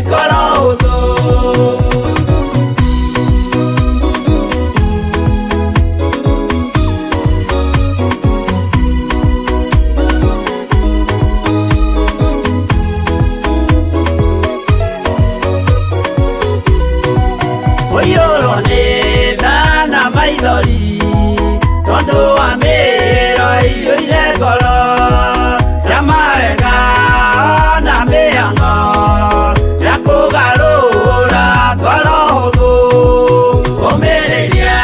korahuthu maithori tondu wa mĩĩro ĩiyũire ngoro ya mawega na mĩhang'o ya kũgarũra ngoro hũthũ kũmĩrĩria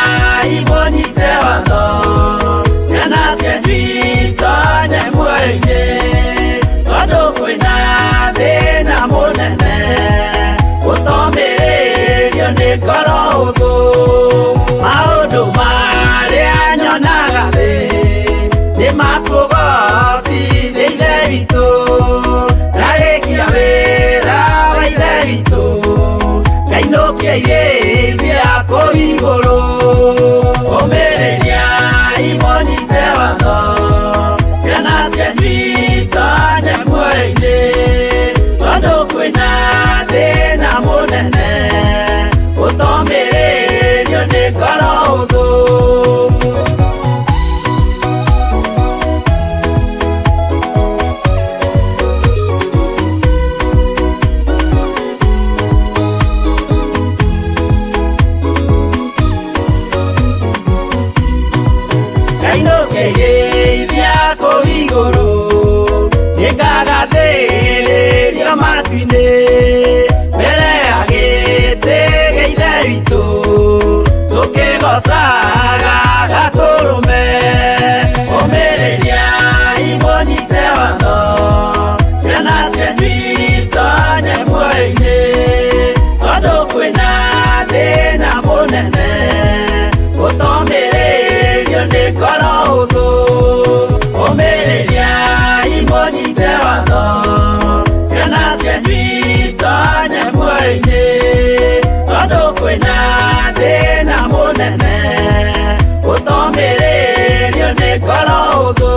imũnyite watho ciana cianyu itonye muoyo-inĩ tondu kwĩna thĩna mũnene gũtomĩrĩrio nĩ ngoro hũthũ maũndũ marĩa nyonaga thĩ nĩ makũgocithia ithe witũ ndarĩkia wĩra wa ithe witũ ngainũkia irĩithia kũu igũrũ kũmĩrĩria imũnyite watho ciana cianyu itonye muoyo-inĩ tondũ kwĩna thĩna mũnene gũtomĩrĩrio nĩ ngoro hũthũ ngainũkĩirĩithia kũu igũrũ nĩngagathĩrĩrio matu-inĩ mbere ya gĩtĩ gĩa ithe witũ tũkĩgocaga gakũrũme kũmĩrĩria imũnyite watho ciana cianyu itonye muoyo-inĩ tondũ kwĩna thĩna mũnene gũtomĩrĩrio nĩ ngoro hũthũ kũmĩrĩria imũnyite watho ciana cianyu itonye muoyo-inĩ tondũ kwĩna thĩna mũnene gũtomĩrĩrio nĩ ngoro hũthũ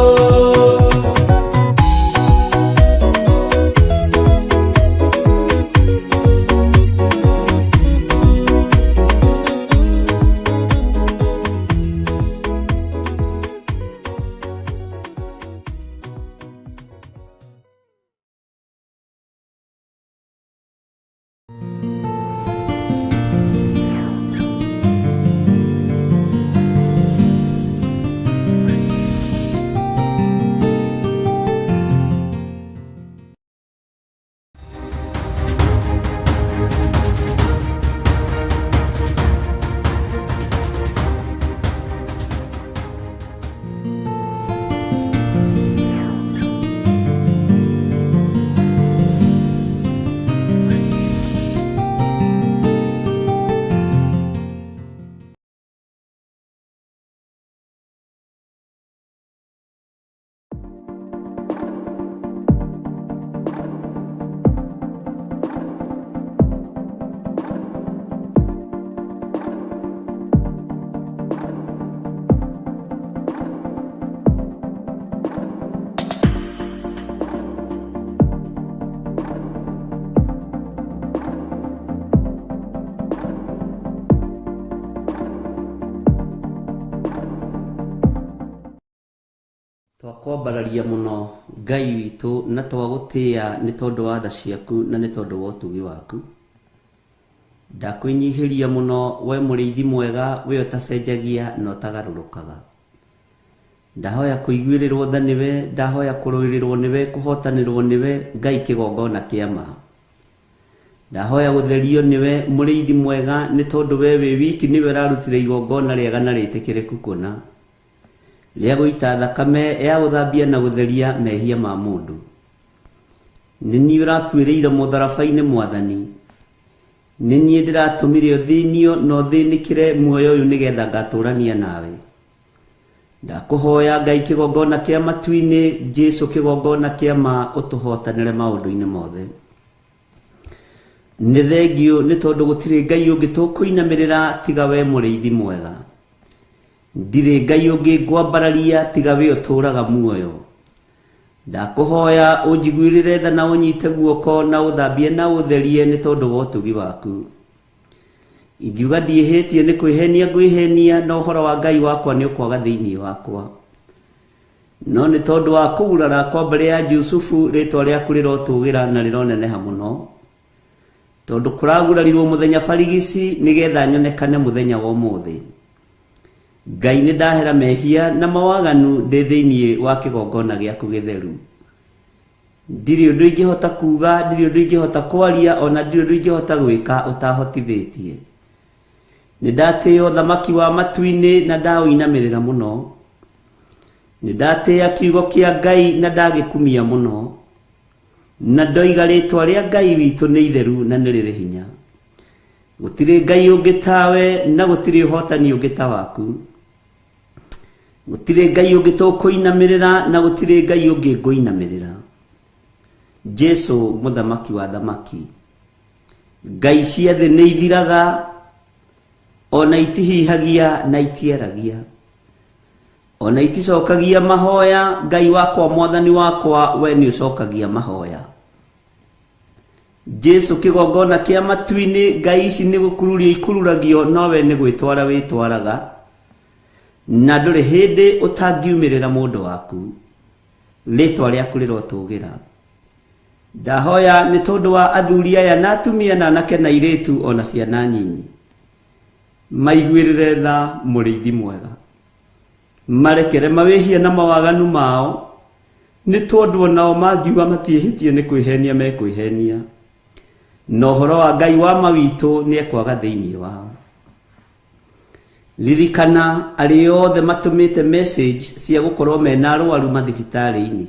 Twakwambararia muno Ngai witũ na twagũtĩĩa nĩ tondũ wa tha ciaku na nĩ tondũ wa ũtugi waku. Ndakwĩnyihĩria muno we mũrĩithi mwega we ũtacenjagia na ũtagarũrũkaga. Ndahoya kũiguĩrĩrwo tha nĩwe, ndahoya kũrũĩrĩrwo nĩwe, kũhotanĩrwo nĩwe Ngai kĩgongona kĩa ma. Ndahoya gũtherio nĩwe mũrĩithi mwega nĩ tondũ we wĩ wiki nĩwe ũrarutire igongona rĩega na rĩtĩkĩrĩku kũna rĩa gũita thakame ya gũthambia na gũtheria mehia ma mũndũ. Nĩ niĩ ũrakuĩrĩire mũtharaba-inĩ Mwathani. Nĩ niĩ ndĩratũmire ũthĩnio na ũthĩnĩkĩre muoyo ũyũ nĩgetha ngatũrania nawe. Ndakũhoya Ngai kĩgongona kĩa matu-inĩ, Jesũ kĩgongona kĩa ma, ũtũhotanĩre maũndũ-inĩ mothe. Nĩ thengio nĩ tondũ gũtirĩ Ngai ũngĩ tũkũinamĩrĩra tiga we mũrĩithi mwega. Ndirĩ Ngai ũngĩ ngwambararia tiga we ũtũraga muoyo. ndakuhoya unjiguirire tha na unyite guoko na uthambie na utherie ni tondu wa utugi waku. Ingiuga ndiehetie ni kwihenia ngwihenia na uhoro wa Ngai wakwa ni ukwaga thiini wakwa. No ni tondu wa kugurara kwa mbere ya Jusufu ritwa riaku rirotugira na rironeneha muno. Tondu kuragurarirwo muthenya barigisi nigetha nyonekane muthenya wa umuthi. Ngai ni ndahera mehia na mawaganu ndi thiini wa kigongona giaku githeru. Ndiri undu ingihota kuga, ndiri undu ingihota kwaria, ona ndiri undu ingihota gwika utahotithitie. Ni ndatio thamaki wa matu-ini na ndawinamirira muno. Ni ndatia kiugo kia Ngai na ndagikumia muno. Na ndoiga ritwa ria Ngai witu ni itheru na ni riri hinya. Gutiri Ngai ungi tawe na gutiri uhotani ungi ta waku. Gutiri Ngai ungi tukuinamirira na gutiri Ngai ungi nguinamirira. Jesu muthamaki wa thamaki. Ngai cia thi ni ithiraga, ona itihihagia na itieragia. Ona iticokagia mahoya. Ngai wakwa mwathani wakwa we ni ucokagia mahoya. Jesu kigongona kia matu-ini, Ngai ici ni gukururia ikururagio no we ni gwitwara witwaraga. Na nduri hindi utangiumirira mundu waku. Ritwa riaku rirotugira. Ndahoya ni tondu wa athuri aya na atumia na anake na iritu ona ciana nyinyi. Maiguirire tha muriithi mwega. Marekere mawihia na mawaganu mao. Ni tondu onao mangiuga matiehitie ni kwihenia mekwihenia. No horo wa Ngai wa mawitu ni ekwaga thiini wao. Lirikana ari othe matumite message cia gukorwo mena arwaru mathibitari-ini.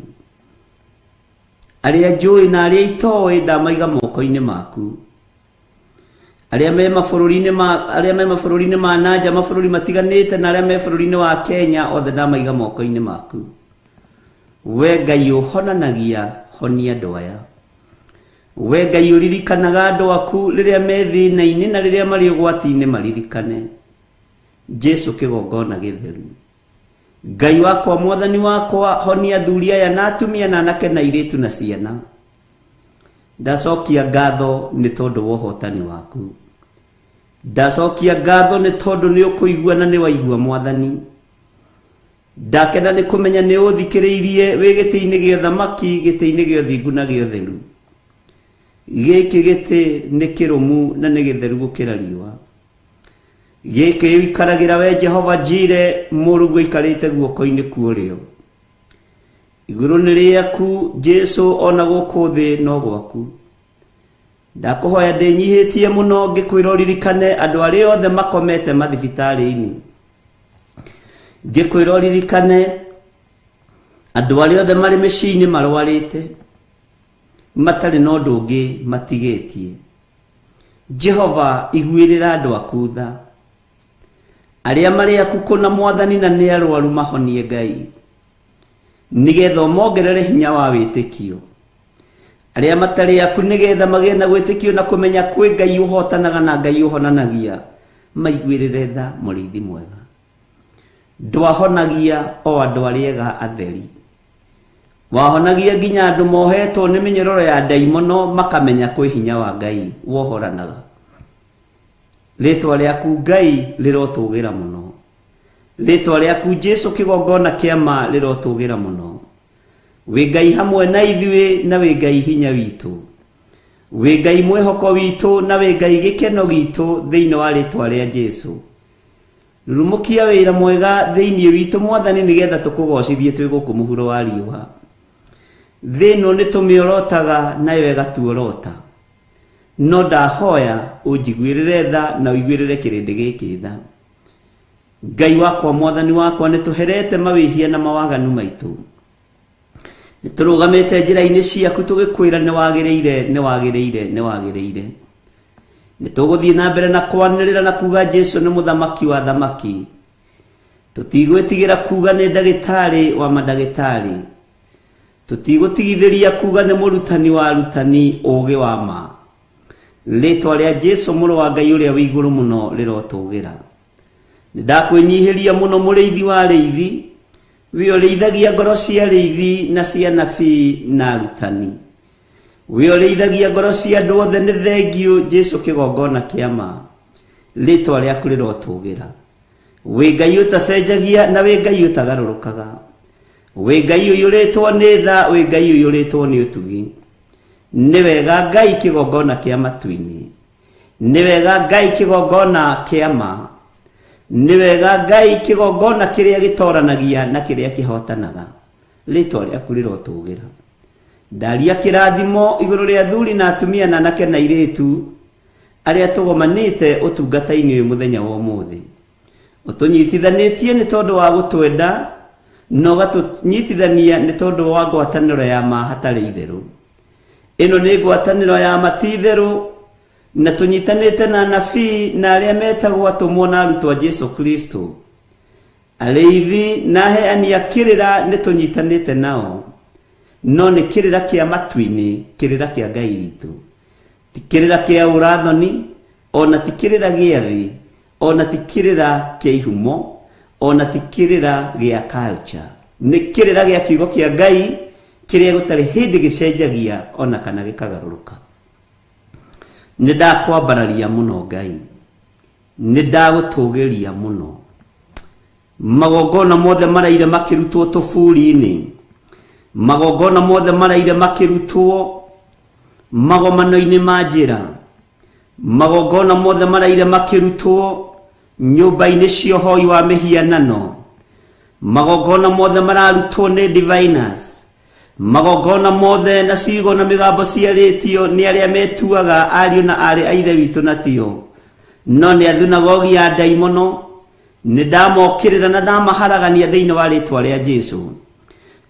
Aria njui na aria itoi ndamaiga moko-ini maku. Aria me mabũrũri-inĩ ma nanja, mabũrũri matiganĩte na aria me bũrũri-inĩ wa Kenya othe ndamaiga moko-ini maku. We Ngai ũhonanagia, honia andũ aya. We Ngai ũririkanaga andũ aku rĩrĩa me thĩna-inĩ na rĩrĩa marĩ ũgwati-inĩ maririkane. Jesu kigongona githeru. Ngai wakwa mwathani wakwa honia athuri aya na atumia na anake na iritu na ciana. Ndacokia ngatho ni tondu wa uhotani waku. Ndacokia ngatho ni tondu ni ukuigua na ni waigua mwathani. Ndakena ni kumenya ni uthikiriirie wi giti-ini gia thamaki, giti-ini gia thingu na gia theru. Giki giti ni kirumu na ni githeru gukira riua. Giki wikaragira we Jehova Jire, murugu ikarite guoko-ini kuorio. Iguru ni riaku Jesu ona guku thi no gwaku. Ndakuhoya ndinyihitie muno ngikwira uririkane andu aria othe makomete mathibitari-ini. Ngikwira uririkane andu aria othe mari micii-ini marwarite, matari no undu ungi matigitie. Jehova iguirira andu aku tha. Aria mari aku kuna mwathani na ni arwaru mahonie Ngai. Nigetha mongerere hinya wa witikio. Aria matari aku nigetha magie na witikio na kumenya kwi Ngai uhotanaga na Ngai uhonanagia. Maiguirire tha muriithi mwega. Ndwahonagia o andu ariega atheri. Wahonagia nginya andu mohetwo ni minyororo ya daimono makamenya kwi hinya wa Ngai wohoranaga. Ritwa riaku Ngai rirotugira muno. Ritwa riaku Jesu kigongona kia ma rirotugira muno. We Ngai hamwe na ithuĩ na we Ngai hinya witu. We Ngai mwihoko witu na we Ngai gikeno gitu thiini wa ritwa ria Jesu. Rurumukia wira mwega thiini witu mwathani nigetha tukugocithie twi guku muhuro wa riua. Thino ni tumiorotaga na wega tuorota. No ndahoya unjiguirire tha na uiguirire kirindi giki tha. Ngai wakwa mwathani wakwa nituherete mawihia na mawaganu maitu. Niturugamite njira-ini ciaku tugikwira ni wagiriire. Nituguthie na mbere na kwanirira na kuga Jesu ni muthamaki wa thamaki. Tutigwitigira kuga ni ndagitari wa mandagitari. Tutigutigitheria kuga ni murutani wa arutani ugi wa ma. Ritwa ria Jesu muru wa Ngai uria wi iguru muno rirotugira. Ndakwenyihiria muno muriithi wa riithi. wĩũrĩithagia ngoro cia arĩithi na cia anabii na arutani. Wĩũrĩithagia ngoro cia andũ othe nĩ thengiũ Jesu kĩgongona kĩa ma. Rĩĩtwa rĩaku rĩrotũgĩra. Wĩ Ngai ũtacenjagia na wĩ Ngai ũtagarũrũkaga. Wĩ Ngai ũiyũrĩtwo nĩ tha, wĩ Ngai ũiyũrĩtwo nĩ ũtugi. Nĩ wega Ngai kĩgongona kĩa matu-inĩ. Nĩ wega Ngai kĩgongona kĩa ma. Nĩ wega Ngai kĩgongona kĩrĩa gĩtoranagia na kĩrĩa kĩhotanaga. Rĩĩtwa rĩaku rĩrotũgĩra. Ndaria kĩrathimo igũrũ rĩa athuri na atumia na anake na airĩtu arĩa tũgomanĩte ũtungata-inĩ ũyũ mũthenya wa ũmũthĩ. Ũtũnyitithanĩtie nĩ tondũ wa gũtwenda na ũgatũnyitithania nĩ tondũ wa ngwatanĩro ya ma hatarĩ itherũ. Ĩno nĩ ngwatanĩro ya ma ti itherũ, na tũnyitanĩte na anabii na arĩa metagwo atũmwo na arutwo a Jesu Kristo. Arĩithi na aheani a kĩrĩra nĩ tũnyitanĩte nao, no nĩ kĩrĩra kĩa matu-inĩ, kĩrĩra kĩa Ngai witũ. Ti kĩrĩra kĩa ũrathoni, ona ti kĩrĩra gĩa thĩ, ona ti kĩrĩra kĩa ihumo, ona ti kĩrĩra gĩa culture. Nĩ kĩrĩra gĩa kiugo kĩa Ngai kĩrĩa gũtarĩ hĩndĩ gĩcenjagia ona kana gĩkagarũrũka. Nĩ ndakwambararia mũno Ngai, nĩ ndagũtũgĩria mũno. Magongona mothe maraire makĩrutwo tũburi-inĩ, magongona mothe maraire makĩrutwo magomano-inĩ ma njĩra, magongona mothe maraire makĩrutwo nyũmba-inĩ cia ũhoi wa mĩhianano, magongona mothe mararutwo nĩ diviners, magongona mothe na ciugo na mĩgambo ciarĩtio nĩ arĩa metuaga ariũ na arĩ a Ithe witũ na tio, no nĩ athunagogi ya ndaimono. Nĩ ndamokĩrĩra na ndamaharagania thĩinĩ wa rĩĩtwa rĩa Jesu.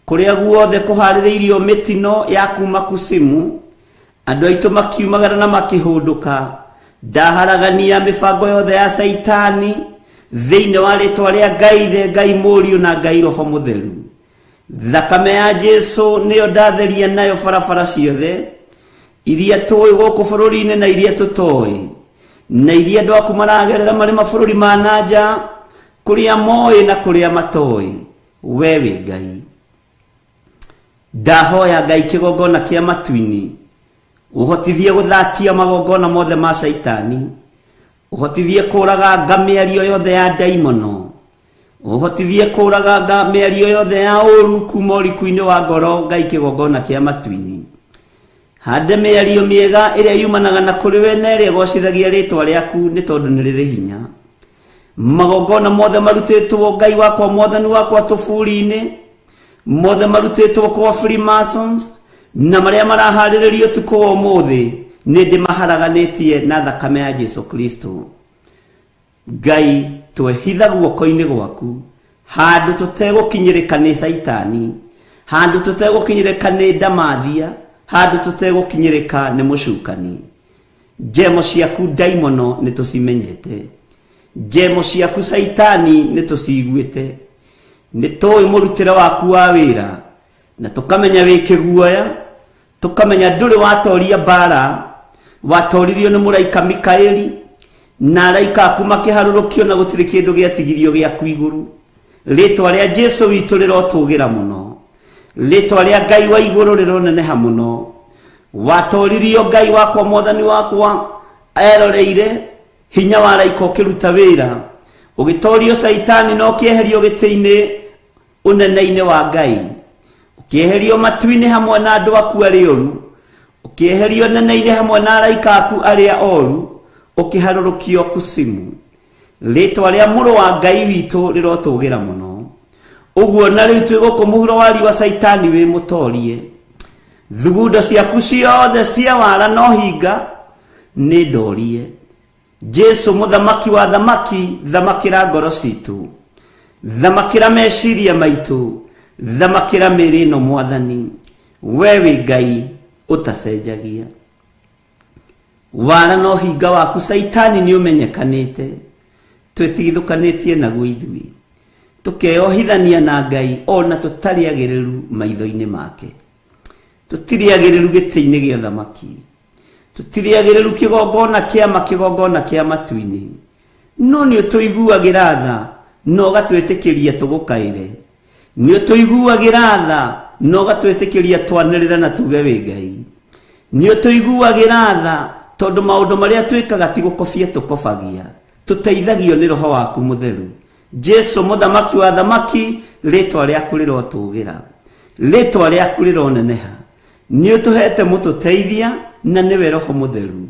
Kũrĩa guothe kũharĩrĩirio mĩtino ya kuma kusimu, andũ aitũ makiumagara na makĩhũndũka, ndaharagania mĩbango yothe ya Saitani thĩinĩ wa rĩĩtwa rĩa Ngai Ithe, Ngai Mũriũ na Ngai Roho Mũtheru. Thakame ya Jesu nĩyo ndatheria nayo barabara ciothe iria tũĩ gũkũ bũrũri-inĩ na iria tũtoĩ, na iria andũ aku maragerera marĩ mabũrũri ma nanja, kũrĩa moĩ na kũrĩa matoĩ. We wĩ Ngai. Ndahoya Ngai kĩgongona kĩa matu-inĩ ũhotithie gũthatia magongona mothe ma Saitani, ũhotithie kũraga mĩario yothe ya ndaimono, ũhotithie kũraga mĩario yothe ya ũũru kuma ũriku-inĩ wa ngoro. Ngai kĩgongona kĩa matu-inĩ hande mĩario mĩega ĩrĩa yumanaga na kũrĩ we na ĩrĩa ĩgocithagia rĩĩtwa rĩaku nĩ tondũ nĩ rĩrĩ hinya. Magongona mothe marutĩtwo Ngai wakwa mwathani wakwa tũburi-inĩ, mothe marutĩtwo kwa Freemasons na marĩa maraharĩrĩrio ũtukũ wa ũmũthĩ, nĩ ndĩmaharaganĩtie na thakame ya Jesu Kristo. Ngai twehitha guoko-inĩ gwaku handũ tũtegũkinyĩrĩka nĩ Saitani, handũ tũtegũkinyĩrĩka nĩ ndamathia, handũ tũtegũkinyĩrĩka nĩ mũcukani. Njemo ciaku ndaimono nĩ tũcimenyete, njemo ciaku Saitani nĩ tũciguĩte. Nĩ tũĩ mũrutĩre waku wa wĩra na tũkamenya wĩ kĩguoya, tũkamenya ndũrĩ watoria mbara, watoririo nĩ mũraika Mikaeli na araika aku makĩharũrũkio na gũtirĩ kĩndũ gĩatigirio gĩaku igũrũ. Rĩĩtwa rĩa Jesu witũ rĩrotũgĩra mũno, rĩĩtwa rĩa Ngai wa igũrũ rĩroneneha mũno. Watoririo Ngai wakwa mwathani wakwa eroreire hinya wa araika ũkĩruta wĩra, ũgĩtorio Saitani na ũkĩeherio gĩtĩ-inĩ ũnene-inĩ wa Ngai, ũkĩeherio matu-inĩ hamwe na andũ aku arĩa oru, ũkĩeherio nene-inĩ hamwe na araika aku arĩa oru, ũkĩharũrũkio kusimu. Rĩĩtwa rĩa mũrũ wa Ngai witũ rĩrotũgĩra mũno. Ũguo na rĩu twĩ gũkũ mũhuro wa riũa Saitani wĩ mũtorie. Thugundo ciaku ciothe cia wara no hinga nĩ ndorie. Jesu mũthamaki wa thamaki, thamakĩra ngoro citũ, thamakĩra meciria maitũ, thamakĩra mĩĩrĩ ĩno mwathani. We wĩ Ngai ũtacenjagia. Wara no hinga waku Saitani nĩ ũmenyekanĩte, twĩtigithũkanĩtie naguo ithuĩ, tũkeohithania na Ngai ona tũtarĩ agĩrĩru maitho-inĩ make. Tũtirĩ agĩrĩru gĩtĩ-inĩ gĩa thamaki, tũtirĩ agĩrĩru kĩgongona kĩa matu-inĩ, no nĩ ũtũiguagĩra tha na ũgatwĩtĩkĩria tũgũkaĩre. nĩ ũtũiguagĩra tha no gatwĩtĩkĩria twanĩrĩra na tuge wĩ Ngai. Nĩ ũtũiguagĩra tha tondũ maũndũ marĩa twĩkaga ti gũkobia tũkobagia, tũteithagio nĩ Roho waku Mũtheru. Jesu mũthamaki wa thamaki, rĩtwa rĩaku rĩrotũgĩra, rĩtwa rĩaku rĩroneneha. Nĩ ũtũhete mũtũteithia na nĩwe Roho Mũtheru.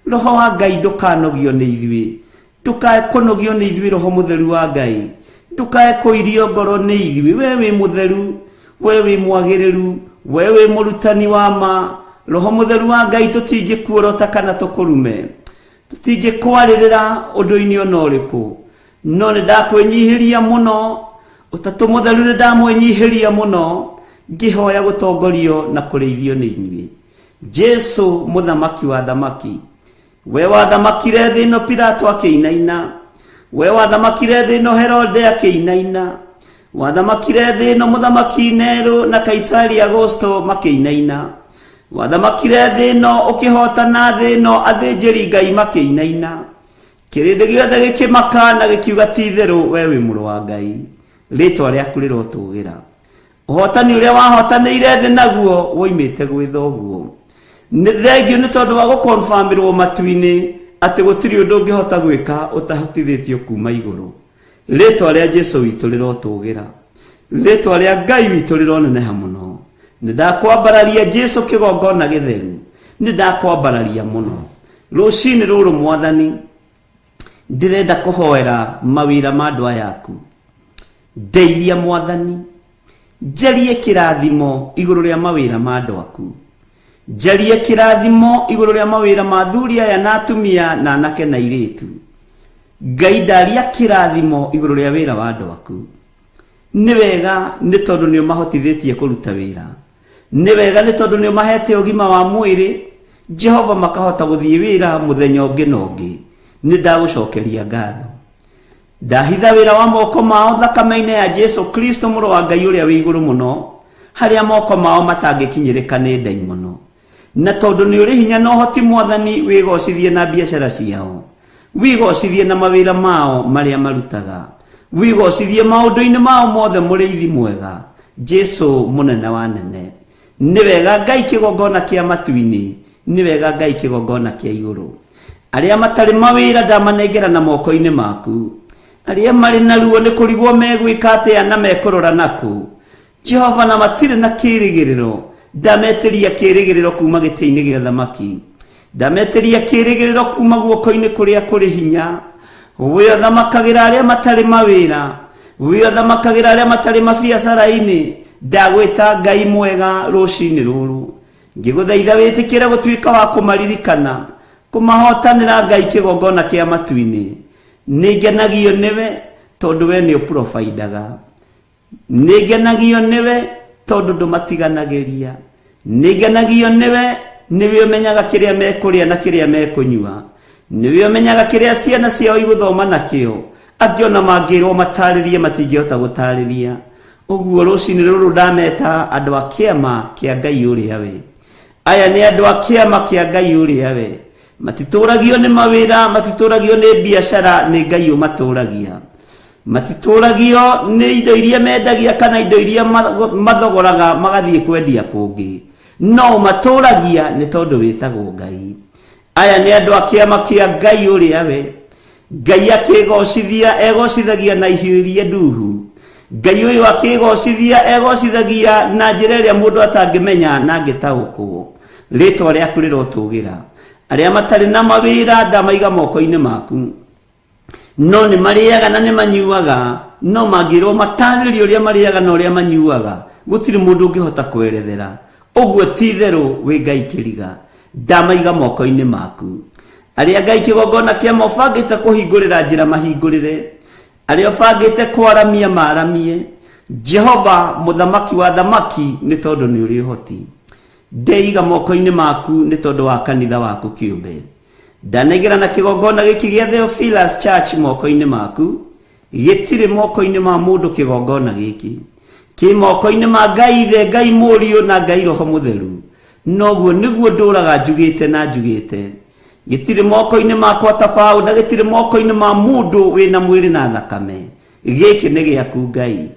Roho wa Ngai ndũkanogio nĩ ithuĩ, ndũkae kũnogio nĩ ithuĩ. Roho Mũtheru wa Ngai ndũkae kũirio ngoro nĩ ithuĩ. We wĩ mũtheru, we wĩ mwagĩrĩru, we wĩ mũrutani wa ma. Roho Mũtheru wa Ngai tũtingĩkuorota kana tũkũrume, tũtingĩkwarĩrĩra ũndũ-inĩ ona ũrĩkũ, no nĩ ndakwĩnyihĩria mũno. Ũtatũ Mũtheru nĩ ndamwĩnyihĩria mũno, ngĩhoya gũtongorio na kũrĩithio nĩ inyuĩ. Jesu mũthamaki wa thamaki, we wathamakire thĩ ĩno Pilato akĩinaina, we wathamakire thĩ ĩno Herode akĩinaina, wathamakire thĩ ĩno mũthamaki Nero na Kaisari Augusto makĩinaina, wathamakire thĩ ĩno ũkĩhotana thĩ ĩno athĩnjĩri Ngai makĩinaina. Kĩrĩndĩ gĩothe gĩkĩmaka na gĩkiuga ti itherũ we wĩ mũrũ wa Ngai, rĩtwa rĩaku rĩrotũgĩra. Ũhotani ũrĩa wahotanĩire thĩ naguo woimĩte gwĩ thoguo. Nĩ thengio nĩ tondũ wa gũkonfirmĩrwo matu-inĩ atĩ gũtirĩ ũndũ ũngĩhota gwĩka ũtahotithĩtio kuma igũrũ. Rĩtwa rĩa Jesu witũ rĩrotũgĩra, rĩtwa rĩa Ngai witũ rĩroneneha mũno. Nĩ ndakwambararia Jesu kĩgongona gĩtheru, nĩ ndakwambararia mũno. Rũcinĩ rũrũ Mwathani, ndĩrenda kũhoera mawĩra ma andũ aya aku. Ndeithia Mwathani, njarie kĩrathimo igũrũ rĩa mawĩra ma andũ aku. Njarie kĩrathimo igũrũ rĩa mawĩra ma athuri aya na atumia na anake na airĩtu. Ngai ndaria kĩrathimo igũrũ rĩa wĩra wa andũ aku. Nĩ wega nĩ tondũ nĩ ũmahotithĩtie kũruta wĩra. Nĩ wega nĩ tondũ nĩ ũmahete ũgima wa mwĩrĩ, Jehova makahota gũthiĩ wĩra mũthenya ũngĩ na ũngĩ. Nĩ ndagũcokeria ngatho. Ndahitha wĩra wa moko mao thakame-inĩ ya Jesu Kristo mũrũ wa Ngai ũrĩa wĩ igũrũ mũno, harĩa moko mao matangĩkinyĩrĩka nĩ ndaimono. Na tondũ nĩ ũrĩ hinya na ũhoti Mwathani, wĩgocithie na biacara ciao, wĩgocithie na mawĩra mao marĩa marutaga, wĩgocithie maũndũ-inĩ mao mothe mũrĩithi mwega. Jesu mũnene wa nene, nĩ wega Ngai kĩgongona kĩa matu-inĩ, nĩ wega Ngai kĩgongona kĩa igũrũ. Arĩa matarĩ mawĩra ndamanengera na moko-inĩ maku, arĩa marĩ na ruo nĩ kũrigwo megwĩka atĩa na mekũrora nakũ. Jehova na matirĩ na kĩĩrĩgĩrĩro, ndametĩria kĩĩrĩgĩrĩro kuma gĩtĩ-inĩ gĩa thamaki, ndametĩria kĩĩrĩgĩrĩro kuma guoko-inĩ kũrĩa kũrĩ hinya. We ũthamakagĩra arĩa matarĩ mawĩra, we ũthamakagĩra arĩa matarĩ mabiacara-inĩ. Ndagwĩta Ngai mwega rũcinĩ rũrũ, ngĩgũthaitha wĩtĩkĩre gũtuĩka wa kũmaririkana, kũmahotanĩra Ngai kĩgongona kĩa matu-inĩ. Nĩngenagio nĩwe tondũ we nĩ ũpũrobaindaga, nĩngenagio nĩwe tondũ ndũmatiganagĩria, nĩngenagio nĩwe, nĩwe ũmenyaga kĩrĩa mekũrĩa na kĩrĩa mekũnyua, nĩwe ũmenyaga kĩrĩa ciana ciao igũthoma nakĩo, angĩ ona mangĩrwo matarĩrie matingĩhota gũtarĩria. Ũguo rũcinĩ rũrũ ndameta andũ a kĩama kĩa Ngai ũrĩa we. Aya nĩ andũ a kĩama kĩa Ngai ũrĩa we, matitũragio nĩ mawĩra, matitũragio nĩ biacara, nĩ Ngai ũmatũragia. Matitũragio nĩ indo iria mendagia kana indo iria mathogoraga magathiĩ kwendia kũngĩ, no matũragia nĩ tondũ wĩtagwo Ngai. Aya nĩ andũ a kĩama kĩa Ngai ũrĩa we. Ngai akĩgocithia egocithagia na ihiũ iria nduhu. Ngai ũyũ akĩgocithia egocithagia na njĩra ĩrĩa mũndũ atangĩmenya na angĩtaũkwo. Rĩtwa rĩaku rĩrotũgĩra. Arĩa matarĩ na mawĩra ndamaiga moko-inĩ maku, no nĩ marĩaga na nĩ manyuaga, no mangĩrwo matarĩrie ũrĩa marĩaga na ũrĩa manyuaga, gũtirĩ mũndũ ũngĩhota kwerethera. Ũguo ti itherũ wĩ Ngai kĩriga, ndamaiga moko-inĩ maku. Arĩa Ngai kĩgongona kĩama ũbangĩte kũhingũrĩra njĩra mahingũrĩre, arĩa ũbangĩte kwaramia maramie. Jehova mũthamaki wa thamaki, nĩ tondũ nĩ ũrĩ ũhoti. Ndeiga moko-inĩ maku nĩ tondũ wa kanitha waku kĩũmbe. Ndanengera na kĩgongona gĩkĩ gĩa Theophilus Church moko-inĩ maku. Gĩtirĩ moko-inĩ ma mũndũ kĩgongona gĩkĩ, kĩ moko-inĩ ma Ngai Ithe, Ngai Mũriũ na Ngai Roho Mũtheru. Noguo nĩguo ndũraga njugĩte na njugĩte. Gĩtirĩ moko-inĩ makwa tabaũ, na gĩtirĩ moko-inĩ ma mũndũ wĩna mwĩrĩ na thakame. Gĩkĩ nĩ gĩaku Ngai.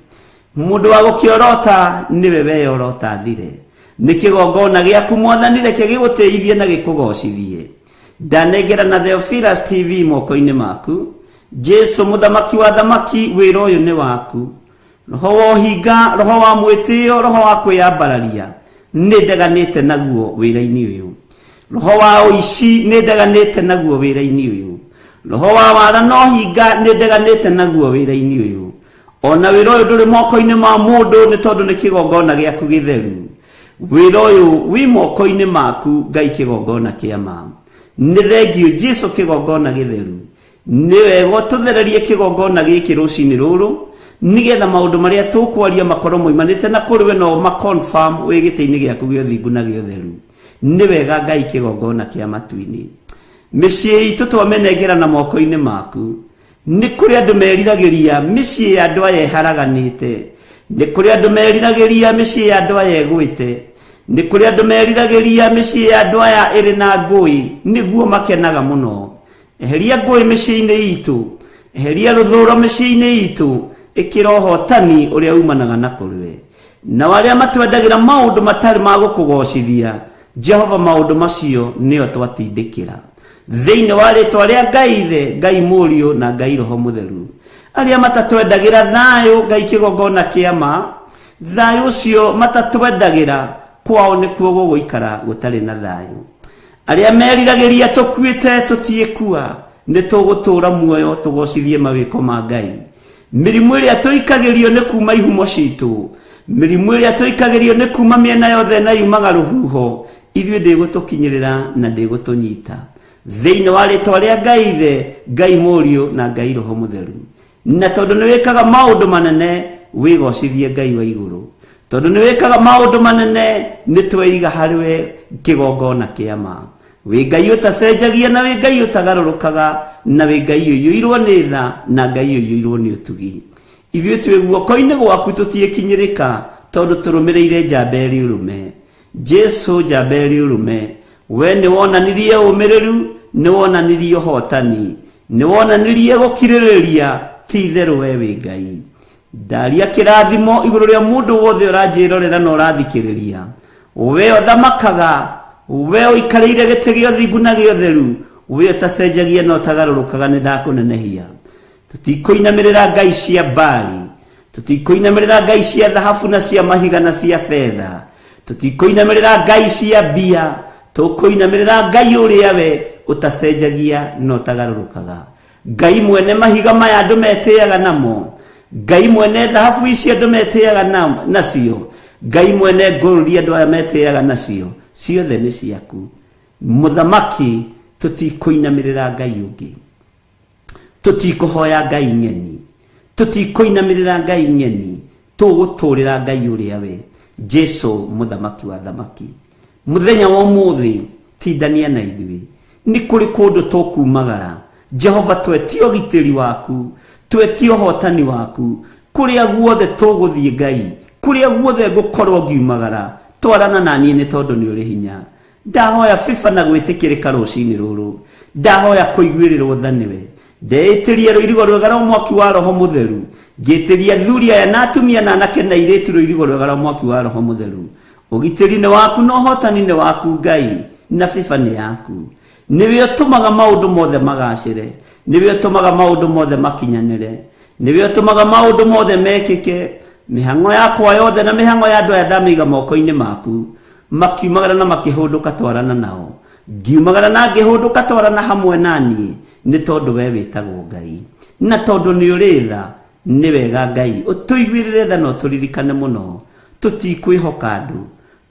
mundu wa gukiorota niwe weyorota thire ni kigongona giaku Mwathani reke giguteithie na gikugocithie ndanengera na Theophilus TV moko-ini maku Jesu muthamaki wa thamaki wira uyu ni waku roho wa hinga roho wa mwitio roho wa kwiyambararia ni ndeganite naguo wira-ini uyu roho wa uici ni ndeganite naguo wira-ini uyu roho wa wara no hinga ni ndeganite naguo wira-ini uyu ona wira uyu nduri moko-ini ma mundu ni tondu ni kigongona giaku githeru wira uyu wi moko-ini maku Ngai kigongona kia ma ni thengio Jesu kigongona githeru ni wega tuthererie kigongona giki rucini ruru nigetha maundu maria tukwaria makorwo moimanite na kuriwe no ma confirm wigite-ini giaku gio thingu na gio theru ni wega Ngai kigongona kia matu-ini micii itu twamenengera na moko-ini maku ni kuri andu meriragiria micii ya andu aya haraganite ni kuri andu meriragiria micii ya andu aya egwite ni kuri andu meriragiria micii ya andu aya iri na ngui niguo makenaga muno eheria ngui micii-ini itu eheria ruthuro micii-ini itu ikira uhotani uria umanaga na kuriwe na waria matwendagira maundu matari ma gukugocithia Jehova maundu macio nio twatindikira thiini wa ritwa ria Ngai Ithe Ngai Murio na Ngai Roho Mutheru aria matatwendagira thayu Ngai kigongona kia ma thayu ucio matatwendagira kwao nikuo guguikara gutari na thayu aria meriragiria tukuite tutiekua ni tugutura muoyo tugocithie mawiko ma Ngai mirimu iria tuikagirio ni kuma ihumo citu mirimu iria tuikagirio ni kuma miena yothe na yumaga ruhuho ithuĩ ndĩgũtũkinyĩrĩra na ndĩgũtũnyita thĩinĩ wa rĩtwa rĩa Ngai Ithe Ngai Mũriũ na Ngai Roho Mũtheru na tondũ nĩ wĩkaga maũndũ manene wĩgocithie Ngai wa igũrũ tondũ nĩ wĩkaga maũndũ manene nĩ tweiga harĩwe kĩgongona kĩa ma wĩ Ngai ũtacenjagia na wĩ Ngai ũtagarũrũkaga na wĩ Ngai ũiyũirwo nĩ tha na Ngai ũiyũirwo nĩ ũtugi ithuĩ twĩ guoko-inĩ gwaku tũtiĩkinyĩrĩka tondũ tũrũmĩrĩire njamba ĩrĩ ũrũme Jesu njamba ĩrĩ ũrũme we nĩ wonanirie ũmĩrĩru nĩ wonanirie ũhotani nĩ wonanirie gũkirĩrĩria ti itherũ we wĩ Ngai ndaria kĩrathimo igũrũ rĩa mũndũ wothe ũranjĩrorera na ũrathikĩrĩria we ũthamakaga we ũikarĩire gĩtĩ gĩa ũthingu na gĩa ũtheru we ũtacenjagia na ũtagarũrũkaga nĩ ndakũnenehia tũtikũinamĩrĩra ngai cia Baali tũtikũinamĩrĩra ngai cia thahabu na cia mahiga na cia fedha tũtikũinamĩrĩra ngai cia mbia tũkũinamĩrĩra Ngai ũrĩa we ũtacenjagia na ũtagarũrũkaga Ngai mwene mahiga maya andũ metĩaga namo Ngai mwene thahabu ici andũ metĩaga nacio Ngai mwene ngũrũri andũ aya metĩaga nacio ciothe nĩ ciaku mũthamaki tũtikũinamĩrĩra Ngai ũngĩ tũtikũhoya Ngai ng'eni tũtikũinamĩrĩra Ngai ng'eni tũgũtũrĩra Ngai ũrĩa we Jesu mũthamaki wa thamaki muthenya wa ũmũthĩ tindania na ithuĩ nĩ kũrĩ kũndũ tũkumagara Jehova twetie ũgitĩri waku twetie ũhotani waku kũrĩa guothe tũgũthiĩ Ngai kũrĩa guothe ngũkorwo ngiumagara twarana naniĩ nĩ tondũ nĩ ũrĩ hinya ndahoya biba na gwĩtĩkĩrĩka rũcinĩ rũrũ ndahoya kũiguĩrĩrwo tha nĩwe ndeĩtĩrie rũirigo rwega rwa mwaki wa Roho Mũtheru ngĩtĩria athuri aya na atumia na anake na airĩtu rũirigo rwega rwa mwaki wa Roho Mũtheru ũgitĩri-inĩ waku na ũhotani-inĩ waku Ngai na biba nĩ yaku nĩwe ũtũmaga maũndũ mothe magacĩre nĩwe ũtũmaga maũndũ mothe makinyanĩre nĩwe ũtũmaga maũndũ mothe mekĩke mĩhang'o yakwa yothe na mĩhang'o ya andũ aya ndamĩiga moko-inĩ maku makiumagara na makĩhũndũka twarana nao ngiumagara na ngĩhũndũka twarana hamwe naniĩ nĩ tondũ we wĩtagwo Ngai na tondũ nĩ ũrĩ tha nĩ wega Ngai ũtũiguĩrĩre tha na ũtũririkane mũno tũtikwĩhoka andũ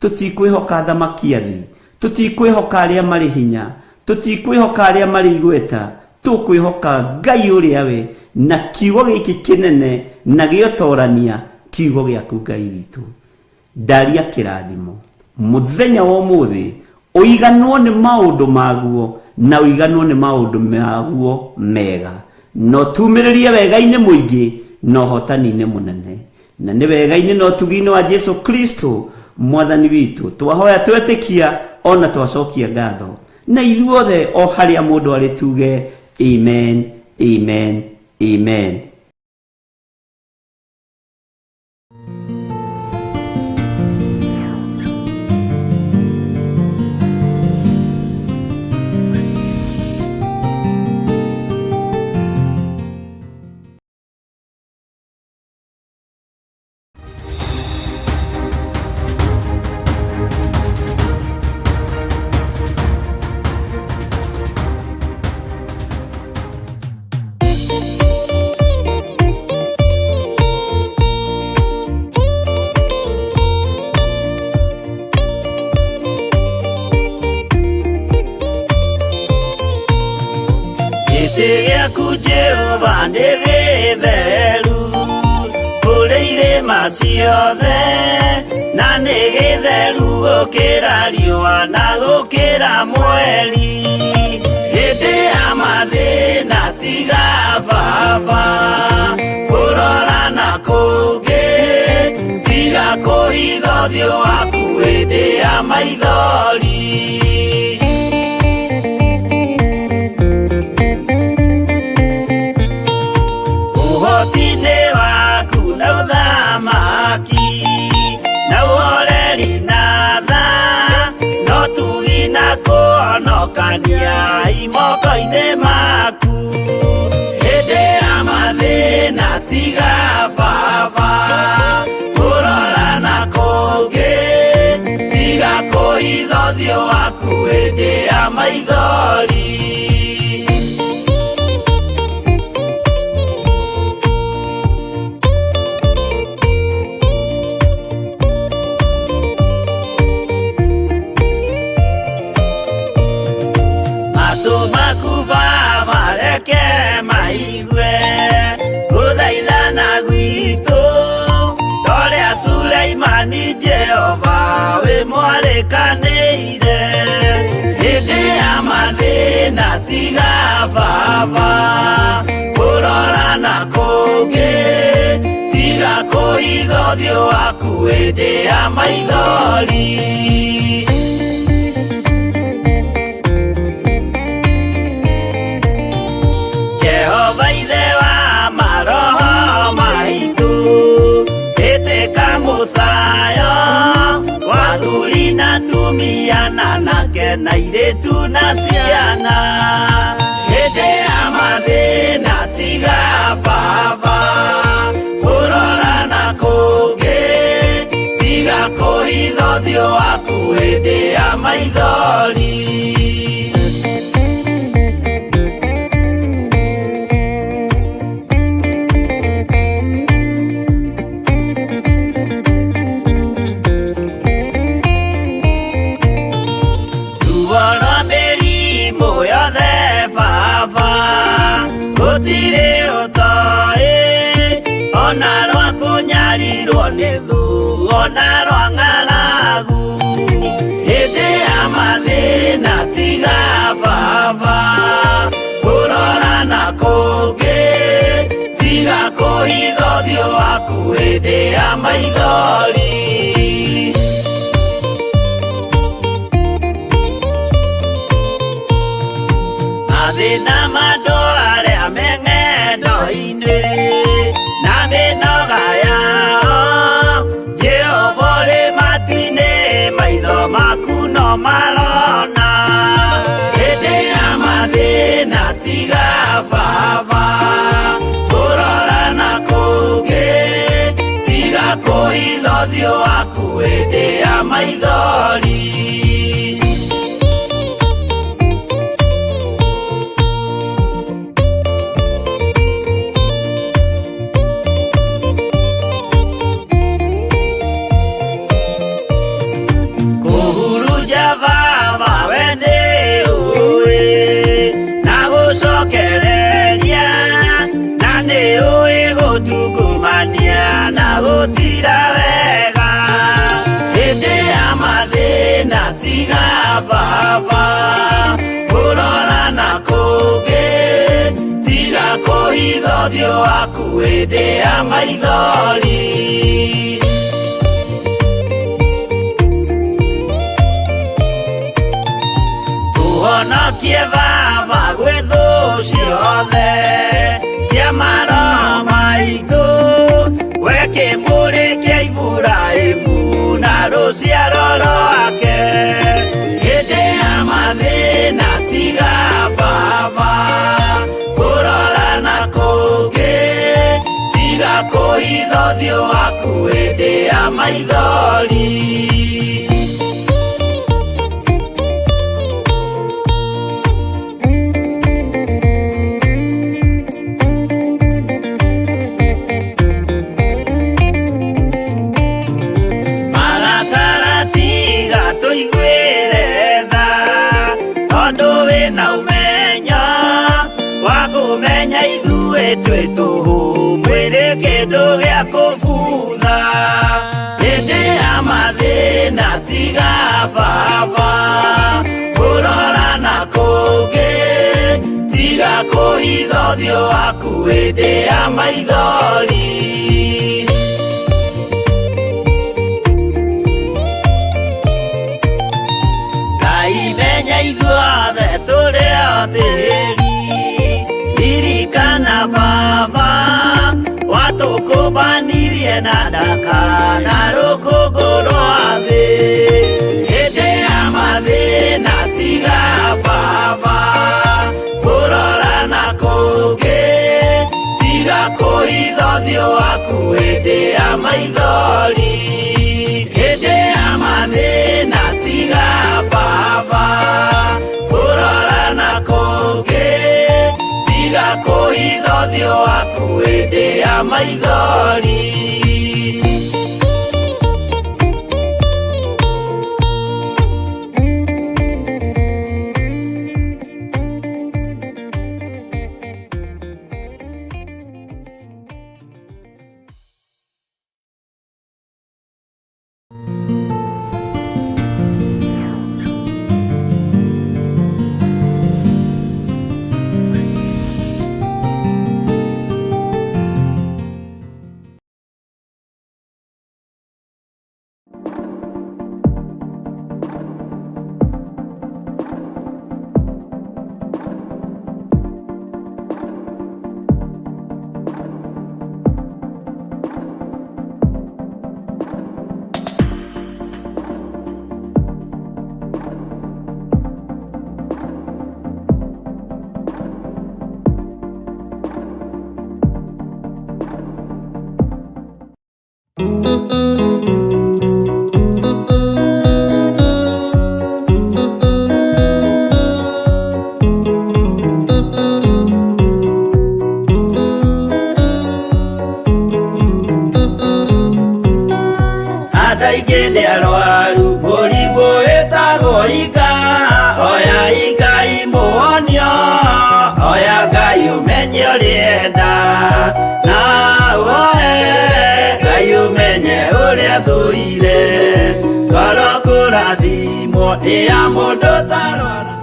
tũtikwĩhoka thamaki a thĩ tũtikwĩhoka arĩa marĩ hinya tũtikwĩhoka arĩa marĩ igweta tũkwĩhoka Ngai ũrĩa we na kiugo gĩkĩ kĩnene na gĩotorania kiugo gĩaku Ngai witũ ndaria kĩrathimo mũthenya wa ũmũthĩ ũiganwo nĩ maũndũ maguo na ũiganwo nĩ maũndũ maguo mega no tumĩrĩrie wega-inĩ mũingĩ na ũhotani-inĩ mũnene na nĩ wega-inĩ na ũtugi-inĩ wa Jesu Kristo mwathani witũ twahoya twetĩkia ona twacokia ngatho na ithuothe o harĩa mũndũ arĩ tuge amen amen amen. nĩ gĩtheru kũrĩ irĩma ciothe, na nĩ gĩtheru gũkĩra riũa na gũkĩra mweri. Hĩndĩ ya mathĩna tiga baba kũrora na kũngĩ, tiga kũhitha ũthiũ waku hĩndĩ ya maithori. Ũhoti-nĩ waku na ũthamaki na ũhoreri na tha, no tugi na kũhonokania imoko-inĩ maku. Hĩndĩ ya mathĩna tiga baba kũrora na kũngĩ, tiga kũhitha ũthiũ waku hĩndĩ ya maithori. Maigue gũthaithana gwitũ torĩa Sulaimani Jehova wĩ mwarĩkanĩire. Hĩndĩ ya mathĩna tiga baba kũrora na kũngĩ, tiga kũhitha ũthiũ waku hĩndĩ ya maithori. Jehova ithe wa maroho maitũ, ĩtĩka mũcayo wa athuri na atumia na anake na airĩtu na ciana. Hĩndĩ ya mathĩna tiga baba kũrora na kũngĩ, tiga kũhitha ũthiũ waku hĩndĩ ya maithori. Gũtirĩ ũtoĩ ona rwa kũnyarirwo nĩ thu ona rwa ng'aragu. Hĩndĩ ya mathĩna tiga baba kũrora na kũngĩ, tiga kũhitha ũthiũ waku hĩndĩ ya maithori. Mathĩna mandũ arĩa me ng'endo-inĩ na mĩnoga yao, Jehova ũrĩ matu-inĩ maitho maku no marona. Hĩndĩ ya mathĩna tiga baba kũrora na kũngĩ, tiga kũhitha ũthiũ waku hĩndĩ ya maithori. Gũtira wega hĩndĩ ya mathĩna tiga baba kũrora na kũngĩ, tiga kũhitha ũthiũ waku hĩndĩ ya maithori. Tũhonokie baba gwĩ thũ ciothe cia maroho maitũ, we kĩmũrĩ kĩa Iburahĩmu na rũciaro rwake. Hĩndĩ ya mathĩna tiga baba kũrora na kũngĩ, tiga kũhitha ũthiũ waku hĩndĩ ya maithori. Tondũ wĩna ũmenyo wa kũmenya ithuĩ twĩ tũhũ mwĩrĩ kĩndũ gĩa kũbutha hĩndĩ ya mathĩna tiga baba kũrora na kũngĩ tiga kũhitha ũthiũ waku hĩndĩ ya maithori menya ithuothe tũrĩ o tĩri ririkana baba watũkũmbanirie na ndaka na rũkũngũ rwa thĩ hĩndĩ ya mathĩna tiga baba kũrora na kũngĩ tiga kũhitha ũthiũ waku hĩndĩ ya maithori hĩndĩ ya mathĩna tiga baba kũrora na kũngĩ tiga kũhitha ũthiũ waku hĩndĩ ya maithori ya mũndũ tarora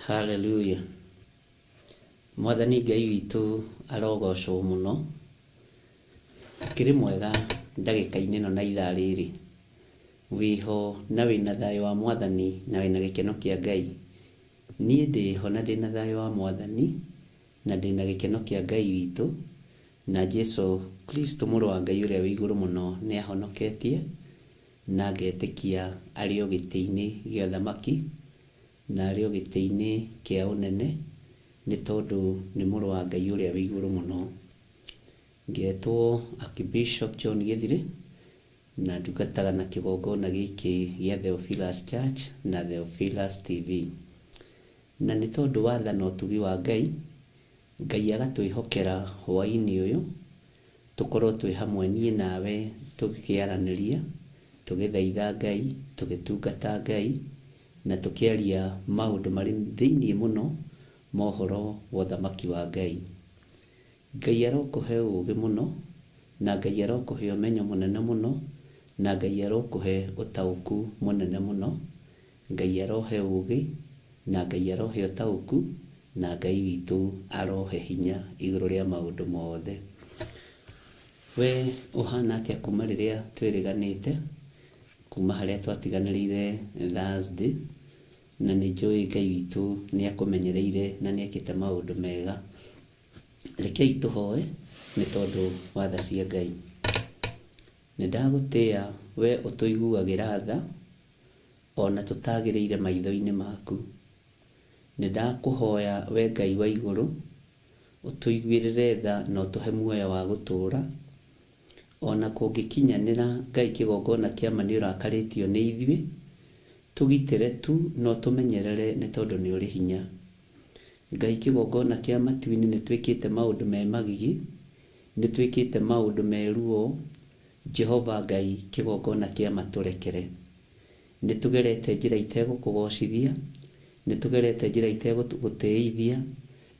Hallelujah. Mwathani Ngai witũ arogocwo mũno kĩrĩ mwega ndagĩka-inĩ ĩno na ithaa rĩrĩ wĩho na wĩna thayũ wa Mwathani na wĩna gĩkeno kĩa Ngai niĩ ndĩho na ndĩna thayũ wa Mwathani na ndĩna gĩkeno kĩa Ngai witũ na Jesũ Kristo mũrũ wa Ngai ũrĩa wĩ igũrũ mũno nĩ ahonoketie na ngetĩkia arĩ o gĩtĩ-inĩ gĩa ũthamaki na arĩ o gĩtĩ-inĩ kĩa ũnene nĩ tondũ nĩ mũrũ wa Ngai ũrĩa wĩ igũrũ mũno. Ngetwo Archbishop John Gĩthirĩ na ndungataga na kĩgongona gĩkĩ gĩa Theophilus Church na Theophilus TV. Na nĩ tondũ watha na ũtugi wa Ngai, Ngai agatwĩhokera hwaĩ-inĩ ũyũ tũkorwo twĩ hamwe niĩ nawe tũkĩaranĩria, tũgĩthaitha Ngai, tũgĩtungata Ngai na tũkĩaria maũndũ marĩ thĩiniĩ mũno mohoro wa ũthamaki wa Ngai. Ngai arokũhe ũũgĩ mũno na Ngai arokũhe ũmenyo mũnene mũno na Ngai arokũhe ũtaũku mũnene mũno. Ngai arohe ũũgĩ na Ngai arohe ũtaũku na Ngai witũ arohe hinya igũrũ rĩa maũndũ mothe. We ũhana atĩa kuma rĩrĩa twĩrĩganĩte kuma harĩa twatiganĩrĩire Thursday na nĩ njũĩ Ngai witũ nĩ akũmenyereire na nĩ ekĩte maũndũ mega. Rekei tũhoe nĩ tondũ wa tha cia Ngai. Nĩ ndagũtĩĩa we ũtũiguagĩra tha ona tũtagĩrĩire maitho-inĩ maku. Nĩ ndakũhoya we Ngai wa igũrũ ũtũiguĩrĩre tha na ũtũhe muoyo wa gũtũũra ona kũngĩkinyanĩra Ngai kĩgongona kĩa ma nĩ ũrakarĩtio nĩ ithuĩ tũgitĩre tu no tũmenyerere nĩ tondũ nĩ ũrĩ hinya. Ngai kĩgongona kĩa matu-inĩ nĩ twĩkĩte maũndũ me magigi, nĩ twĩkĩte maũndũ me ruo. Jehova Ngai kĩgongona kĩa matũrekere. Nĩ tũgerete njĩra itegũkũgocithia, nĩ tũgerete njĩra itegũgũtĩithia,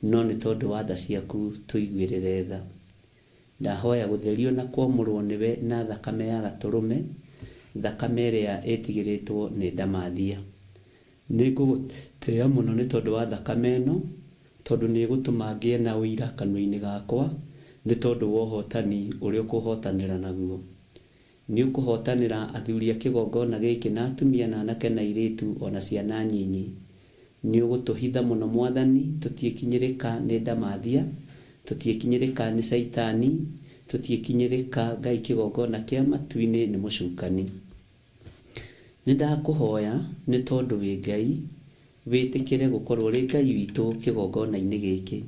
no nĩ tondũ wa tha ciaku tũiguĩrĩre tha. Ndahoya gũtherio na kwamũrwo nĩwe na thakame ya gatũrũme, thakame ĩrĩa ĩtigĩrĩtwo nĩ ndamathia. Nĩ ngũgũtĩĩa mũno nĩ tondũ wa thakame ĩno, tondũ nĩ ĩgũtũma ngĩe na ũira kanua-inĩ gakwa, nĩ tondũ wa ũhotani ũrĩa ũkũhotanĩra naguo. Nĩ ũkũhotanĩra athuri a kĩgongona gĩkĩ na atumia na anake na airĩtu ona ciana nyinyi. Nĩ ũgũtũhitha mũno Mwathani, tũtiĩkinyĩrĩka nĩ ndamathia, tũtiĩkinyĩrĩka nĩ Saitani, tũtiĩkinyĩrĩka Ngai kĩgongona kĩa matu-inĩ nĩ mũcukani. Nĩ ndakũhoya nĩ tondũ wĩ Ngai, wĩtĩkĩre gũkorwo ũrĩ Ngai witũ kĩgongona-inĩ gĩkĩ,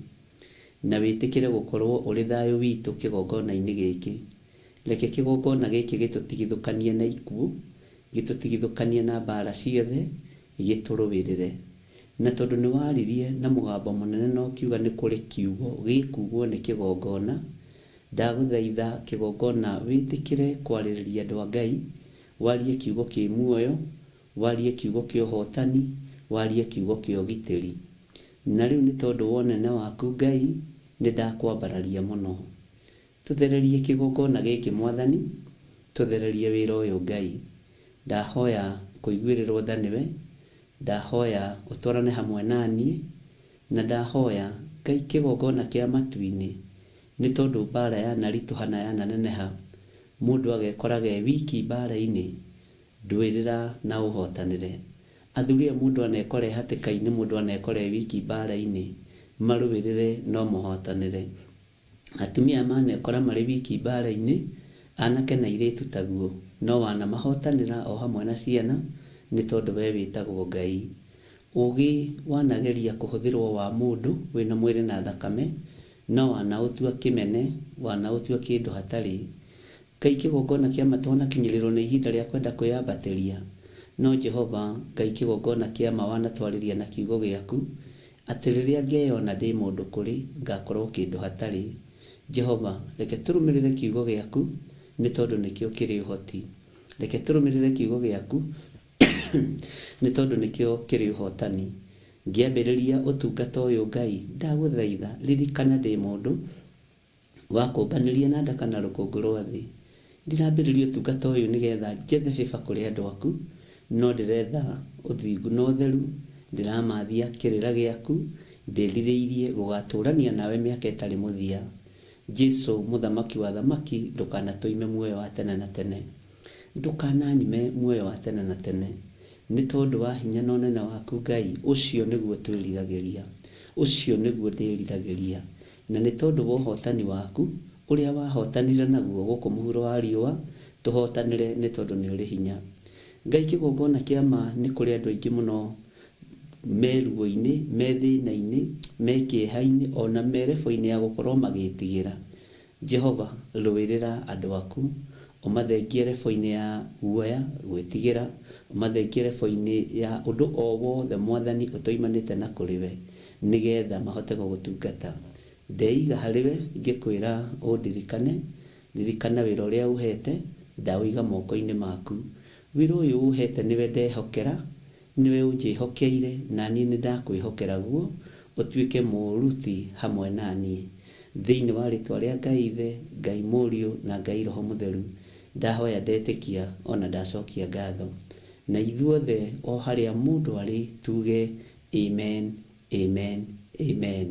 na wĩtĩkĩre gũkorwo ũrĩ thayũ witũ kĩgongona-inĩ gĩkĩ. Reke kĩgongona gĩkĩ gĩtũtigithũkanie na ikuũ, gĩtũtigithũkanie na mbara ciothe, gĩtũrũĩrĩre. Na tondũ nĩ waririe na mũgambo mũnene na ũkiuga nĩ kũrĩ kiugo gĩkuugwo nĩ kĩgongona, ndagũthaitha kĩgongona wĩtĩkĩre kwarĩrĩria andũ a Ngai, warie kiugo kĩ muoyo, warie kiugo kĩa ũhotani, warie kiugo kĩa ũgitĩri. Na rĩu nĩ tondũ wa ũnene waku Ngai, nĩ ndakwambararia mũno. Tũthererie kĩgongona gĩkĩ Mwathani, tũthererie wĩra ũyũ Ngai. Ndahoya kũiguĩrĩrwo tha nĩwe, ndahoya ũtwarane hamwe naniĩ, na ndahoya Ngai kĩgongona kĩa matu-inĩ, nĩ tondũ mbara yanaritũhana yananeneha, mũndũ agekora ge wiki mbara-inĩ, ndũĩrĩra na ũhotanĩre. Athuri a mũndũ anekora hatĩka-inĩ, mũndũ anekora wiki mbara-inĩ, marũĩrĩre no mũhotanĩre. Atumia manekora marĩ wiki mbara-inĩ, anake na airĩtu taguo, no wanamahotanĩra o hamwe na ciana, nĩ tondũ we wĩtagwo Ngai. Ũgĩ wanageria kũhũthĩrwo wa mũndũ wĩna mwĩrĩ na thakame, no wanaũtua kĩmene, wanaũtua kĩndũ hatarĩ. Ngai kĩgongona kĩa matu wanakinyĩrĩrwo nĩ ihinda rĩa kwenda kwĩyambatĩria, no Jehova Ngai kĩgongona kĩa ma wanatwarĩria na kiugo gĩaku, atĩ rĩrĩa ngeyona ndĩ mũndũ kũrĩ, ngakorwo kĩndũ hatarĩ. Jehova, reke tũrũmĩrĩre kiugo gĩaku, nĩ tondũ nĩkĩo kĩrĩ ũhoti. Reke tũrũmĩrĩre kiugo gĩaku, nĩ tondũ nĩkĩo kĩrĩ ũhotani. Ngĩambĩrĩria ũtungata ũyũ Ngai, ndagũthaitha ririkana ndĩ mũndũ wakũmbanĩria na nda kana rũkũngũ rwa thĩ. Ndĩrambĩrĩria ũtungata ũyũ nĩgetha njethe bĩba kũrĩ andũ aku, no ndĩretha ũthingu na ũtheru, ndĩramathia kĩrĩra gĩaku, ndĩrirĩirie gũgatũrania nawe mĩaka ĩtarĩ mũthia. Jesu mũthamaki wa thamaki, ndũkanatũime muoyo wa tene na tene, ndũkananyime muoyo wa tene na tene. Nĩ tondũ wa hinya na ũnene waku Ngai, ũcio nĩguo twĩriragĩria, ũcio nĩguo ndĩriragĩria. Na nĩ tondũ wa ũhotani waku ũrĩa wahotanire naguo gũkũ mũhuro wa riũa, tũhotanĩre nĩ tondũ nĩ ũrĩ hinya. Ngai kĩgongona kĩa ma nĩ kũrĩ andũ aingĩ mũno me ruo-inĩ, me thĩna-inĩ, me kĩeha-inĩ, ona me rebo-inĩ ya gũkorwo magĩtigĩra. Jehova, rũĩrĩra andũ aku, ũmathengie rebo-inĩ ya guoya, gwĩtigĩra, ũmathengie rebo-inĩ ya ũndũ o wothe Mwathani ũtoimanĩte na kũrĩ we, nĩgetha mahote gũgũtungata. Ndeiga harĩwe ngĩkwĩra ũndirikane, ririkana wĩra ũrĩa ũhete, ndawĩiga moko-inĩ maku. Wĩra ũyũ ũhete nĩwe ndehokera, nĩwe ũnjĩhokeire, na niĩ nĩ ndakwĩhokera guo, ũtuĩke mũruti hamwe naniĩ. Thĩinĩ wa rĩtwa rĩa Ngai Ithe, Ngai Mũriũ na Ngai Roho Mũtheru, ndahoya ndetĩkia ona ndacokia ngatho. Na ithuothe o harĩa mũndũ arĩ tuge amen, amen, amen.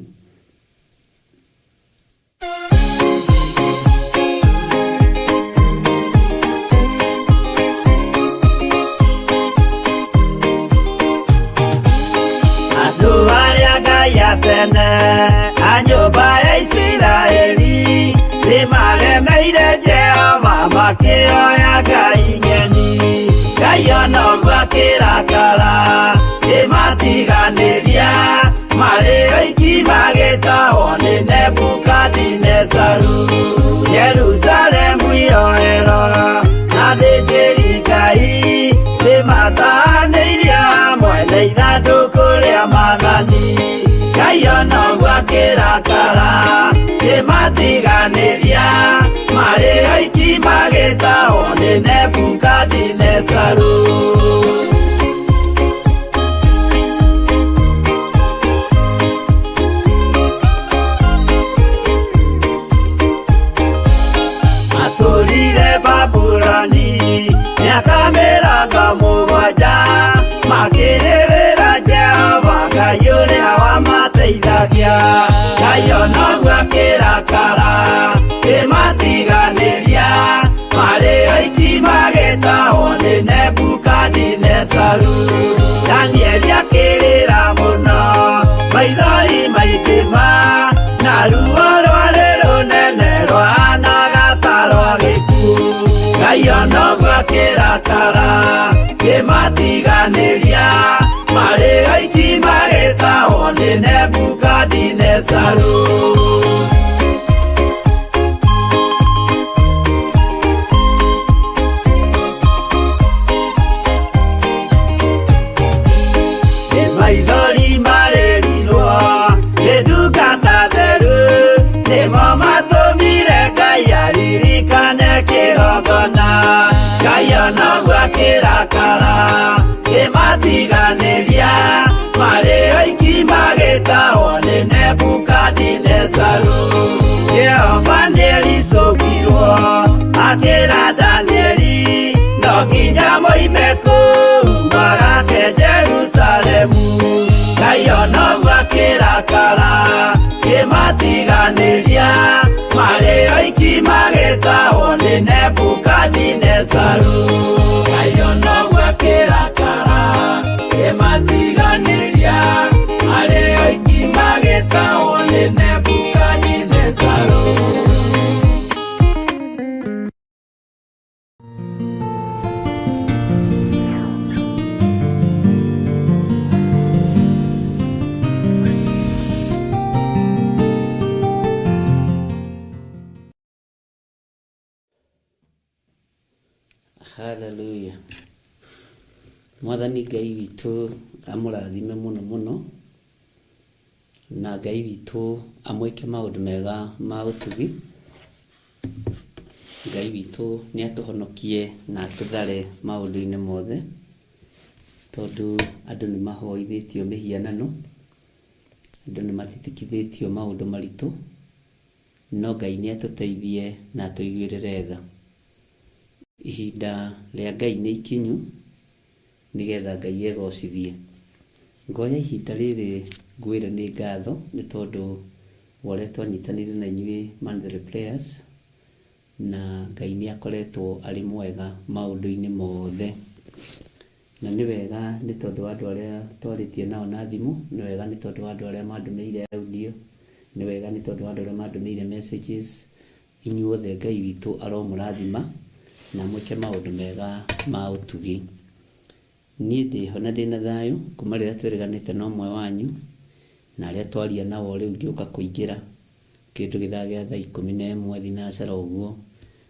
Andũ arĩa Ngai atene a nyũmba ya Isiraeli nĩmaremeire Jehova makĩoya ngai ng'eni. Ngai ona ũguo akĩrakara kĩmatiganĩria, marĩ oiki magĩtahwo nĩ Nebukadinezaru. Jerusalemu iroero na thĩnjĩri Ngai nĩmatahanĩirie kĩrakara kĩmatiganĩria marĩ aiki magĩtahwo nĩ Nebukadinezaru. Atũrire Babuloni mĩaka mĩrongo mũgwanja makĩrĩrĩra Jehova Ngai ũrĩa wamateithagia. Ngai onoguo akĩrakara kĩmatiganĩria marĩ aiki magĩtahwo nĩ Nebukadinezaru. Danieli akĩrĩra mũno maithori maithima na ruo rwarĩ rũnene rwahanaga ta rwa gĩkuũ. Ngai onoguo akĩrakara kĩmatiganĩria marĩ aiki magĩtahwo nĩ Nebukadinezaru. Maithori marĩrirwo nĩ ndungata theru, nĩmo matũmire Ngai aririkane kĩgongona. Ngai onoguo akĩrakara kĩmatiganĩria marĩ aiki magĩtahwo nĩ Nebukadinezaru. Jehova nĩericũkirwo akĩra Danieli no nginya moime kũu magake Jerusalemu. Ngai onoguo akĩrakara kĩmatiganĩria marĩ aiki magĩtahwo nĩ Nebukadinezaru. Ngai onoguo akĩrakara kĩmatiganĩria marĩ aiki magĩtahwo nĩ Nebukadinezaru. Hallelujah. Mwathani Ngai witũ amũrathime mũno mũno, na Ngai witũ amwĩke maũndũ mega ma ũtugi. Ngai witũ nĩ atũhonokie na atũthare maũndũ-inĩ mothe, tondũ andũ nĩ mahoithĩtio mĩhianano, andũ nĩ matitikithĩtio maũndũ maritũ, no Ngai nĩ atũteithie na atũiguĩrĩre tha. Ihinda rĩa Ngai nĩ ikinyu nĩgetha Ngai egocithie. Ngoya ihinda rĩrĩ ngwĩre nĩ ngatho nĩ tondũ ũrĩa twanyitanĩire na inyuĩ Monthly Prayers, na Ngai nĩ akoretwo arĩ mwega maũndũ-inĩ mothe. Na nĩ wega nĩ tondũ wa andũ arĩa twarĩtie nao na thimũ, nĩ wega nĩ tondũ wa andũ arĩa mandũmĩire audio, nĩ wega nĩ tondũ wa andũ arĩa mandũmĩire messages. Inyuothe Ngai witũ aromũrathima na mwĩke maũndũ mega ma ũtugi. Niĩ ndĩho na ndĩna thayũ kuma rĩrĩa twĩrĩganĩte na ũmwe wanyu, na arĩa twaria nao rĩu ngĩũka kũingĩra kĩndũ gĩthaa gĩa thaa 11 thinacara ũguo.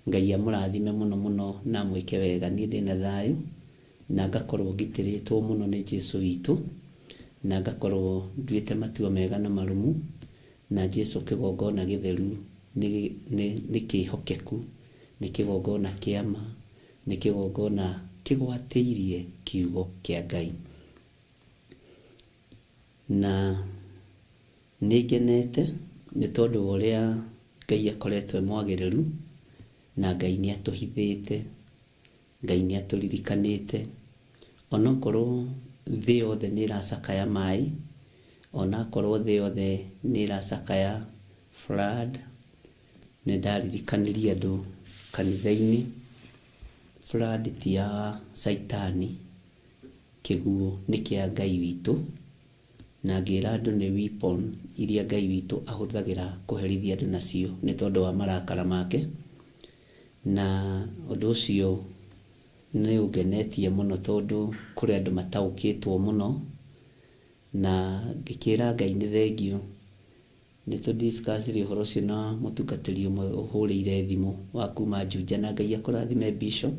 Ngai amũrathime mũno mũno na mwĩke wega. Niĩ ndĩna thayũ na ngakorwo ngitĩrĩtwo mũno nĩ Jesũ witũ, na ngakorwo nduĩte matua mega na marumu, na Jesũ kĩgongona gĩtheru nĩ kĩhokeku, nĩ kĩgongona kĩama, nĩ kĩgongona kĩgwatĩirie kiugo kĩa Ngai. Na nĩ ngenete nĩ tondũ ũrĩa Ngai akoretwo mwagĩrĩru, na Ngai nĩ atũhithĩte, Ngai nĩ atũririkanĩte. Onokorwo thĩ yothe nĩ ĩracakaya maĩ, onakorwo thĩ yothe nĩ ĩracakaya flood, nĩ ndaririkanĩria andũ kanitha-inĩ, flood ti ya Saitani, kĩguũ nĩ kĩa Ngai witũ, na ngĩra andũ nĩ weapon iria Ngai witũ ahũthagĩra kũherithia andũ nacio nĩ tondũ wa marakara make. Na ũndũ ũcio nĩ ũngenetie mũno tondũ kũrĩ andũ mataũkĩtwo mũno, na ngĩkĩra Ngai nĩ thengio. Nĩ tũdiscussire ũhoro ũcio na mũtungatĩri ũmwe ũhũrĩire thimũ wa kuma Juja, na Ngai akũrathime Bishop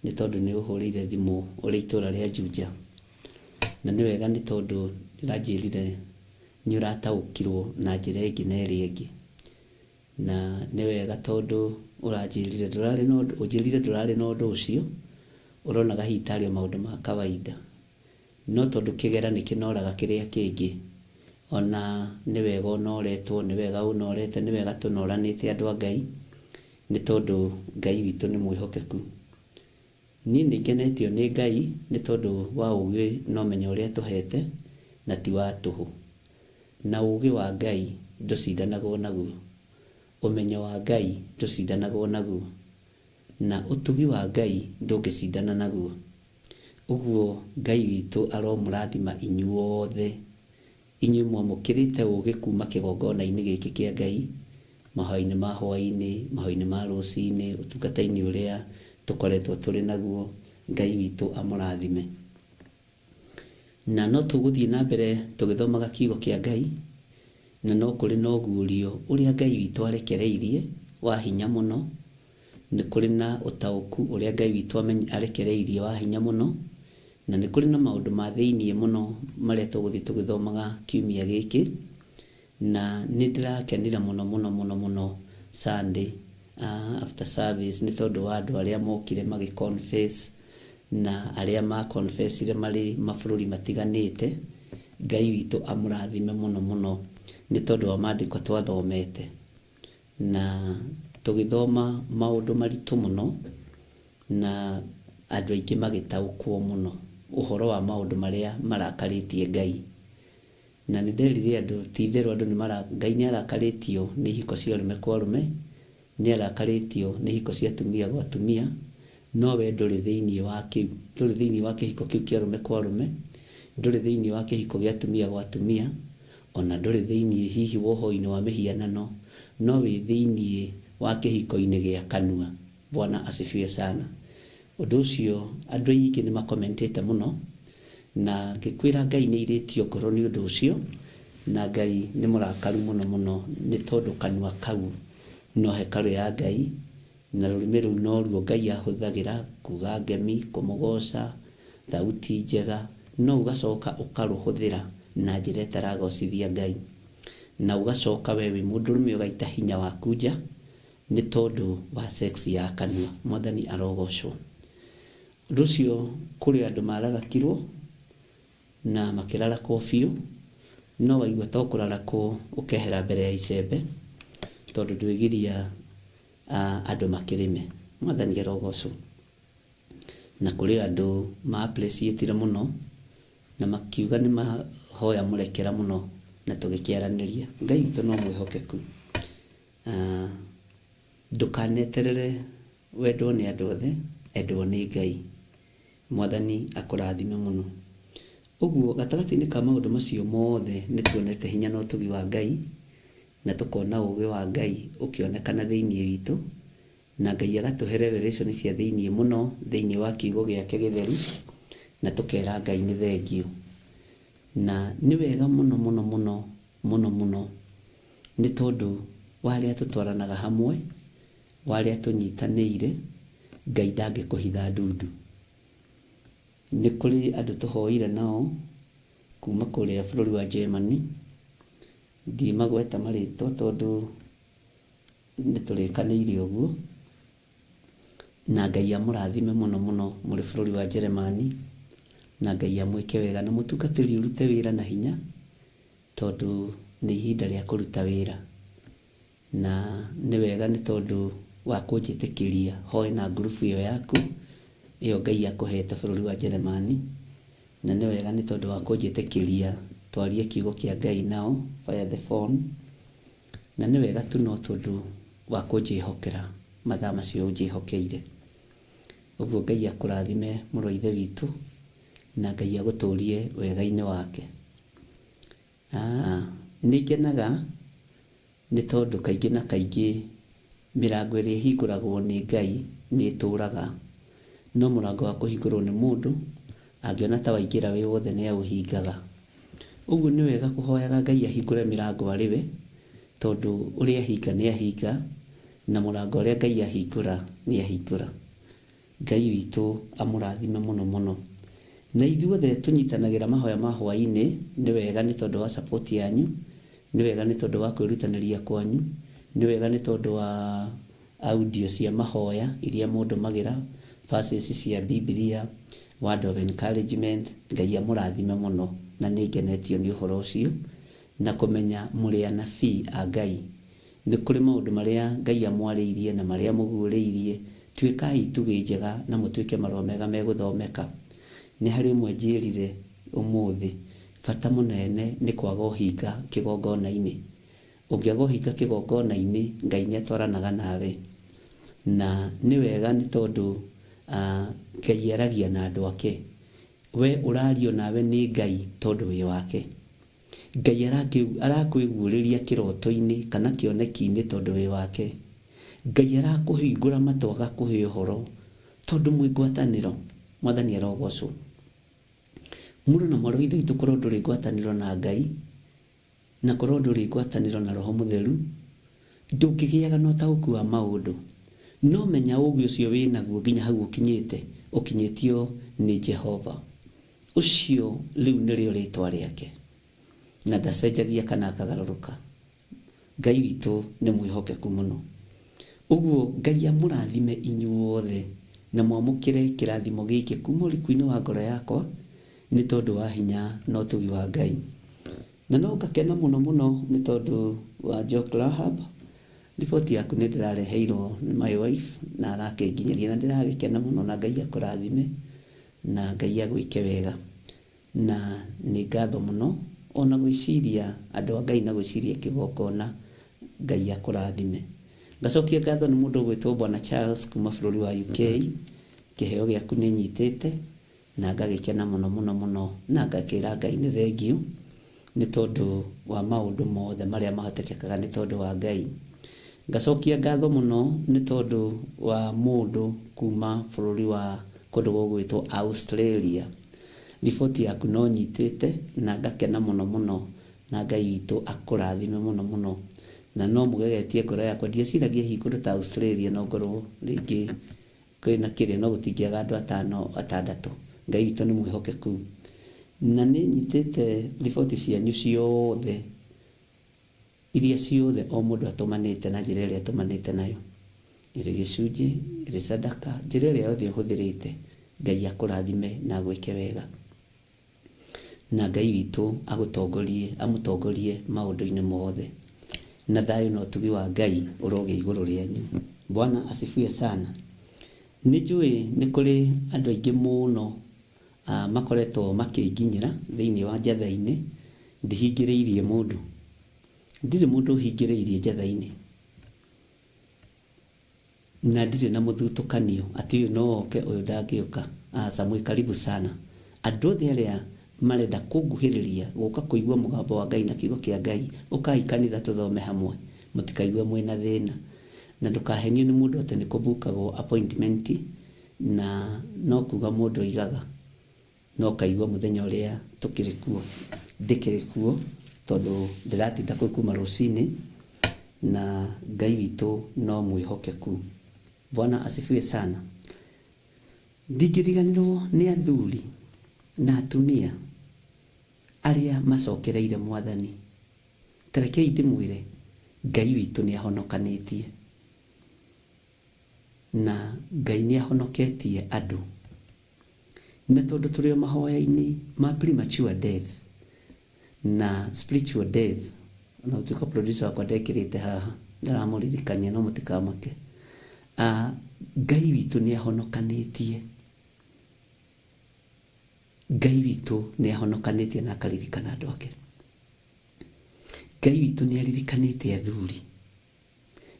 nĩ tondũ nĩ ũhũrĩire thimũ ũrĩ itũra rĩa Juja. Na nĩ wega nĩ tondũ ndĩranjĩrire nĩ ũrataũkirwo na njĩra ĩngĩ na ĩrĩa ĩngĩ, na nĩ wega tondũ ũnjĩrire ndũrarĩ na ũndũ ũcio, ũronaga hihi tarĩ maũndũ ma kawaida, no tondũ kĩgera nĩ kĩnoraga kĩrĩa kĩngĩ, ona nĩ wega ũnoretwo, nĩ wega ũnorete, nĩ wega tũnoranĩte andũ a Ngai, nĩ tondũ Ngai witũ nĩ mwĩhokeku. Niĩ nĩ ngenetio nĩ Ngai nĩ tondũ wa ũgĩ na ũmenyo ũrĩa tũhete na ti wa tũhũ, na ũgĩ wa Ngai ndũcindanagwo naguo, ũmenyo wa Ngai ndũcindanagwo naguo, na ũtugi wa Ngai ndũngĩcindana naguo. Ũguo Ngai witũ aromũrathima inyuothe, inyuĩ mwamũkĩrĩte ũgĩ kuma kĩgongona-inĩ gĩkĩ kĩa Ngai, mahoya-inĩ ma hwainĩ, mahoya-inĩ ma rũcinĩ, ũtungata-inĩ ũrĩa tũkoretwo tũrĩ naguo. Ngai witũ amũrathime. Na no tũgũthiĩ na mbere tũgĩthomaga kiugo kĩa Ngai, na no kũrĩ na ũguũrio ũrĩa Ngai witũ arekereirie wa hinya mũno, nĩ kũrĩ na ũtaũku ũrĩa Ngai witũ arekereirie wa hinya mũno, na nĩ kũrĩ na maũndũ ma thĩiniĩ mũno marĩa tũgũthiĩ tũgĩthomaga kiumia gĩkĩ, na nĩ ndĩrakenire mũno Sunday after service, nĩ tondũ wa andũ arĩa mokire magĩ-confess na arĩa ma-confessire marĩ mabũrũri matiganĩte. Ngai witũ amũrathime mũno nĩ tondũ wa maandĩko twathomete, na tũgĩthoma maũndũ maritũ mũno, na andũ aingĩ magĩtaũkwo mũno ũhoro wa maũndũ marĩa marakarĩtie Ngai. Na nĩ nderire andũ ti itherũ Ngai nĩ arakarĩtio nĩ ihiko cia arũme kwa arũme, nĩ arakarĩtio nĩ ihiko cia atumia gwa atumia, no we ndũrĩ thĩiniĩ wa kĩhiko kĩu kĩa arũme kwa arũme, ndũrĩ thĩiniĩ wa kĩhiko gĩa atumia gwa atumia, ona ndũrĩ thĩiniĩ hihi wa ũhoi-inĩ wa mĩhianano, no wĩ thĩiniĩ wa kĩhiko-inĩ gĩa kanua. Bwana asifiwe sana. Ũndũ ũcio andũ aingĩ nĩ makomentĩte mũno, na ngĩkwĩra Ngai nĩ irĩtio ngoro nĩ ũndũ ũcio, na Ngai nĩ mũrakaru mũno nĩ tondũ kanua kau no hekarũ ya Ngai, na rũrĩmĩ rũu noruo Ngai ahũthagĩra kuga ngemi, kũmũgoca, thauti njega, no ũgacoka ũkarũhũthĩra na njĩra ĩtaragocithia Ngai, na ũgacoka we wĩ mũndũrũme ũgaita hinya waku nja nĩ tondũ wa sex ya kanua. Mwathani arogocwo. Ũndũ ũcio kũrĩ andũ mararakirwo na makĩrarakwo biũ, no waigua to kũrarakwo ũkehera mbere ya icembe, tondũ ndwĩgiria andũ makĩrĩme. Mwathani arogocwo. Na kũrĩ andũ ma-appreciate mũno na makiuga nĩ mahoya mũrekera mũno, na tũgĩkĩaranĩria. Ngai witũ no mwĩhokeku. Ndũkaneterere wendwo nĩ andũ othe, endwo nĩ Ngai. Mwathani akũrathime mũno. Ũguo gatagatĩ-inĩ ka maũndũ macio mothe nĩ tuonete hinya na ũtugi wa Ngai, na tũkona ũgĩ wa Ngai ũkĩonekana thĩiniĩ witũ, na Ngai agatũhe revelation cia thĩiniĩ mũno thĩiniĩ wa kiugo gĩake gĩtheru, na tũkera Ngai nĩ thengio. Na nĩ wega mũno nĩ tondũ warĩa tũtwaranaga hamwe, warĩa tũnyitanĩire, Ngai ndangĩkũhitha ndundu. Nĩ kũrĩ andũ tũhoire nao kuma kũrĩa bũrũri wa Germany, ndimagweta marĩtwa tondũ nĩ tũrĩkanĩire ũguo, na Ngai amũrathime mũno mũrĩ bũrũri wa Germany, na Ngai amwĩke wega na mũtungatĩri ũrute wĩra na hinya, tondũ nĩ ihinda rĩa kũruta wĩra. Na nĩ wega nĩ tondũ wa kũnjĩtĩkĩria hoye na ngurubu ĩyo yaku ĩyo Ngai akũhete bũrũri wa Germany, na nĩ wega nĩ tondũ wa kũnjĩtĩkĩria twarie kiugo kĩa Ngai nao via the phone, na nĩ wega tu no tondũ wa kũnjĩhokera mathaa macio ũnjĩhokeire. Ũguo Ngai akũrathime mũrũ wa ithe witũ, na Ngai agũtũrie wega-inĩ wake. Nĩ ngenaga nĩ tondũ kaingĩ na kaingĩ mĩrango ĩrĩa ĩhingũragwo nĩ Ngai nĩ ĩtũraga, no mũrango wa kũhingũrwo nĩ mũndũ angĩona ta waingĩra wĩ wothe nĩ aũhingaga. Ũguo nĩ wega kũhoyaga Ngai ahingũre mĩrango arĩ we, tondũ ũrĩa ahinga nĩ ahinga, na mũrango ũrĩa Ngai ahingũra nĩ ahingũra. Ngai witũ amũrathime mũno. na ithuothe tunyitanagira mahoya ma hwaini ni wega ni tondu wa support yanyu, ni wega ni tondu wa kwirutaniria kwanyu, ni wega ni tondu wa audio cia mahoya iria mundu magira, verses cia Biblia, word of encouragement. Ngai amurathime muno na ni ngenetio ni uhoro ucio na kumenya muri anabii a Ngai. Ni kuri maundu maria Ngai amwariirie na maria muguriirie, tuikai tuge njega na mutuike marwa mega meguthomeka. Ni hari mwe njirire umuthi bata munene ni kwaga uhinga kigongona-ini. Ungiaga uhinga kigongona-ini, Ngai ni atwaranaga nawe, na ni wega ni tondu Ngai aragia na andu ake. We urario nawe ni Ngai tondu wi wake. Ngai arakwiguuriria kiroto-ini kana kioneki-ini tondu wi wake. Ngai arakuhingura matu agakuhe uhoro tondu mwi ngwataniro. Mwathani arogocwo. Mundu na mwarũ ithu tukorwo nduri ngwataniro na Ngai na korwo nduri ngwataniro na Roho Mutheru, ndungigiaga na ũtaũku wa maundu. No menya ũguo ũcio wĩnaguo nginya hau ũkinyĩtio nĩ Jehova. Ucio rĩu nĩrĩo rĩtwa rĩake na ndacenjagia kana akagarũrũka. Ngai witũ nĩ mwĩhokeku mũno. Ũguo Ngai amũrathime inyuothe na mwamũkĩre kĩrathimo gĩkĩ kuma ũriku-inĩ wa ngoro yakwa nĩ tondũ wa hinya na ũtugi wa Ngai. Na no ngakena mũno mũno nĩ tondũ wa Jock Rahab. Riboti yaku nĩ ndĩrareheirwo nĩ my wife na arakĩnginyaria na ndĩragĩkena mũno, na Ngai akũrathime na Ngai agwĩke wega. Na nĩ ngatho mũno ona gwĩciria andũ a Ngai na gwĩciria kĩgongona. Ngai akũrathime. Ngacokia ngatho nĩ mũndũ ũgwĩtwo Bwana Charles kuma bũrũri wa UK. Kĩheo gĩaku nĩ nyitĩte na ngagĩkena mũno mũno mũno, na ngakĩra Ngai nĩ thengiũ nĩ tondũ wa maũndũ mothe marĩa mahotekekaga nĩ tondũ wa Ngai. Ngacokia ngatho mũno nĩ tondũ wa mũndũ kuma bũrũri wa kũndũ gũgwĩtwo Australia. Riboti yaku no nyitĩte na ngakena mũno mũno, na Ngai witũ akũrathime mũno mũno. Na no mũgegetie ngoro yakwa, ndieciragia hihi kũndũ ta Australia no ngorwo rĩngĩ kwĩna kĩrĩa no gũtingĩaga andũ 5-6. Ngai witũ nĩ mwĩhokeku. Na nĩ nyitĩte riboti cianyu ciothe iria ciothe o mũndũ atũmanĩte na njĩra ĩrĩa atũmanĩte nayo, ĩrĩ gĩcunjĩ, ĩrĩ sadaka, njĩra ĩrĩa yothe ũhũthĩrĩte. Ngai akũrathime na agwĩke wega, na Ngai witũ amũtongorie maũndũ-inĩ mothe, na thayũ na ũtugi wa Ngai ũrogĩa igũrũ rĩanyu. Bwana asifiwe sana. Nĩ njũĩ nĩ kũrĩ andũ aingĩ mũno makoretwo makĩnginyĩra thĩinĩ wa njatha-inĩ ndihingĩrĩirie mũndũ. Ndirĩ mũndũ ũhingĩrĩirie njatha-inĩ, na ndirĩ na mũthutũkanio atĩ ũyũ no oke ũyũ ndangĩũka. Samwe karibu sana. Andũ othe arĩa marenda kũnguhĩrĩria gũka kũigua mũgambo wa Ngai na kiugo kĩa Ngai, ũkai kanitha tũthome hamwe, mũtikaigue mwĩna thĩna, na ndũkahenio nĩ mũndũ atĩ nĩ kũbukagwo appointment, na no kuga mũndũ oigaga no kaigua mũthenya ũrĩa tũkĩrĩ kuo. Ndĩkĩrĩ kuo tondũ ndĩratinda kũu kuma rũcinĩ, na Ngai witũ no mwĩhokeku. Bwana asifiwe sana. Ndingĩriganĩrwo nĩ athuri na atumia arĩa macokereire Mwathani. Tarekei ndĩmwĩre Ngai witũ nĩ ahonokanĩtie, na Ngai nĩ ahonoketie andũ. Na tondũ tũrĩ o mahoya-inĩ ma premature death na spiritual death, na ũtuĩka producer wakwa ndekĩrĩte haha ndaramũririkania, no mũtikamake. Ngai witũ nĩ ahonokanĩtie. Ngai witũ nĩ ahonokanĩtie na akaririkana andũ ake. Ngai witũ nĩ aririkanĩte athuri.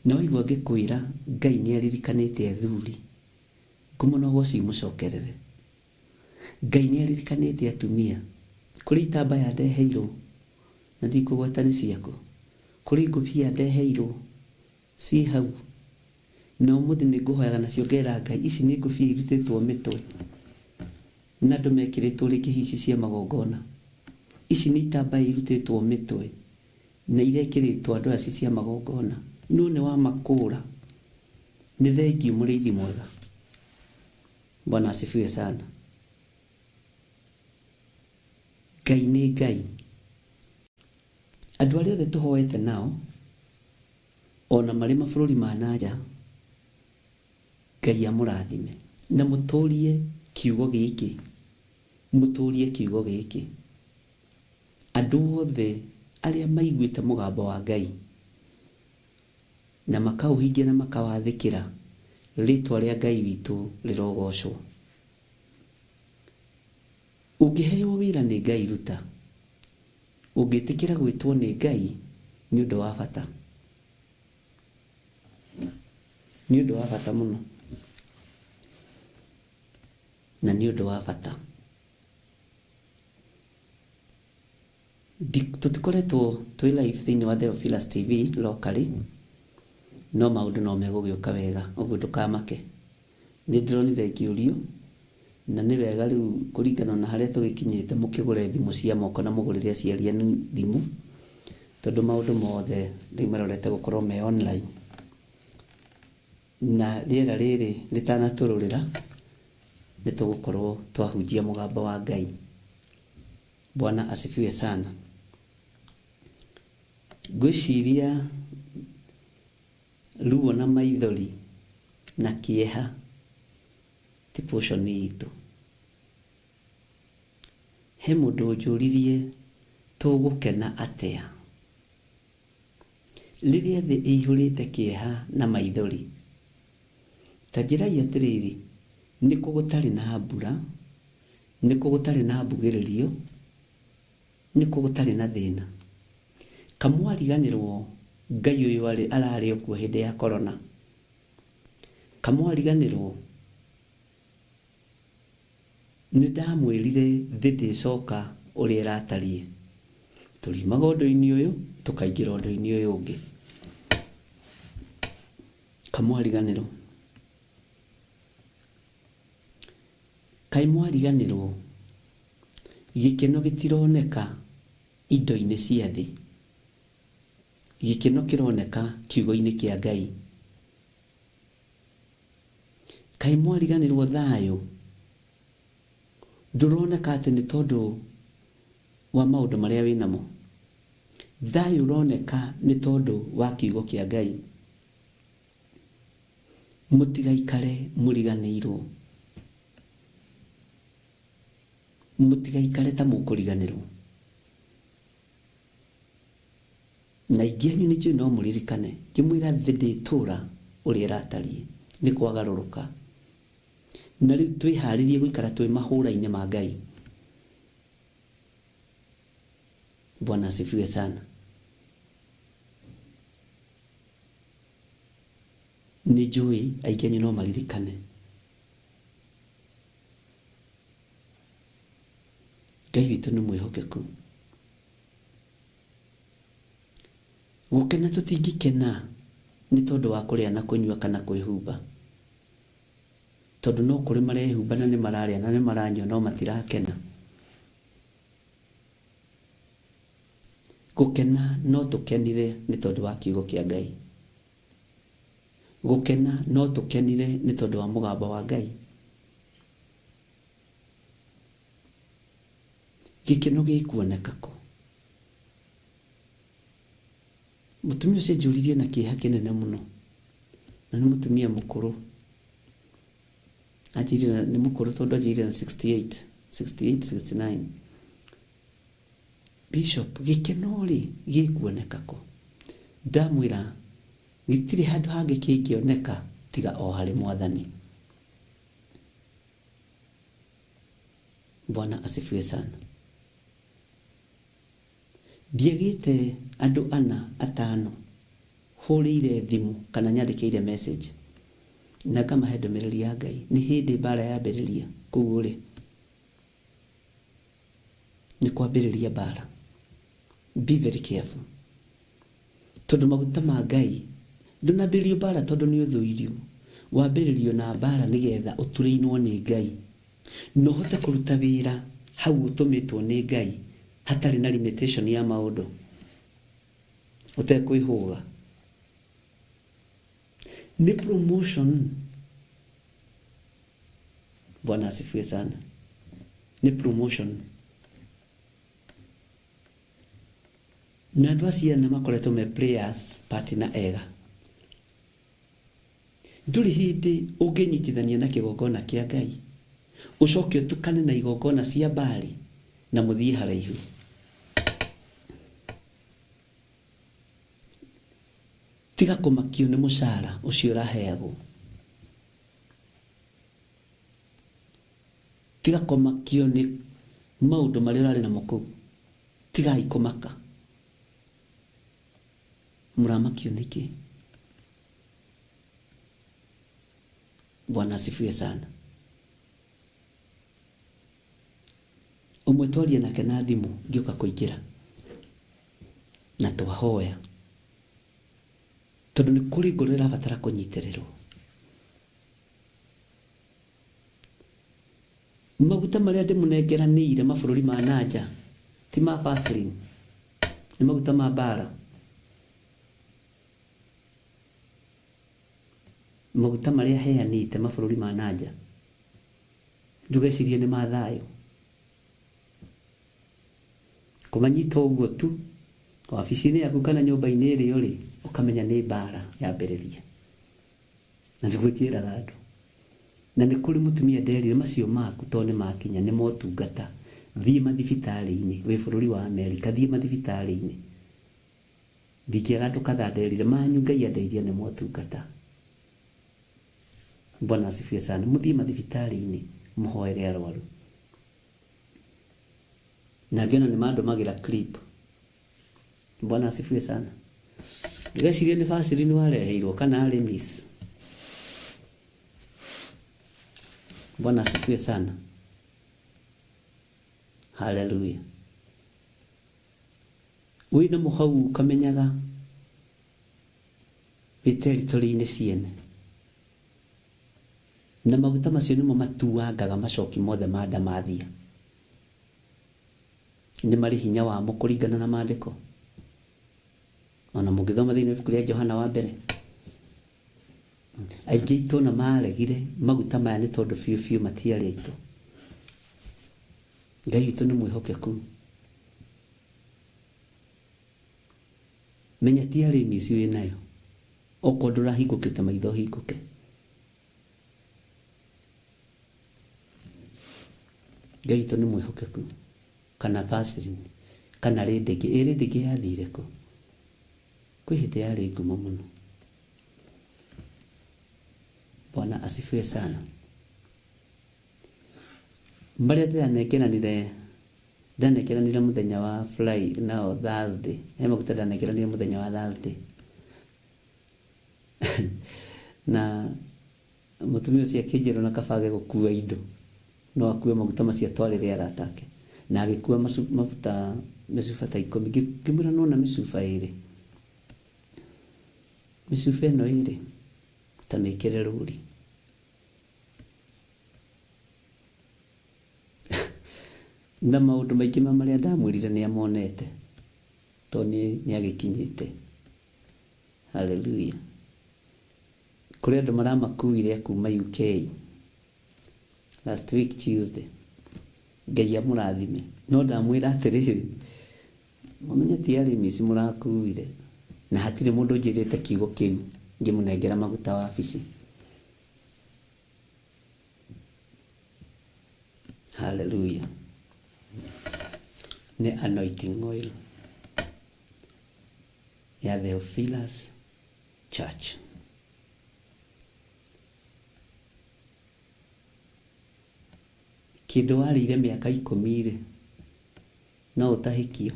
Na waigua ngĩkwĩra Ngai nĩ aririkanĩte athuri, ngũmũnogoci mũcokerere. Ngai nĩ aririkanĩte atumia. Kũrĩ itambaya ndeheirwo na ndikũgweta nĩ ciakũ. Kũrĩ ngũbia ndeheirwo ciĩ hau, na ũmũthĩ nĩ ngũhoyaga nacio ngera Ngai, ici nĩ ngũbia irutĩtwo mĩtwe na andũ mekĩrĩtwo rĩngĩ hici cia magongona. Ici nĩ itambaya irutĩtwo mĩtwe na irekĩrĩtwo andũ aci cia magongona, no nĩ wa makũra. Nĩ thengiũ mũrĩithi mwega. Bwana asifiwe sana. Ngai andũ arĩa othe tũhoete nao ona marĩ mabũrũri ma nanja, Ngai amũrathime na mũtũrie kiugo gĩkĩ, mũtũrie kiugo gĩkĩ. Andũ othe arĩa maiguĩte mũgambo wa Ngai na makaũhingia na makawathĩkĩra, rĩtwa rĩa Ngai witũ rĩrogocwo. Ũngĩheo wĩra nĩ Ngai ruta, ũngĩtĩkĩra gwĩtwo nĩ Ngai nĩ ũndũ wa bata, nĩ ũndũ wa bata mũno, na nĩ ũndũ wa bata. Tũtikoretwo twĩ live thĩinĩ wa Theophilus TV locally, no maũndũ no megũgĩũka wega, ũguo ndũkamake. Nĩ ndĩronire ngĩũrio na nĩ wega rĩu kũringana na harĩa tũgĩkinyĩte mũkĩgũre thimũ cia moko na mũgũrĩre aciari anyu thimũ, tondũ maũndũ mothe rĩu marorete gũkorwo me online, na rĩera rĩrĩ rĩtanatũrũrĩra nĩ tũgũkorwo twahunjia mũgambo wa Ngai. Bwana asifiwe sana. Ngwĩciria ruo na maithori na kĩeha ti portion itũ. He mũndũ ũnjũririe tũgũkena atĩa rĩrĩa thĩ ĩihũrĩte kĩeha na maithori. Ta njĩrai atĩrĩrĩ, nĩkũ gũtarĩ na mbura, nĩkũ gũtarĩ na mbugĩrĩrio, nĩkũ gũtarĩ na thĩna. Kamwariganĩrwo Ngai ũyũ ararĩ okuo hĩndĩ ya corona. Kamwariganĩrwo nĩ ndamwĩrire thĩ ndĩcoka ũrĩa ĩratariĩ. Tũriumaga ũndũ-inĩ ũyũ tũkaingĩra ũndũ-inĩ ũyũ ũngĩ. Kamwariganĩrwo. Kaĩ mwariganĩrwo gĩkeno gĩtironeka indo-inĩ cia thĩ, gĩkeno kĩroneka kiugo-inĩ kĩa Ngai. Kaĩ mwariganĩrwo thayũ ndũroneka atĩ nĩ tondũ wa maũndũ marĩa wĩnamo. Thayũ ũroneka nĩ tondũ wa kiugo kĩa Ngai. Mũtigaikare mũriganĩirwo, mũtigaikare ta mũkũriganĩrwo. Na ingĩ anyu nĩ njũĩ no mũririkane ngĩmwĩra thĩ ndĩtũra ũrĩa ĩratariĩ, nĩ kwagarũrũka. Na rĩu twĩharĩrie gũikara twĩ mahũra-inĩ ma Ngai. Bwana asifiwe sana. Nĩ njũĩ aingĩ anyu no maririkane Ngai witũ nĩ mwĩhokeku. Gũkena tũtingĩkena nĩ tondũ wa kũrĩa na kũnyua kana kwĩhumba, tondũ no kũrĩ marehumba na nĩ mararĩa na nĩ maranyua no matirakena. Gũkena no tũkenire nĩ tondũ wa kiugo kĩa Ngai. Gũkena no tũkenire nĩ tondũ wa mũgambo wa Ngai. Gĩkeno gĩkuoneka kũ? Mũtumia ũcio njũririe na kĩeha kĩnene mũno, na nĩ mũtumia mũkũrũ. Anjĩrire nĩ mũkũrũ tondũ anjĩrire na 68, 69. Bishop, gĩkeno rĩ gĩkuoneka kũ? Ndamwĩra gĩtirĩ handũ hangĩ kĩngĩoneka tiga o harĩ Mwathani. Bwana asifiwe sana. Ndiagĩte andũ 4 5 hũrĩire thimũ kana nyandĩkĩire message na ngamahe ndũmĩrĩri ya Ngai. Nĩ hĩndĩ mbara yambĩrĩria kũu rĩ, nĩ kwambĩrĩria mbara. Be very careful. Tondũ maguta ma Ngai ndũnambĩrĩrio mbara tondũ nĩ ũthũirio. Wambĩrĩrio na mbara nĩgetha ũturĩinwo nĩ Ngai na ũhote kũruta wĩra hau ũtũmĩtwo nĩ Ngai hatarĩ na limitation ya maũndũ, ũtekwĩhũga. Nĩ promotion. Bwana asifiwe sana. Ni promotion. na andũ acio nĩ makoretwo me prayers partner ega. Ndũrĩ hĩndĩ ũngĩnyitithania na kĩgongona kĩa Ngai ũcoke ũtukane na igongona cia Baali na mũthiĩ haraihu. Tiga kũmakio nĩ mũcara ũcio ũraheagwo. Tiga kũmakio nĩ maũndũ marĩa ũrarĩ namo kũu. Tigai kũmaka. Mũramakio nĩkĩ? Bwana asifiwe sana. Ũmwe twaria nake na thimũ ngĩũka kũingĩra na twahoya, tondũ nĩ kũrĩ ngoro ĩrabatara kũnyitĩrĩrwo. Maguta marĩa ndĩmũnengeranĩire mabũrũri ma nanja ti ma Vaseline, nĩ maguta ma mbara. Maguta marĩa heanĩte mabũrũri ma nanja ndũgecirie nĩ ma thayũ. Kũmanyita ũguo tu wabici-inĩ yaku kana nyũmba-inĩ ĩrĩa ũrĩ ũkamenya nĩ mbara yambĩrĩria. Na nĩguo njĩraga andũ, na nĩ kũrĩ mũtumia nderire macio maku to nĩ makinya nĩ motungata. Thiĩ mathibitarĩ-inĩ, wĩ bũrũri wa Amerika, thiĩ mathibitarĩ-inĩ. Ndingĩaga andũ kadhaa nderire manyu Ngai andeithia nĩ motungata. Bwana asifiwe sana. Mũthiĩ mathibitarĩ-inĩ mũhoere arwaru. Na ngĩona nĩ mandũmagĩra clip. Bwana asifiwe sana. Ndĩreciria nĩ Vaseline wareheirwo kana arĩ miss. Bwana asifiwe sana. Hallelujah. Wĩna mũhau kamenyaga wĩ territory-inĩ ciene. Na maguta macio nĩmo matuangaga macoki mothe ma ndamathia. Nĩ marĩ hinya wamo kũringana na maandĩko. Ona mũngĩthoma thĩinĩ wa ibuku rĩa Johana wa mbere, aingĩ aitũ na maregire maguta maya nĩ tondũ biũ biũ matiarĩ aitũ. Ngai witũ nĩ mwĩhokeku. Menya ti arĩ misi wĩ nayo. Okorwo ndũrahingũkĩte maitho hingũke. Ngai witũ nĩ mwĩhokeku. Kana Vaseline kana rĩndĩngĩ rĩndĩngĩ yathire kũ? Kwĩ hĩndĩ yarĩ ngumo mũno. Bwana asifiwe sana. Marĩa ndanekeranire mũthenya wa Friday na Thursday. Maguta ndanekeranire mũthenya wa Thursday. Na mũtumia ũcio akĩnjĩra na kabage gũkua indo. No akue maguta macio atwarĩre arata ake. Na agĩkua mafuta mĩcuba ta 10. Ngĩmwĩra nona mĩcuba ĩrĩ. Mĩcuba ĩno ĩrĩ ta mĩkĩre rũri. Na maũndũ maingĩ marĩa ndamwĩrire nĩ amonete. To nĩ agĩkinyĩte. Hallelujah. Kũrĩ andũ maramakuire kuma UK last week Tuesday. Ngai amũrathime. No ndamwĩra atĩrĩrĩ, mũmenye ti arĩ misi mũrakuire. Na hatirĩ mũndũ njĩrĩte kiugo kĩu ngĩmũnengera maguta wabici. Hallelujah. Nĩ anointing oil ya Theophilus Church. Kĩndũ warĩire mĩaka 10 no ũtahĩkio.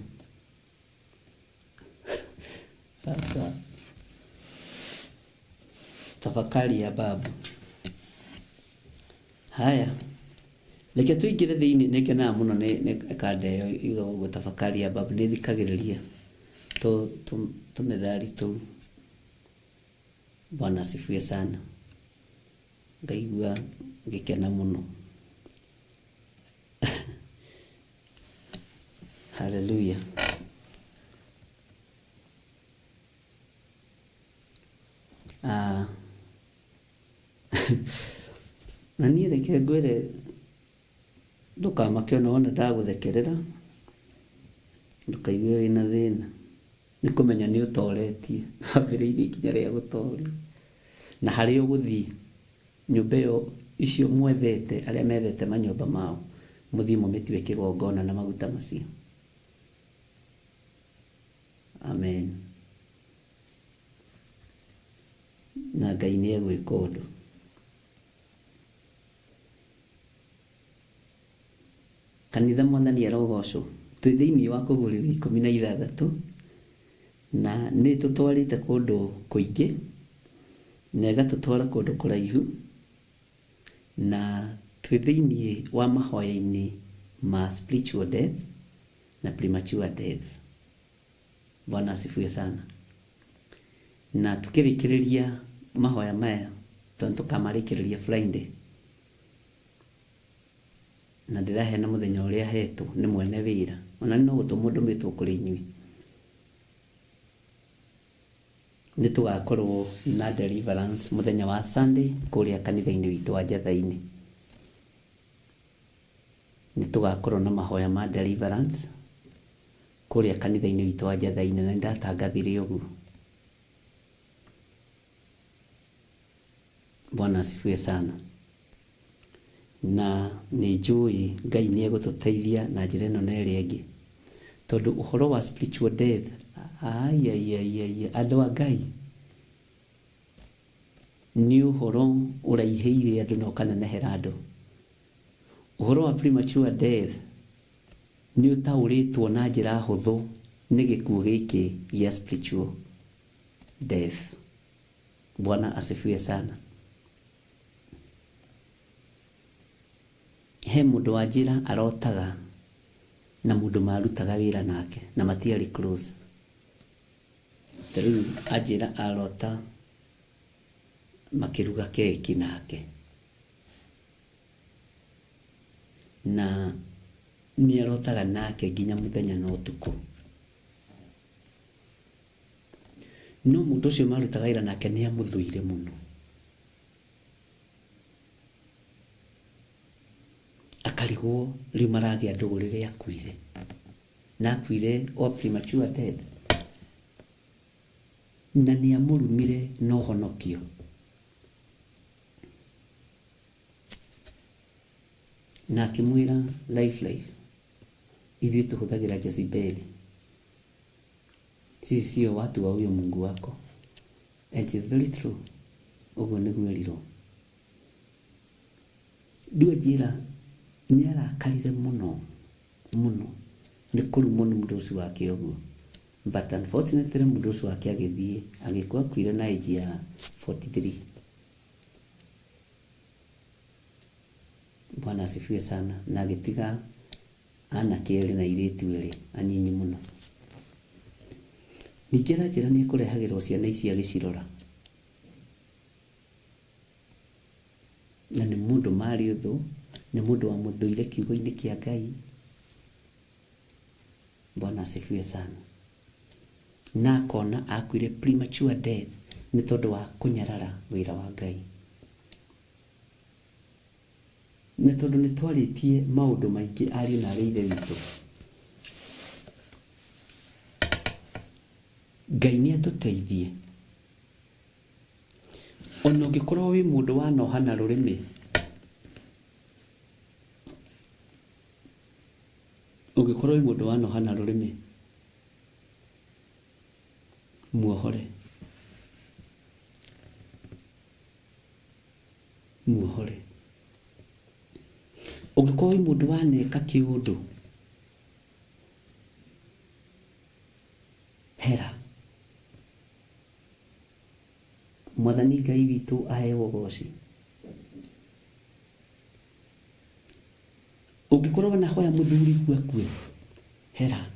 Sasa tafakari ya babu. Haya, reke tũingĩre thĩinĩ. Nĩkenaga mũno nĩ kanda ĩyo igagwo tafakari ya babu. Nĩ thikagĩrĩria tũmethali tũu. Bwana asifiwe sana. Ngaigua ngĩkena mũno. Hallelujah. Na niĩ reke ngwĩre ndũkamake ona wona ndagũthekerera. Ndũkaigue wĩna thĩna. nĩ kũmenya nĩ ũtoretie wambĩrĩirie ikinya rĩa gũtoria, na harĩa ũgũthiĩ nyũmba ĩyo icio mwethete, arĩa methete manyũmba mao, mũthiĩ mũmĩtue kĩgongona na maguta macio. Amen. Na Ngai nĩ egwĩka ũndũ. Kanitha Mwathani arogocwo. Twĩ thĩinĩ wa Kũgũrĩrwo 16 na nĩ tũtwarĩte kũndũ kũingĩ na ĩgatũtwara kũndũ kũraihu, na twĩ thĩinĩ wa mahoya-inĩ ma spiritual death na premature death. Bwana asifiwe sana. Na tukĩrĩkĩrĩria mahoya maya, tondũ tũkamarĩkĩrĩria Friday, na ndĩraheana mũthenya ũrĩa hetwo nĩ mwene wĩra, ona no gũtũmwo ndũmĩtwo kũrĩ inyuĩ. Nĩ tũgakorwo na deliverance mũthenya wa Sunday kũrĩa kanitha-inĩ witũ wa Njatha-inĩ. Nĩ tũgakorwo na mahoya ma deliverance kũrĩa kanitha-inĩ witũ wa Njatha-inĩ, na ndatangathire ũguo. Bwana asifiwe sana. Na nĩ njũĩ Ngai nĩ egũtũteithia na njĩra ĩno na ĩrĩa ĩngĩ, tondũ ũhoro wa spiritual death, andũ a Ngai, nĩ ũhoro ũraihĩire andũ na ũkanenehera andũ. Ũhoro wa premature death nĩ ũtaũrĩtwo na njĩra hũthũ nĩ gĩkuũ gĩkĩ gĩa spiritual death. Bwana asifiwe sana. He mũndũ wa njĩra arotaga na mũndũ marutaga wĩra nake na matiarĩ close. Tarĩu anjĩra arota makĩruga keki nake, na nĩ arotaga nake nginya mũthenya na ũtukũ. No mũndũ ũcio marutaga wĩra nake nĩ amũthũire mũno, akarigwo rĩu maragĩa ndũgũ rĩrĩa akuire, na akuire o premature death, na nĩ amũrumire na ũhonokio. Na akĩmwĩra life, ithuĩ tũhũthagĩra Jezebeli, sisi sio watu wa huyo Mungu wako. And it is very true. Ũguo nĩguo erirwo. Ndiũ njĩra nĩ arakarire mũno nĩ kũrumwo nĩ mũndũ ũcio wake ũguo, but unfortunately mũndũ ũcio wake agĩthiĩ agĩkua akuire na age ya 43. Bwana asifiwe sana. Na agĩtiga anake erĩ na airĩtu erĩ anyinyi mũno. Ningĩ njĩra nĩ kũrehagĩrwo ciana ici agĩcirora, na nĩ mũndũ marĩ ũthũ, nĩ mũndũ wa mũthũire kiugo-inĩ kĩa Ngai. Bwana asifiwe sana. Na akona akuire premature death nĩ tondũ wa kũnyarara wĩra wa Ngai. Nĩ tondũ nĩ twarĩtie maũndũ maingĩ ariũ na arĩa ithe witũ. Ngai nĩ atũteithie. Ona ũngĩkorwo wĩ mũndũ wanoha na rũrĩmĩ, ũngĩkorwo wĩ mũndũ wanoha na rũrĩmĩ, muohore. Ũngĩkorwo wĩ mũndũ waneka kĩũndũ, hera. Mwathani Ngai witũ aheo ũgooci. Ũngĩkorwo wanahoya mũthuri akue, hera.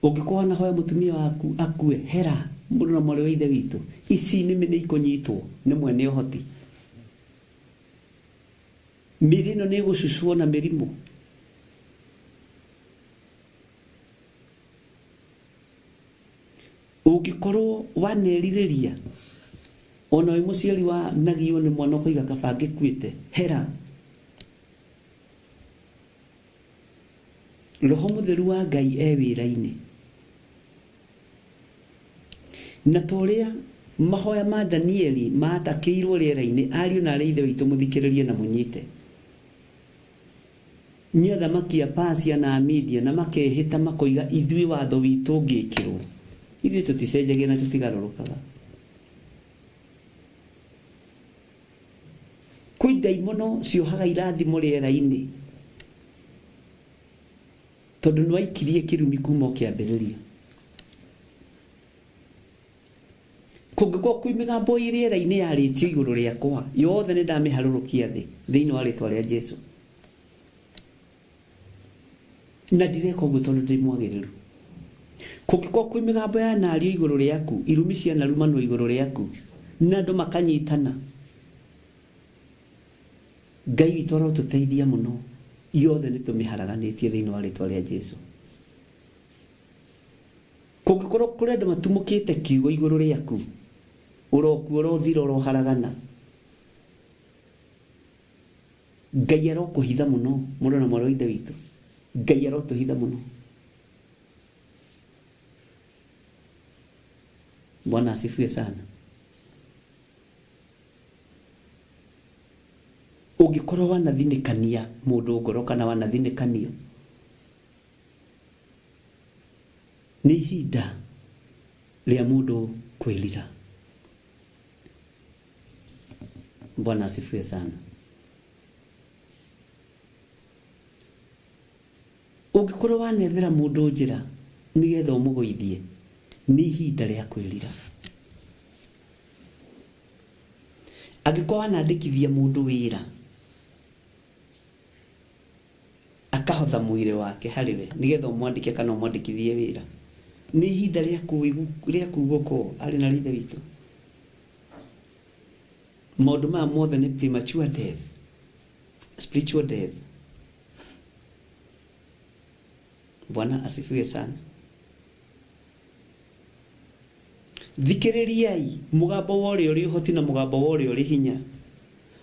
Ũngĩkorwo wanahoya mũtumia waku akue, hera. Mũndũ na mwarĩ wa ithe witũ, ici nĩmĩ nĩ ikũnyitwo nĩ mwene ũhoti. Mĩrĩ ĩno nĩ ĩgũcucwo na mĩrimũ. Ũngĩkorwo wanerirĩria, ona wĩ mũciari wa nagio nĩ mwana ũkũiga kaba ngĩkuĩte, hera. Roho Mũtheru wa Ngai e wĩra-inĩ. na toria mahoya ma Danieli matakĩirwo rĩera-inĩ, ariũ na arĩ ithe witũ mũthikĩrĩrie na mũnyite. Nĩ athamaki a Persia na Media na makehĩta makoiga ithuĩ watho witũ ngĩkĩrwo. Ithuĩ tũticenjagia na tũtigarũrũkaga. Kwĩ ndaimono ciohaga irathimo rĩera-inĩ tondũ nĩwaikirie kĩrumi kuma kĩambĩrĩria. Kũngĩkorwo kwĩ mĩgambo rĩera-inĩ yarĩtio igũrũ rĩakwa, yothe nĩndamĩharũrũkia thĩ thĩinĩ wa rĩtwa rĩa Jesũ. Na ndireka ũguo tondũ ndĩ mwagĩrĩru. Kũngĩkorwo kwĩ mĩgambo ya nario igũrũ rĩaku, irumi cia narumanwo igũrũ rĩaku, na andũ makanyitana, Ngai witũ arotũteithia mũno, yothe nĩtũmĩharaganĩtie thĩinĩ wa rĩtwa rĩa Jesũ. Kũngĩkorwo kũrĩ andũ matumũkĩte kiugo igũrũ rĩaku, ũrokuo ũrothira ũroharagana, Ngai arokũhitha mũno, mũndũ na mwarĩ wa ithe witũ. Ngai arotũhitha mũno. Bwana asifiwe sana. Ũngĩkorwo wanathinĩkania mũndũ ngoro kana wanathinĩkanio, nĩ ihinda rĩa mũndũ kwĩrira. Bwana asifiwe sana. Ũngĩkorwo wanethera mũndũ njĩra nĩgetha ũmũgũithie, nĩ ihinda rĩa kwĩrira. Angĩkorwo wanandĩkithia mũndũ wĩra, akahotha mwĩrĩ wake harĩwe nĩgetha ũmwandĩke kana ũmwandĩkithie wĩra, nĩ ihinda rĩa kuugwo ko arĩ na ithe witũ. Maũndũ maya mothe nĩ premature death, spiritual death. Bwana asifiwe sana. Thikĩrĩriai mũgambo wa ũrĩa ũrĩ ũhoti na mũgambo wa ũrĩa ũrĩ hinya,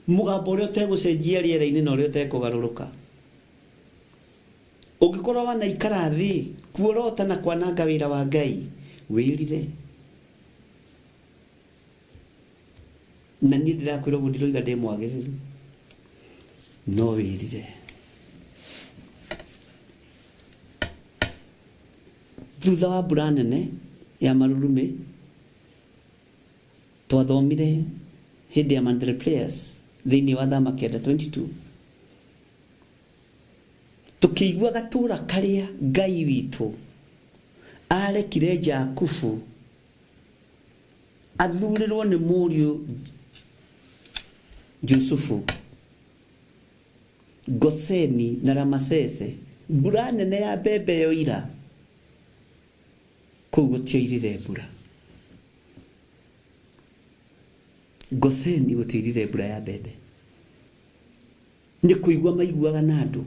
mũgambo ũrĩa ũtegũcenjia rĩera-inĩ na ũrĩa ũtekũgarũrũka. Ũngĩkorwo wanaikara thĩ kuorota na kwananga wĩra wa Ngai, wĩrire. Na niĩ ndĩrakwĩra ũguo ndiroiga ndĩ mwagĩrĩru, no wĩrire. Thutha wa mbura nene ya marurumĩ, twathomire hĩndĩ ya Mandela Prayers thĩinĩ wa Thamaki 22, tukĩigua gatũra karĩa Ngai witũ arekire Jakubu athurĩrwo nĩ mũriũ Jusufu, Goseni na Ramasese. Mbura nene ya mbembe yoira, kũu gũtioirire mbura. Goseni gũtioirire mbura ya mbembe. Nĩ kũigua maiguaga na andũ.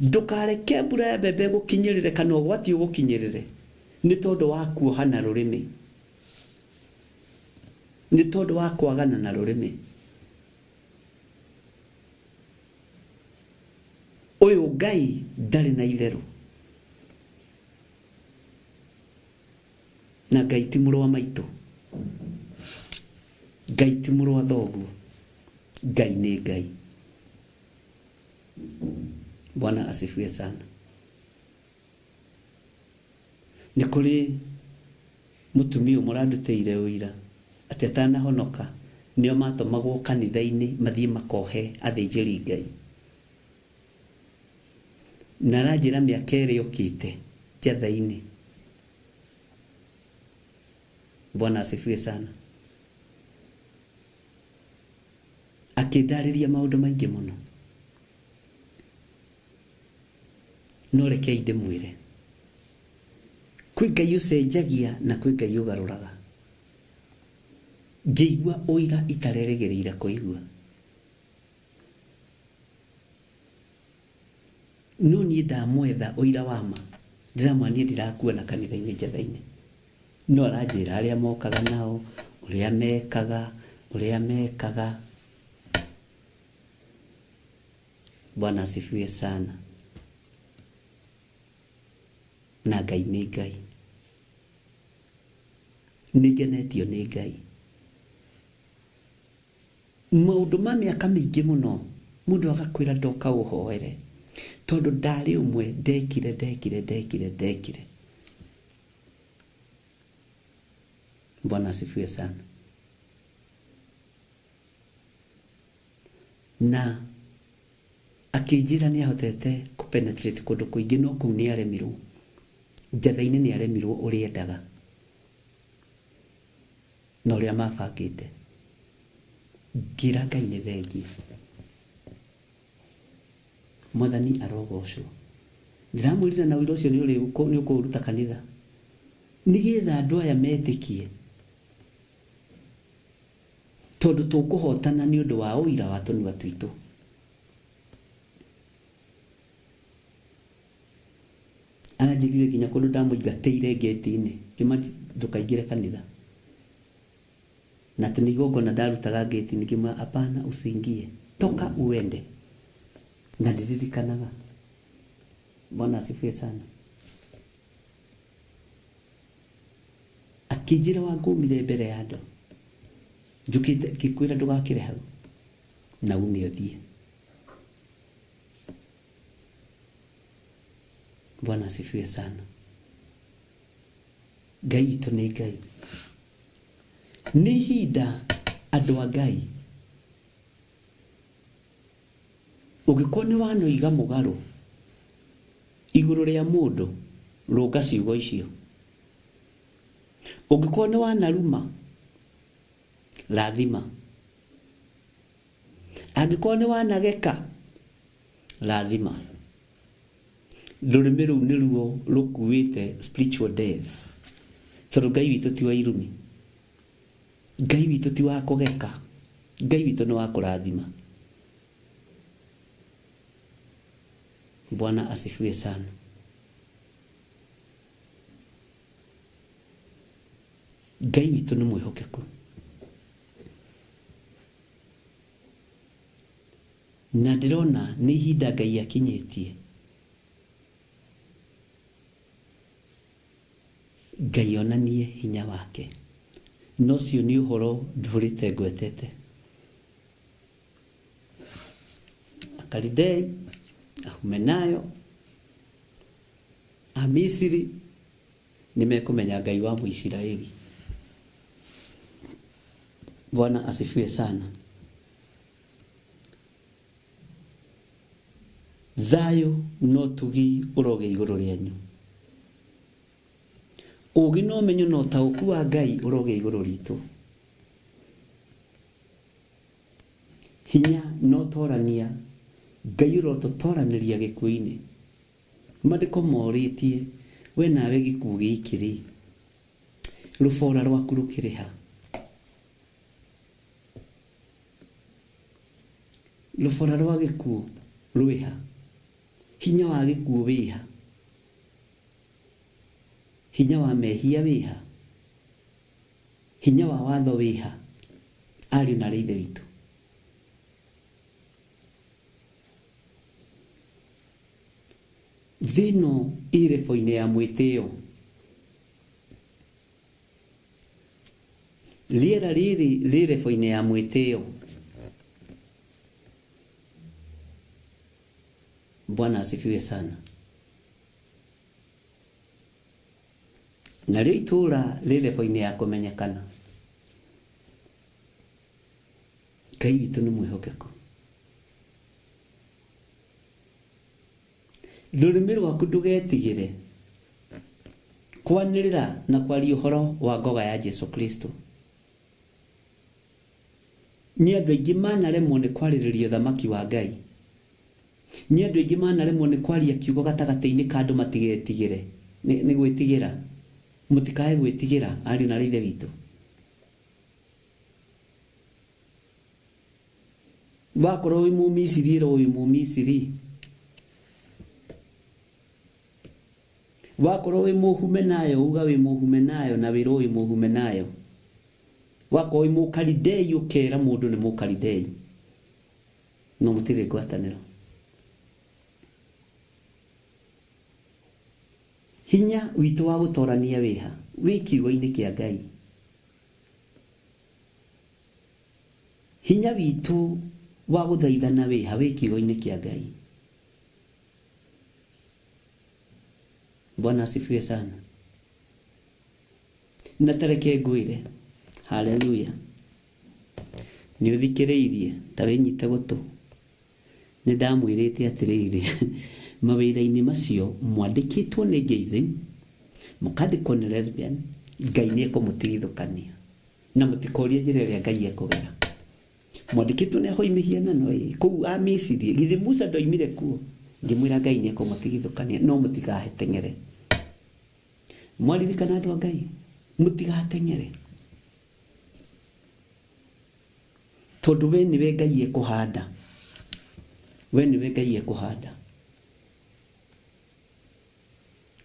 Ndũkareke mbura ya mbembe gũkinyĩrĩre kana ũgwati ũgũkinyĩrĩre nĩ tondũ wa kuohana rũrĩmĩ, nĩ tondũ wa kwagana na rũrĩmĩ. Ũyũ Ngai ndarĩ na itherũ, na Ngai ti mũrũ wa maitũ, Ngai ti mũrũ wa thoguo, Ngai nĩ Ngai. Bwana asifiwe sana. Nĩ kũrĩ mũtumia mũrandutĩire ũira atĩ atanahonoka nĩo matũmagwo kanitha-inĩ mathiĩ makohe athĩnjĩri Ngai, na aranjĩra mĩaka ĩrĩ yũkĩte njathai-inĩ. Bwana asifiwe sana. Akĩndarĩria maũndũ maingĩ mũno, no rekei ndĩmwĩre, kwĩ Ngai ũcenjagia na kwĩ Ngai ũgarũraga. Ngĩigua ũira itarerĩgĩrĩire kũigua, no niĩ ndamwetha ũira wa ma, ndĩramwania ndirakuona kanitha-inĩ njathai-inĩ, no aranjĩra arĩa mokaga nao, ũrĩa mekaga. Bwana asifiwe sana. Na Ngai nĩ Ngai. nĩngenetio nĩ Ngai. Maũndũ ma mĩaka mĩingĩ mũno mũndũ agakwĩra ndoka ũhoere tondũ ndarĩ ũmwe ndekire. Bwana asifiwe sana. Na akĩnjĩra nĩ ahotete kũpenetrate kũndũ kũingĩ, no kũu nĩ aremirwo, njatha-inĩ nĩ aremirwo ũrĩa endaga na ũrĩa mabangĩte. Ngĩra Ngai nĩ thengiĩ. Mwathani arogocwo. Ndiramwĩrire na wĩra ũcio nĩ ũkũruta kanitha, nĩgetha andũ aya metĩkie, tondũ tũkũhotana nĩ ũndũ wa ũira wa tũnua twitũ. Anajĩrire nginya kũndũ ndamũingatĩire ngeti-inĩ, kĩma ndũkaingĩre kanitha. Na tena igongona ndarutaga ngeti-inĩ, kĩma hapana, usiingie, toka uende. Na ndiririkanaga. Bwana asifiwe sana. Akĩnjĩra wangũmire mbere ya andũ, njũkĩte ngĩkwĩra ndũgakĩre hau, na ume ũthiĩ. Bwana asifiwe sana. Ngai witũ nĩ Ngai. Nĩ ihinda andũ a Ngai, ũngĩkorwo nĩ wanoiga mũgarũ igũrũ rĩa mũndũ, rũnga ciugo icio. Ũngĩkorwo nĩ wanaruma, rathima. Angĩkorwo nĩ wanageka, rathima. Rũrĩmĩ rũu nĩruo rũkuĩte spiritual death. Tondũ Ngai witũ ti wa irumi, Ngai witũ ti wa kũgeka, Ngai witũ nĩ wa kũrathima. Bwana asifiwe sana. Ngai witũ nĩ mwĩhokeku. Na ndĩrona nĩ ihinda Ngai akinyĩtie. Ngai onanie hinya wake. No cio nĩ ũhoro ndũrĩte ngwetete. Akalidei, Ahumenayo, Amisiri, nimekũmenya Ngai wa Mũisiraeli. Bwana asifiwe sana. Thayũ no tugi ũroge igũrũ rĩanyu. Ũgĩ no menyo no taũku wa Ngai ũroge igũrũ ritũ. Hinya no torania, Ngai ũrotũtoranĩria gĩkuũ-inĩ. Maandĩko morĩtie, we nawe gĩkuũ gĩkĩ-rĩ, rũbora rwaku rũkĩrĩ ha? Rũbora rwa gĩkuũ rwĩ ha? Hinya wa gĩkuũ wĩ ha? Hinya wa mehia wĩ ha? Hinya wa watho wĩ ha? Ariũ na ithe witũ. Thĩno irebo-inĩ ya mwĩtĩo. Rĩera rĩrĩ rĩrebo-inĩ ya mwĩtĩo. Bwana asifiwe sana. Na rĩo itũũra rĩrebo-inĩ ya kũmenyekana. Ngai witũ nĩ mwĩhokeku. Rũrĩmĩ rwaku ndũgetigĩre kwanĩrĩra na kwaria ũhoro wa ngoga ya Jesu Kristo. Nĩ andũ aingĩ manaremwo nĩ kwarĩrĩria ũthamaki wa Ngai. Nĩ andũ aingĩ manaremwo nĩ kwaria kiugo gatagatĩ-inĩ ka andũ matigetigĩre. Nĩ gwĩtigĩra. Mũtikae gwĩtigĩra ariũ na ithe witũ. Wakorwo wĩ Mũmisiri ĩro wĩ Mũmisiri. Wakorwo wĩ Mũhumenayo uga wĩ Mũhumenayo na wĩrwo wĩ Mũhumenayo. Wakorwo wĩ Mũkalidei ũkera mũndũ nĩ Mũkalidei. No mũtirĩ ngwatanĩro. Hinya witũ wa gũtorania wĩha wĩ kiugo-inĩ kĩa Ngai. hinya witu wa guthaithana wi hawe kigo-ini kia Ngai. Bwana asifiwe sana. Na tareke ngwire, haleluya, ni uthikireirie ta winyite gutu. Ni ndamwirite atiriri mawira-ini macio mwandikitwo ni gayism, mukandikwo ni lesbian, Ngai ni ekumutigithukania na mutikorie njira iria Ngai ekugera. Mwandikitwo ni ahoimihia na noi kuu a Misiri, githi Musa ndoimire kuo, ngimwira Ngai ni ekumutigithukania, no mutigahe tengere. Mwaririkana andu a Ngai, mutigahe tengere, tondu we niwe Ngai ekuhanda, we niwe Ngai ekuhanda,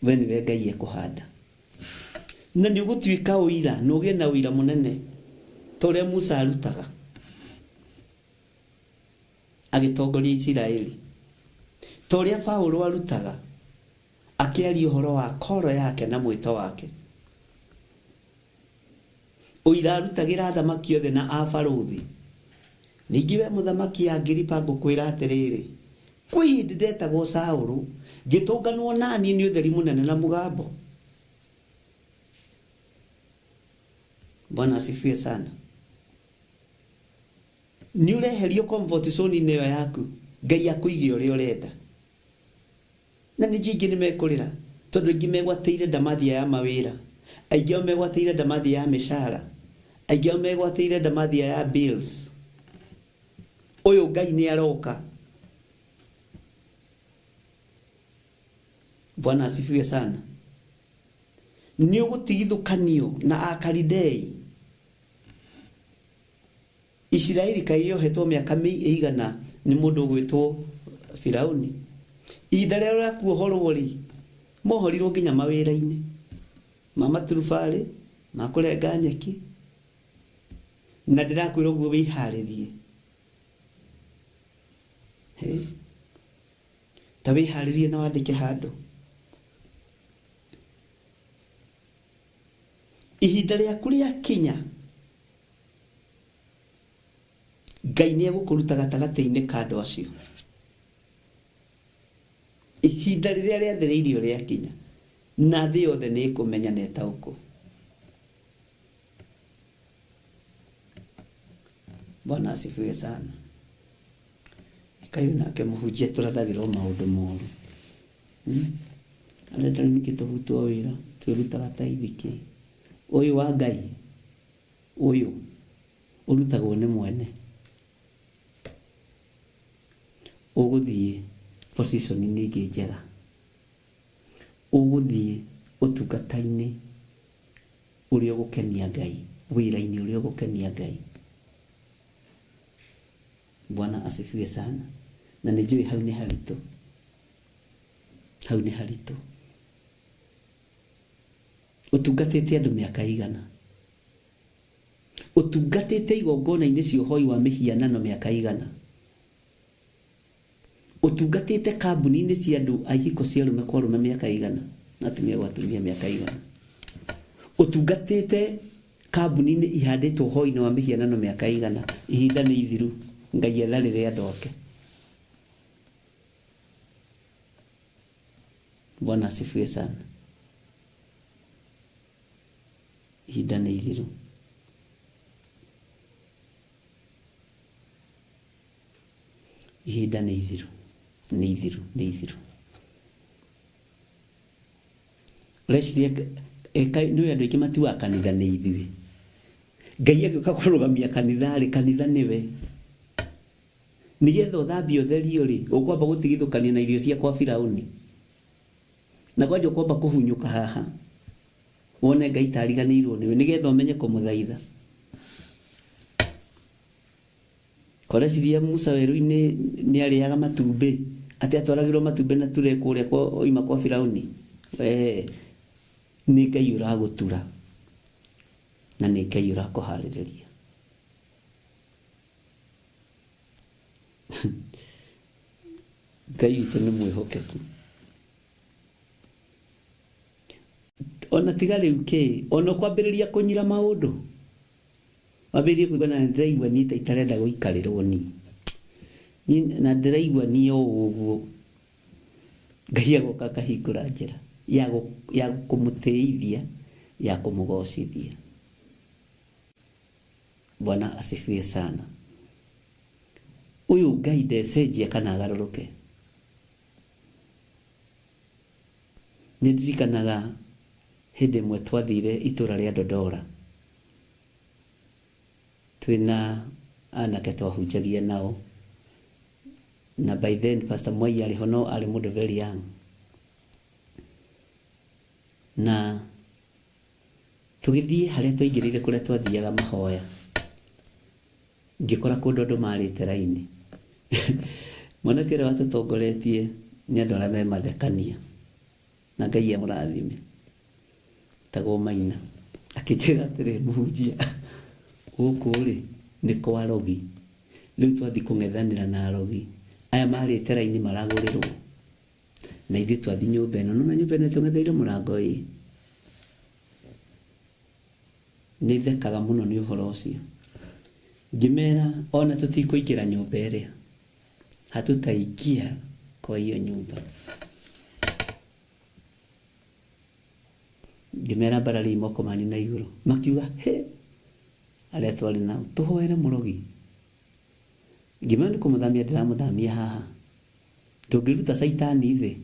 we niwe Ngai ekuhanda. Na ni ugutuika uira, nuge na uira munene tore Musa arutaga agitongoria Israeli, tore Paulo arutaga akiaria uhoro wa koro yake na mwito wake. Uira arutagira athamaki othe na abaruthi. Ningi we muthamaki Agiripa ngukwira atiriri, kwi hindi ndetagwo Saulu, gitunganwo nani ni utheri munene na mugambo. Bwana asifiwe sana. Ni ureherio comfort zone niyo yaku, Ngai akuige uria urenda. Na ni jingi ni mekurira, tondu ingi megwateire ndamathia ya mawira, aingi megwateire ndamathia ya mishara, aingi megwateire ndamathia ya bills. Uyu Ngai ni aroka. Bwana asifiwe sana. Ni ugutigithukanio na Akalidei. Israeli kaiyo hetwo miaka igana ni mundu gwitwo Firauni. Ihinda rĩrĩa rĩa kuohorwo ri, mohorirwo nginya mawĩra-inĩ ma maturubari ma kũrenga nyeki. Na ndĩrakwĩra ũguo wĩharĩrie, ta wĩharĩrie na wandĩke handũ. Ihinda rĩaku rĩakinya, Ngai nĩ egũkũruta gatagatĩ-inĩ ka andũ acio. Ihinda rĩrĩa rĩathĩrĩirio rĩakinya, na thĩ yothe nĩ ĩkũmenya na ĩtaũkwo. Bwana asifiwe sana. Kayo nake mũhunjia tũrathagĩrwo maũndũ moru. Arenda nĩkĩ tũbutwo wĩra, twĩrutaga ta ithiki. Ũyũ wa Ngai, ũyũ ũrutagwo nĩ mwene. Ũgũthiĩ position-inĩ ingĩ njega, ũgũthiĩ ũtungata-inĩ ũrĩa ũgũkenia Ngai, wĩra-inĩ ũrĩa ũgũkenia Ngai. Bwana asifiwe sana. Na nĩnjũĩ hau nĩ haritũ, hau nĩ haritũ. Ũtungatĩte andũ mĩaka igana, ũtungatĩte igongona-inĩ cia ũhoi wa mĩhianano mĩaka igana, ũtungatĩte kambuni-inĩ cia andũ a ihiko cia arũme kwa arũme mĩaka igana na atumia kwa atumia mĩaka igana, ũtungatĩte kambuni-inĩ ihandĩtwo ũhoi-inĩ wa mĩhianano mĩaka igana. Ihinda nĩ ithiru, Ngai etharĩre andũ ake. Bwana asifiwe sana. Ihinda nĩ ithiru. Ihinda nĩ ithiru, nĩ ithiru, nĩ ithiru. Reciria nĩ andũ aingĩ matiuaga kanitha nĩ ithuĩ. Ngai agĩũka kũrũgamia kanitha rĩ, kanitha nĩwe. Nigetha ũthambie ũtherio rĩ, ũkwamba gũtigithũkania na irio cia kwa Firauni. Na kwanja ũkwamba kũhunyũka haha, wone Ngai tariganĩirwo nĩwe, nigetha ũmenye kũmũthaitha. Koreciria Musa werũ-inĩ nĩ arĩaga matumbĩ, atĩ atwaragĩrwo matumbĩ na ture kũrĩa oima kwa Firauni. Nĩ Ngai ũragũtura na nĩ Ngai ũrakũharĩrĩria. Ngai witũ nĩ mwĩhokeku. Ona tiga rĩu kĩ, ona kwambĩrĩria kũnyira maũndũ, wabirie kuigua na ndiraigua ni ta itarenda guikarirwo ni na ndiraigua ni uguo Ngai agoka kahingura njira ya kumutithia ya kumugocithia. Bwana asifiwe sana. Uyu Ngai ndecenjia kana agaruruke. Ndirikanaga hindi imwe twathire itura ria Dodora, twina anake twahunjagia nao, na by then Pastor Mwai ali hono, ali mundu very young, na tugithie haria twaingirire kuria twathiaga mahoya, ngikora kundu andu marite raini mwanake uria watutongoretie ni andu aria me mathekania, na Ngai amurathime, tagwo Maina, akinjira atiri muhunjia guku ri ni kwa arogi, riu twathi kung'ethanira na arogi aya marite raini maragurirwo, na ithuĩ twathi nyũmba ĩno, na nyũmba ĩno tũng'etheire mũrango ĩ, nĩ thekaga mũno nĩ ũhoro ũcio. Ngĩmera ona tũtikũingĩra nyũmba ĩrĩa, hatutaingia kwa hiyo nyũmba. Ngĩmera barari moko mani na igũrũ, makiuga he arĩa twarĩ nao tũhoere mũrogi. Ngĩmera nĩ kũmũthamia ndĩramũthamia haha, ndũngĩruta Saitani thĩ.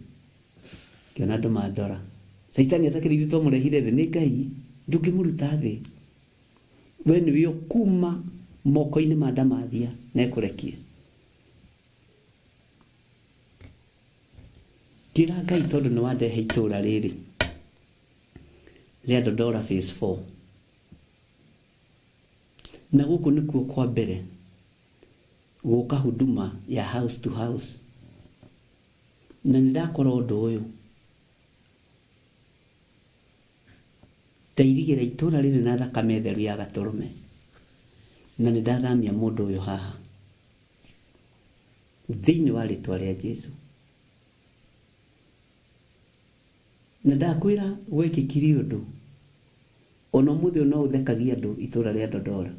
Ngĩona andũ mandora, Saitani atakĩrĩ ithuĩ twamũrehire thĩ, nĩ Ngai ndũngĩmũruta thĩ, we nĩwe ũkuma moko-inĩ ma ndamathia na ekũrekie. Ngĩra Ngai tondũ nĩ wandehe itũra rĩrĩ ria Dodora phase 4, na gũkũ nĩkuo kwa mbere gũka huduma ya house to house, na nĩndakora ũndũ ũyũ, ndairigĩra itũra rĩrĩ na thakame theru ya Gatũrũme, na nĩndathamia mũndũ ũyũ haha thĩinĩ wa rĩtwa rĩa Jesũ. Na ndakwĩra gwekĩkire ũndũ, ona ũmũthĩ no ũthekagia andũ itũra rĩa Dodora,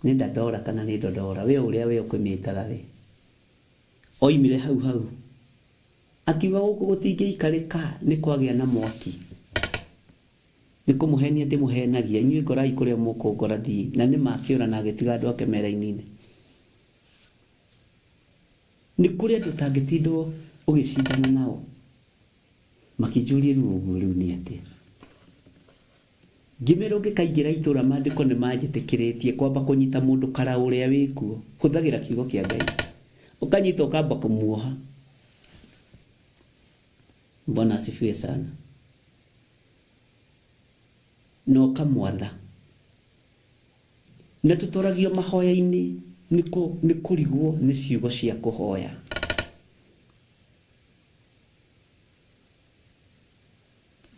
nĩ Dadora kana nĩ Dodora, we ũrĩa we ũkũmĩtaga we, oimire hau akiuga gũkũ gũtingĩikarĩka, nĩ kwagĩa na mwaki, nĩ kũmũhenia ndĩmũhenagia, inyuĩ ngorai kũrĩa mũkũngora thiĩ, na nĩ makĩũra na agĩtiga andũ ake mera-inĩ. Nĩ kũrĩ andũ ũtangĩtindwo ũgĩcindana nao, makĩnjũria rĩu ũguo rĩu nĩ atĩa. Ngĩmera ũngĩkaingĩra itũra maandĩko nĩ manjĩtĩkĩrĩtie kwamba kũnyita mũndũ kara ũrĩa wĩkuo, hũthagĩra kiugo kĩa Ngai, ũkanyita ũkamba kũmuoha. Bwana asifiwe sana. Na ũkamwatha, na tũtoragio mahoya-inĩ nĩ kũrigwo nĩ ciugo cia kũhoya.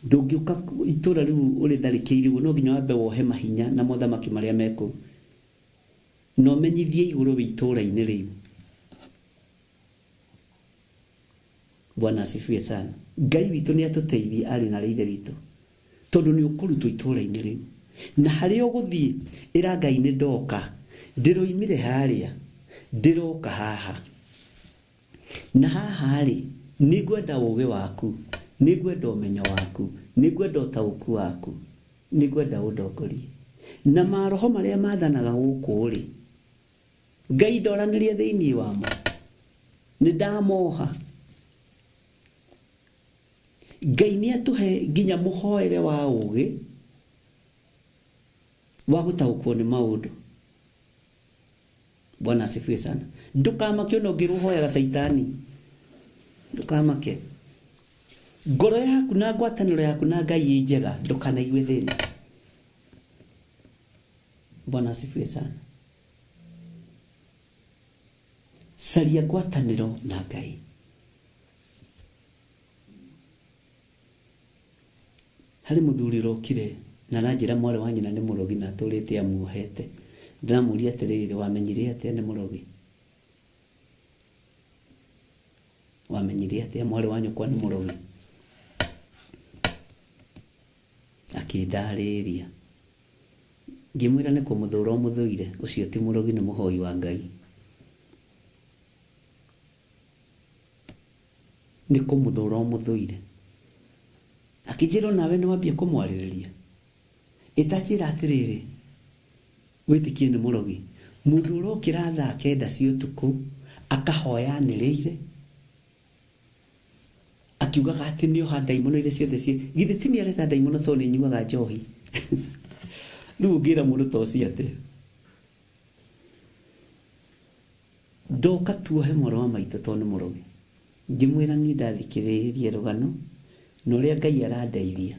Ndũngĩũka itũra rĩu ũrĩtharĩkĩirwo, no nginya wambe wohe mahinya na mothamaki marĩa mekũu, na ũmenyithie igũrũ wĩ itũra-inĩ rĩu. Bwana asifiwe sana. Ngai witũ nĩ atũteithie arĩ na Ithe witũ, tondũ nĩ ũkũrutwo itũra-inĩ rĩu, na harĩa ũgũthiĩ ĩra Ngai nĩ ndoka, ndĩroimire harĩa ndĩroka haha, na haha rĩ nĩngwenda ũũgĩ waku, nĩngwenda ũmenyo waku, nĩngwenda ũtaũku waku, nĩngwenda ũndongorie. Na maroho marĩa maathanaga gũkũ rĩ, Ngai ndoranĩrie thĩinĩ wamo, nĩ ndamoha. Ngai nĩ atũhe nginya mũhoere wa ũũgĩ wa gũtaũkwo nĩ maũndũ. Bwana asifiwe sana. Ndũkamake ona ũngĩrũhoyaga Saitani, ndũkamake. Ngoro yaku na ngwatanĩro yaku na Ngai ĩ njega, ndũkanaigue thĩna. Bwana asifiwe sana. Caria ngwatanĩro na Ngai. Harĩ mũthuri rokire na aranjĩra mwarĩ wa nyina nĩ mũrogi na atũrĩte amuohete. Ndĩramũria atĩrĩrĩ, wamenyire atĩa nĩ mũrogi? Wamenyire atĩa mwarĩ wa nyũkwa nĩ mũrogi? Akĩndarĩria. ngimwira nĩ kũmũthũra mũthũire ũcio ti mũrogi nĩ mũhoi wa Ngai. Nĩ kũmũthũra mũthũire. Akĩnjĩra nawe nĩ wambia kũmwarĩrĩria. Ĩtanjĩra atĩrĩrĩ, wĩtĩkie nĩ mũrogi. Mũndũ ũrokĩra thaa 9 cia ũtukũ akahoya anĩrĩire, akiugaga atĩ nĩ oha ndaimono iria ciothe githĩ ti nĩareta ndaimono tondũ nĩ nyuaga njohi. Rĩu ũngĩra mũndũ ta ũcio atĩ ndoka tuohe mwana wa maitũ tondũ nĩ mũrogi. Ngĩmwĩra niĩ ndathikĩrĩirie rũgano na ũrĩa Ngai arandeithia.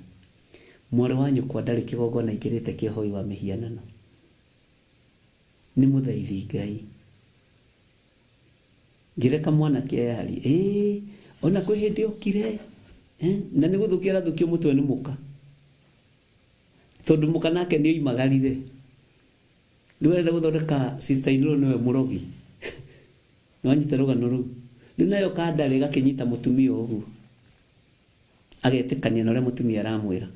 Mwarĩ wa nyũkwa ndarĩ kĩgongona aingĩrĩte kĩa ũhoi wa mĩhianano. Nĩ mũthaithi Ngai. Ngĩreka mwanake yarĩ ona kwĩ hĩndĩ okire na nĩ gũthũkia arathũkio mũtwe nĩ mũka. Tondũ mũka nake nĩ oimagarire. Rĩu arenda gũthondeka sister in law nĩwe mũrogi. Nĩwanyita rũgano rũu. Rĩu nayo kandarĩ gakĩnyita mũtumia ũguo. Agetĩkania na ũrĩa mũtumia aramwĩra.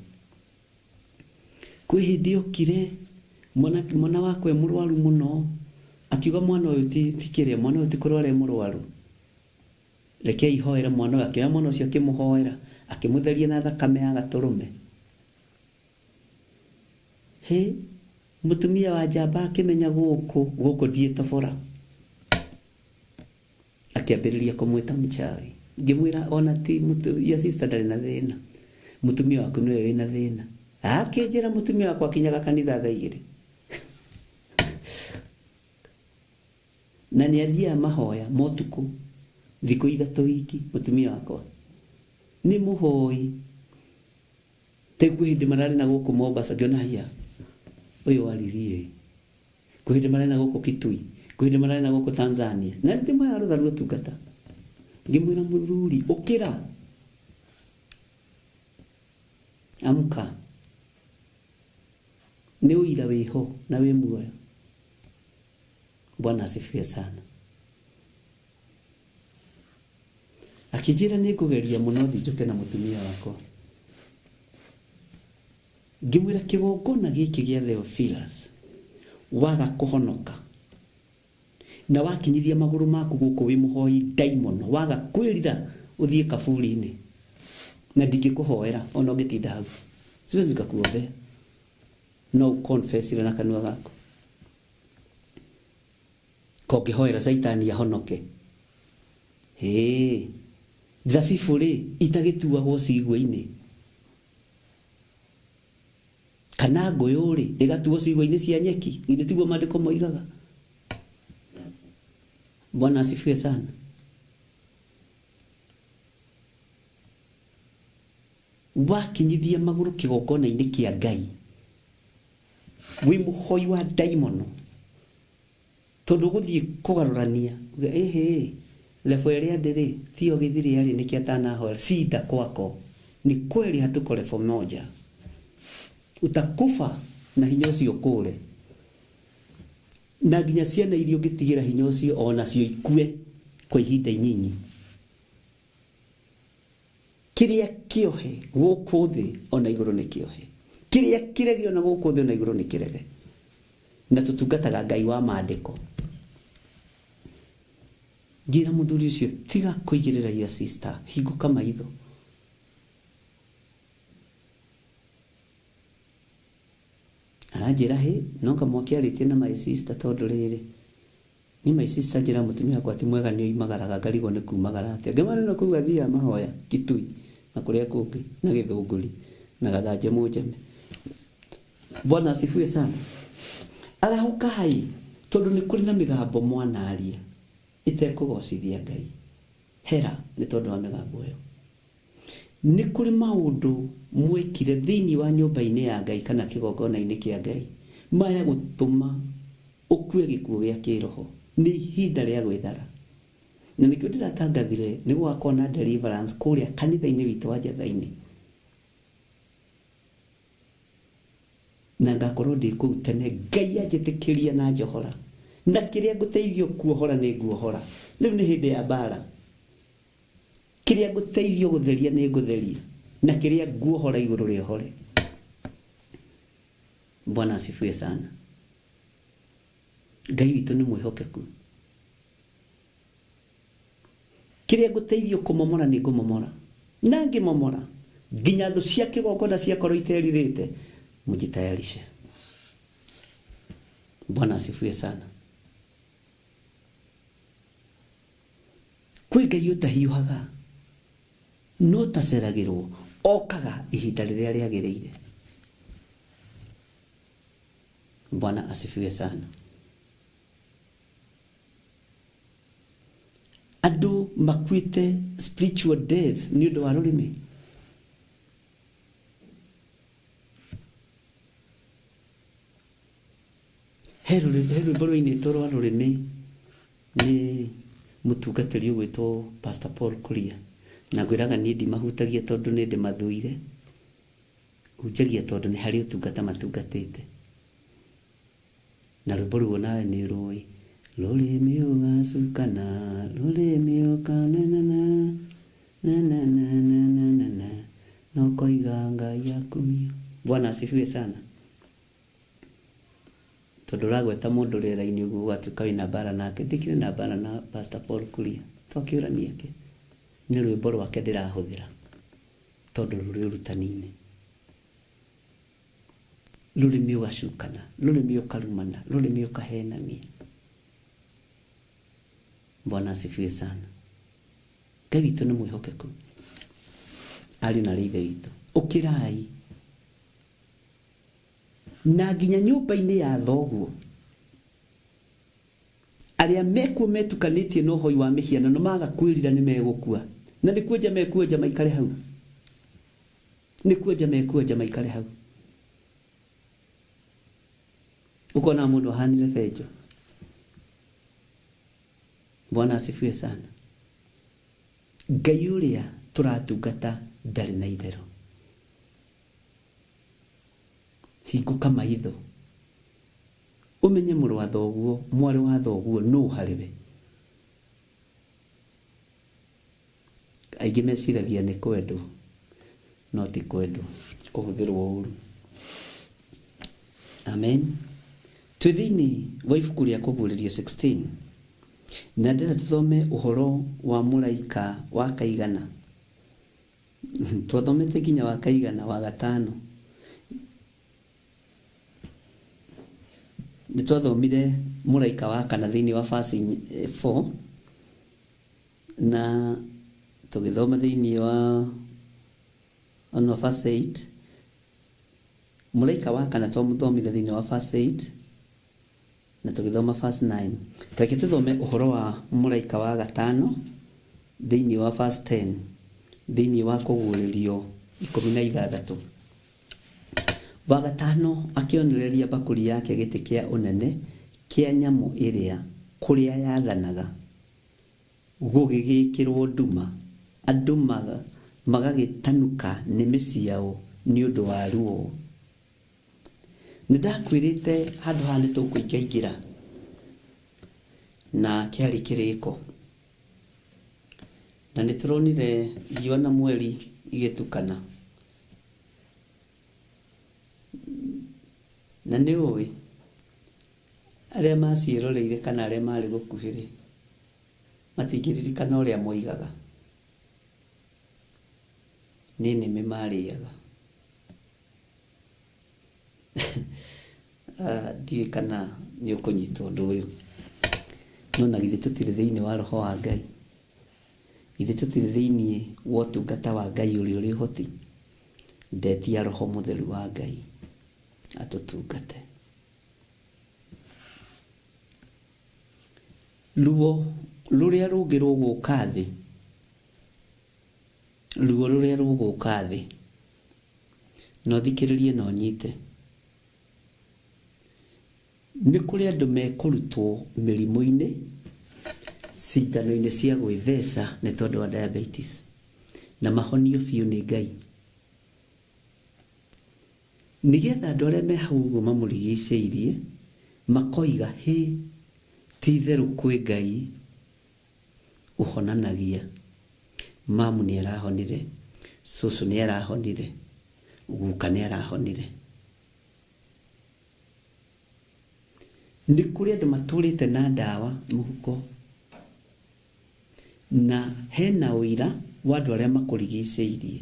Kwĩ hĩndĩ okire mwana wakwe mũrwaru mũno. Akiuga mwana ũyũ ti kĩrĩa, mwana ũyũ ti kũrwara mũrwaru. Reke ihoera mwana ũyũ, akĩoya mwana ũcio akĩmũhoera, akĩmũtheria na thakame ya gatũrũme. Mũtumia wa njamba akĩmenya gũkũ ndiĩtobora. Akĩambĩrĩria kũmwĩta mchawi. Ngĩmwĩra ona ti ya sister ndarĩ na thĩna. Mũtumia waku nĩwe wĩna thĩna. Akĩnjĩra mũtumia wakwa akinyaga kanitha thaa 2. Na nĩ athiaga mahoya motuko thikũ 3 wiki. Mũtumia wakwa nĩ mũhoi. Tegũ hĩndĩ mararĩ na gũkũ Mombasa ngĩona hia ũyũ waririe. Kwĩ hĩndĩ mararĩ na gũkũ Kitui, kwĩ hĩndĩ mararĩ na gũkũ Tanzania. Na ndĩ maya rũtharu ũtungata. Ngĩmwĩra mũthuri ũkĩra. Amka. Nĩ ũira wĩho na wĩ muoyo. Bwana asifiwe sana. Akĩnjĩra nĩ ngũgeria mũno thiĩ na mũtumia wakwa. Ngĩmwĩra kĩgongona gĩkĩ gĩa Theophilus waga kũhonoka na wakinyithia magũrũ maku gũkũ wĩ mũhoi ndaimono, waga kwĩrira ũthiĩ kaburi-inĩ na ndingĩkũhoera ona ũngĩtinda hau. Siwezi kukuombea. No confess na kanua gako. Kũngĩhoera Saitani ahonoke. Thabibu rĩ itagĩtuagwo cigwa-inĩ. Kana ngũyũ rĩ ĩgatuo cigwa-inĩ cia nyeki. Githĩ tiguo maandĩko moigaga? Bwana asifiwe sana. Wakinyithia magũrũ kĩgongona-inĩ kĩa Ngai wĩ mũhoi wa ndaimono, tondũ gũthiĩ kũgarũrania level ĩrĩa ndĩrĩ tio gĩthiri yarĩ nĩkĩ atanahoera shida kwako. Ni kweli hatuko level moja. Utakufa na hinya ũcio kũre. Na nginya ciana iria ũngĩtigĩra hinya ũcio ona cio ikue kwa ihinda inyinyi. Kĩrĩa kĩohe gũkũ thĩ ona igũrũ nĩ kĩohe. Kĩrĩa kĩrege ona gũkũ thĩ ona igũrũ nĩ kĩrege. Na tutungataga Ngai wa maandĩko. Ngira mũthuri ũcio tiga kũigĩrĩra ya sister, hingũka maitho. Anajĩra no kamwakĩarĩtie na my sister tondũ rĩrĩ ni my sister njĩra mũtumia wakwa ti mwega nĩ oimagaraga ngarigwo nĩ kumagara atĩa. Ngamana no kuuga thia mahoya Kitui na kũrĩa kũngĩ na Gĩthũngũri na Gathanje Mũnjeme. Bwana asifiwe sana. Arahuka tondũ nĩ kũrĩ na mĩgambo mwanaria itekũgocithia Ngai. Hera nĩ tondũ wa mĩgambo ĩyo. Nĩ kũrĩ maũndũ mwekire thĩinĩ wa nyũmba-inĩ ya Ngai kana kĩgongona-inĩ kĩa Ngai maya gũtũma ũkue gĩkuũ gĩa kĩroho. Nĩ ihinda rĩa gwĩthara. Na nĩkĩo ndĩratangathire nĩ gwakorwo na deliverance kũrĩa kanitha-inĩ witũ wa Njatha-inĩ. Na ngakorwo ndĩ kũu tene Ngai anjĩtĩkĩria na njohora. Na kĩrĩa ngũteithio kuohora nĩ nguohora. Rĩu nĩ hĩndĩ ya mbara. Kĩrĩa ngũteithio gũtheria nĩ ngũtheria. Na kĩrĩa nguohora igũrũ rĩohore. Bwana asifiwe sana. Ngai witũ nĩ mwĩhokeku. Kĩrĩa ngũteithio kũmomora nĩ ngũmomora, na ngĩmomora nginya thũ cia kĩgongona ciakorwo iterirĩte, mũjitayarishe. Bwana asifiwe sana. Kwĩ Ngai ũtahiũhaga, no taceragĩrwo, okaga ihinda rĩrĩa rĩagĩrĩire. Bwana asifiwe sana. Andũ makuĩte spiritual death nĩ ũndũ wa rũrĩmĩ. He rwĩmbo rũinĩtwo rwa rũrĩmĩ nĩ mũtungatĩri ũgwĩtwo Pastor Paul Kuria, na ngwĩraga niĩ ndimahutagia tondũ nĩ ndĩmathuire, hunjagia tondũ nĩ harĩ ũtungata matungatĩte. Na rwĩmbo rũu nawe nĩ rũĩ, rũrĩmĩ ũgacukana, rũrĩmĩ ũkanenana, na no koiga Ngai akumio. Bwana asifiwe sana. Tondũ ragweta mũndũ rĩera-inĩ ũguo ũgatuĩka wĩna mbara nake, ndikĩrĩ na mbara na Pastor Paul Kuria, twakĩũrania ke. Nĩ rwĩmbo rwake ndĩrahũthĩra tondũ rũrĩ ũrutani-inĩ. Rũrĩmĩ ũgacukana, rũrĩmĩ ũkarumana, rũrĩmĩ ũkahenania. Bwana asifiwe sana. Ngai witũ nĩ mwĩhokeku. Ariũ na ithe witũ, ũkĩrai na nginya nyũmba-inĩ ya thoguo, arĩa mekuo metukanĩtie na ũhoi wa mĩhianano maga kwĩrira nĩ megũkua, na nĩ kuonja mekuonja maikare hau, nĩ kuonja mekuonja maikare hau. Ũkona mũndũ ahanire benjo. Bwana asifiwe sana. Ngai ũrĩa tũratungata ndarĩ na itherũ. Hingũka maitho, ũmenye mũrũ wa thoguo, mwarĩ wa thoguo nũ harĩwe. Aingĩ meciragia nĩ kwendwo, no ti kwendwo, kũhũthĩrwo ũru. Amen. Twĩ thĩinĩ wa ibuku rĩa Kũguũrĩrio 16, na ndĩrenda tũthome ũhoro wa mũraika wa kaigana. Twathomete nginya wa kaigana wa gatano. Nĩ twathomire mũraika wa kana thĩinĩ wa verse 4, na tũgĩthoma thĩinĩ wa verse 8. Mũraika wa kana twamũthomire thĩinĩ wa verse 8, na tũgĩthoma verse 9. Reke tũthome ũhoro wa mũraika wa gatano thĩinĩ wa verse 10, thĩinĩ wa Kũguũrĩrio 16. Wa gatano akĩonereria bakũri yake gĩtĩ kĩa ũnene kĩa nyamũ ĩrĩa kũrĩa yathanaga, gũgĩgĩkĩrwo nduma, andũ magagĩtanuka nĩmĩ ciao nĩ ũndũ wa ruo. Nĩndakwĩrĩte handũ haha nĩ tũkũingĩra na kĩarĩ kĩrĩko, na nĩ tũronire riũa na mweri igĩtukana. Na nĩ ũĩ arĩa maciĩroreire kana arĩa marĩ gũkuhĩrĩ matingĩririkana ũrĩa moigaga, nĩ nĩmĩ marĩaga. Ndiũĩ kana nĩ ũkũnyita ũndũ ũyũ, no na githĩ tũtirĩ thĩinĩ wa roho wa Ngai, githĩ tũtirĩ thĩinĩ wa ũtungata wa Ngai ũrĩa ũrĩ ũhoti. Ndetia Roho Mũtheru wa Ngai atũtungate. Ruo rũrĩa rũngĩ rũgũka thĩ, ruo rũrĩa rũgũka thĩ, no thikĩrĩrie no nyite. Nĩ kũrĩ andũ mekũrutwo mĩrimũ-inĩ, cindano-inĩ cia gwĩtheca nĩ tondũ wa diabetes, na mahonio biũ nĩ Ngai. Nĩgetha andũ arĩa me hau ũguo mamũrigicĩirie makoiga hĩ, ti itherũ kwĩ Ngai ũhonanagia. Mamu nĩ arahonire, cũcũ nĩ arahonire, guka nĩ arahonire. nĩ kũrĩ andũ matũrĩte na ndawa mũhuko, na hena ũira wa andũ arĩa makũrigicĩirie.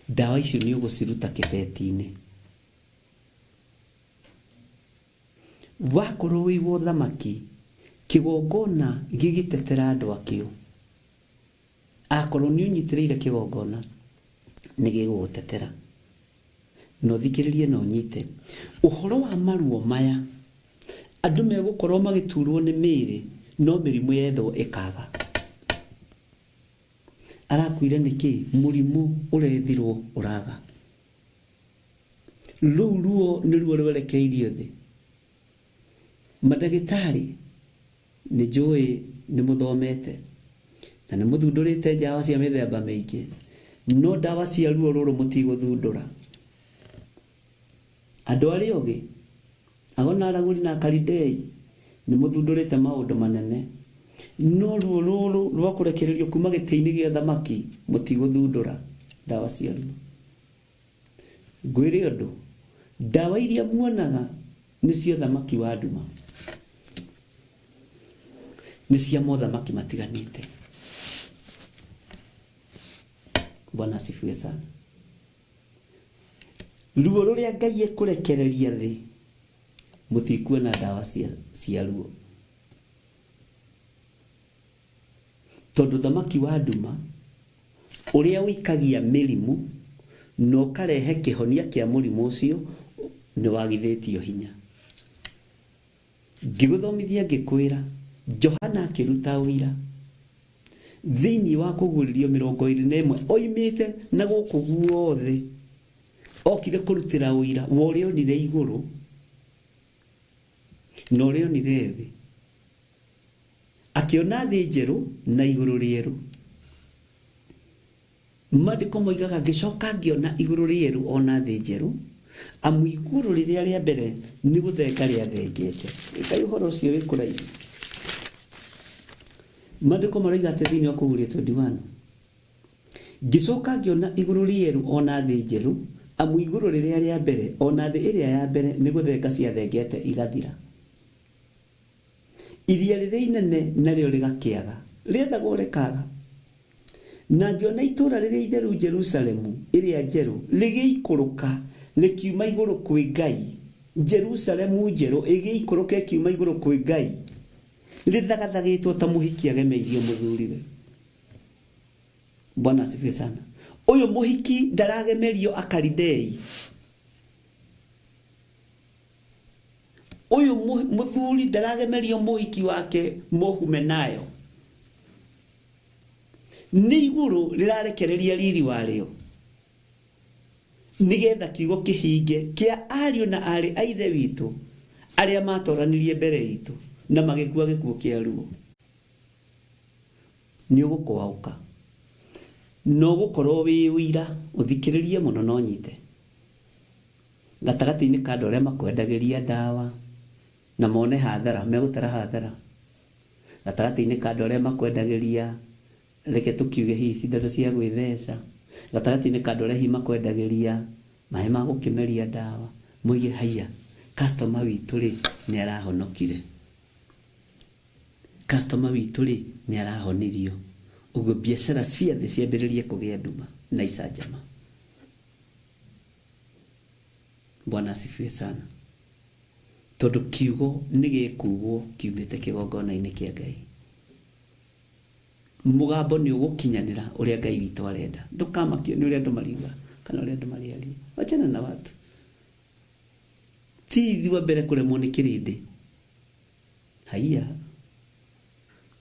Ndawa icio nĩ ũgũciruta kĩbeti-inĩ. Wakorwo wĩiwo thamaki kĩgongona gĩgĩtetera andũ akĩo, akorwo nĩ ũnyitĩrĩire kĩgongona nĩ gĩgũgũtetera. No thikĩrĩrie no nyite ũhoro wa maruo maya. Andũ megũkorwo magĩturwo nĩ mĩĩrĩ, no mĩrimũ yetho ĩkaga. Arakwire nĩkĩ? Mũrimũ ũrethirwo ũraga. Rũu ruo nĩruo rwerekeirio thĩ. Mandagĩtarĩ nĩ njũĩ nĩ mũthomete na nĩ mũthundũrĩte ndawa cia mĩthemba mĩingĩ, no ndawa cia ruo rũrũ mũtigũthundũra. Andũ arĩa ogĩ, agona aragũri na karidei, nĩ mũthundũrĩte maũndũ manene, no ruo rũrũ rwa kũrekererio kuma gĩtĩ-inĩ gĩa thamaki mũtigũthundũra ndawa cia ruo. Ngwĩre ũndũ, ndawa iria muonaga nĩ cia thamaki wa nduma, nĩ cia mothamaki matiganĩte. Bwana asifiwe sana. Ruo rũrĩa Ngai ekũrekereria thĩ, mũtikuona ndawa cia ruo. Tondũ thamaki wa nduma ũrĩa wĩkagia mĩrimũ na ũkarehe kĩhonia kĩa mũrimũ ũcio nĩ wagithĩtio hinya. Ngĩgũthomithia ngĩkwĩra, Johana akĩruta ũira thĩinĩ wa Kũguũrĩrio 21 oimĩte na gũkũ guothe, okire kũrutĩra ũira wa ũrĩa onire igũrũ na ũrĩa onire thĩ. Akĩona thĩ njerũ na igũrũ rĩerũ. Maandĩko moigaga ngĩcoka ngĩona igũrũ rĩerũ ona thĩ njerũ, amu igũrũ rĩrĩa rĩa mbere nĩ gũthenga rĩathengete. Ĩkai ũhoro ũcio wĩ kũraihu. Maandĩko maroiga atĩ thĩinĩ wa Kũguũrĩrio 21, ngĩcoka ngĩona igũrũ rĩerũ ona thĩ njerũ, amu igũrũ rĩrĩa rĩa mbere ona thĩ ĩrĩa ya mbere nĩ gũthenga ciathengete igathira. Iria rĩrĩa inene narĩo rĩgakĩaga, rĩethagwo rĩkaga. Na ngĩona itũũra rĩrĩa itheru Jerusalemu ĩrĩa njerũ rĩgĩikũrũka rĩkiuma igũrũ kwĩ Ngai. Jerusalemu njerũ ĩgĩikũrũka ĩkiuma igũrũ kwĩ Ngai, rĩthagathagĩtwo ta mũhiki agemeirio mũthuriwe. Bwana asifiwe sana. Ũyũ mũhiki ndaragemerio akaridei. Ũyũ mũthuri ndaragemerio mũhiki wake mohume nayo. Nĩ igũrũ rĩrarekereria riri warĩo, nĩgetha kiugo kĩhinge kĩa ariũ na arĩ a ithe witũ arĩa matoranirie mbere itũ na magĩkua gĩkuũ kĩa ruo. Nĩ ũgũkwaũka no gũkorwo wĩ ũira. Ũthikĩrĩrie mũno no nyite. Gatagatĩ-inĩ ka andũ arĩa makwendagĩria ndawa na mone hathara, megũtara hathara. Gatagatĩ-inĩ ka andũ arĩa makwendagĩria, reke tũkiuge hihi cindano cia gwĩtheca. Gatagatĩ-inĩ ka andũ arĩa hihi makwendagĩria maĩ ma gũkĩmeria ndawa, moige haiya, customer witũ rĩ nĩ arahonokire, customer witũ rĩ nĩ arahonirio. Ũguo biacara ciothe ciambĩrĩrie kũgĩa nduma na icanjama. Bwana asifiwe sana. Tondũ kiugo nĩ gĩkugwo kiumĩte kĩgongona-inĩ kĩa Ngai. Mũgambo nĩ ũgũkinyanĩra ũrĩa Ngai witũ arenda. Ndũkamakio nĩ ũrĩa andũ mariuga kana ũrĩa andũ mariaria. Wachana na watu. Ti ithuĩ mbere kũremwo nĩ kĩrĩndĩ. Haiya.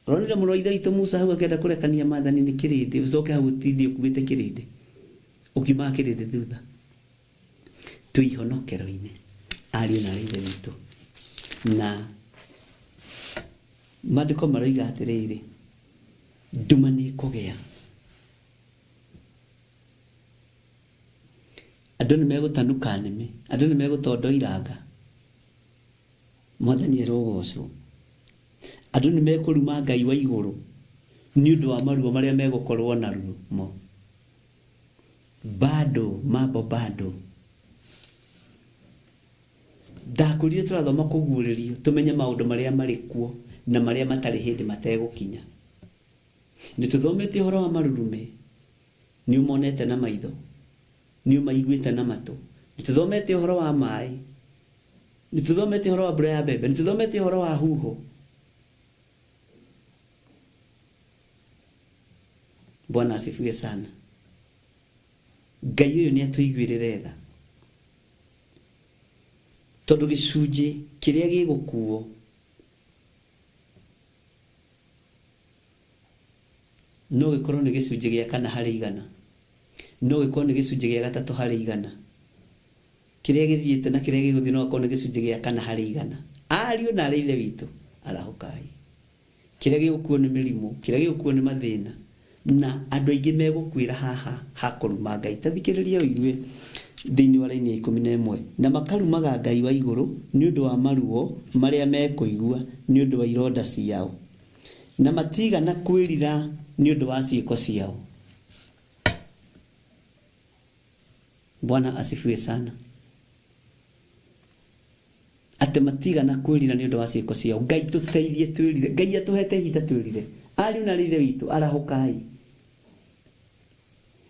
Ronire mũrũ wa ithe witũ Musa hau akĩenda kũrekania maathani nĩ kĩrĩndĩ, ũcoke hau ũtithie ũkuĩte kĩrĩndĩ, ũkiumaga kĩrĩndĩ thutha. Twĩihonokero-inĩ ariũ na ithe witũ. Na maandĩko maroiga atĩrĩrĩ, nduma nĩ ĩkũgĩa. Andũ nĩ megũtanuka nĩme, andũ nĩ megũtondo iranga. Mwathani erogocwo. Andũ nĩ mekũruma Ngai wa igũrũ nĩ ũndũ wa maruo marĩa megũkorwo naruo. Bado mambo bado. ndakurire turathoma kuguuririo tumenye maundu maria mari kuo na maria matari hindi mategukinya. Ni tuthomete uhoro wa marurume, ni umonete na maitho, ni umaiguite na matu. Ni tuthomete uhoro wa mai, ni tuthomete uhoro wa mbura ya mbembe, ni tuthomete uhoro wa huho. Bwana asifiwe sana. Ngai uyu ni atuiguirire tha, tondu gicunji kiria gigukuo no gikorwo ni gicunji gia 4 harĩ 100, no gikorwo ni gicunji gia 3 harĩ 100. Kiria githiite na kiria giguthi no gikorwo ni gicunji gia 4 harĩ 100. Ariũ na arĩ ithe witũ arahokai. Kiria gigukuo ni mirimu, kiria gigukuo ni mathina, na andu aingi megukwira haha hakuruma Ngai. Tathikiriria uigue thiini wa raini 11 na makarumaga Ngai wa iguru ni undu wa maruo maria mekuigua ni undu wa ironda ciao, na matiga na kwirira ni undu wa ciiko ciao. Bwana asifiwe sana. Ate matiga na kwirira ni undu wa ciiko ciao. Ngai tuteithie twirire, Ngai atuhete hinda twirire. Ariũ na rithe witũ arahokai.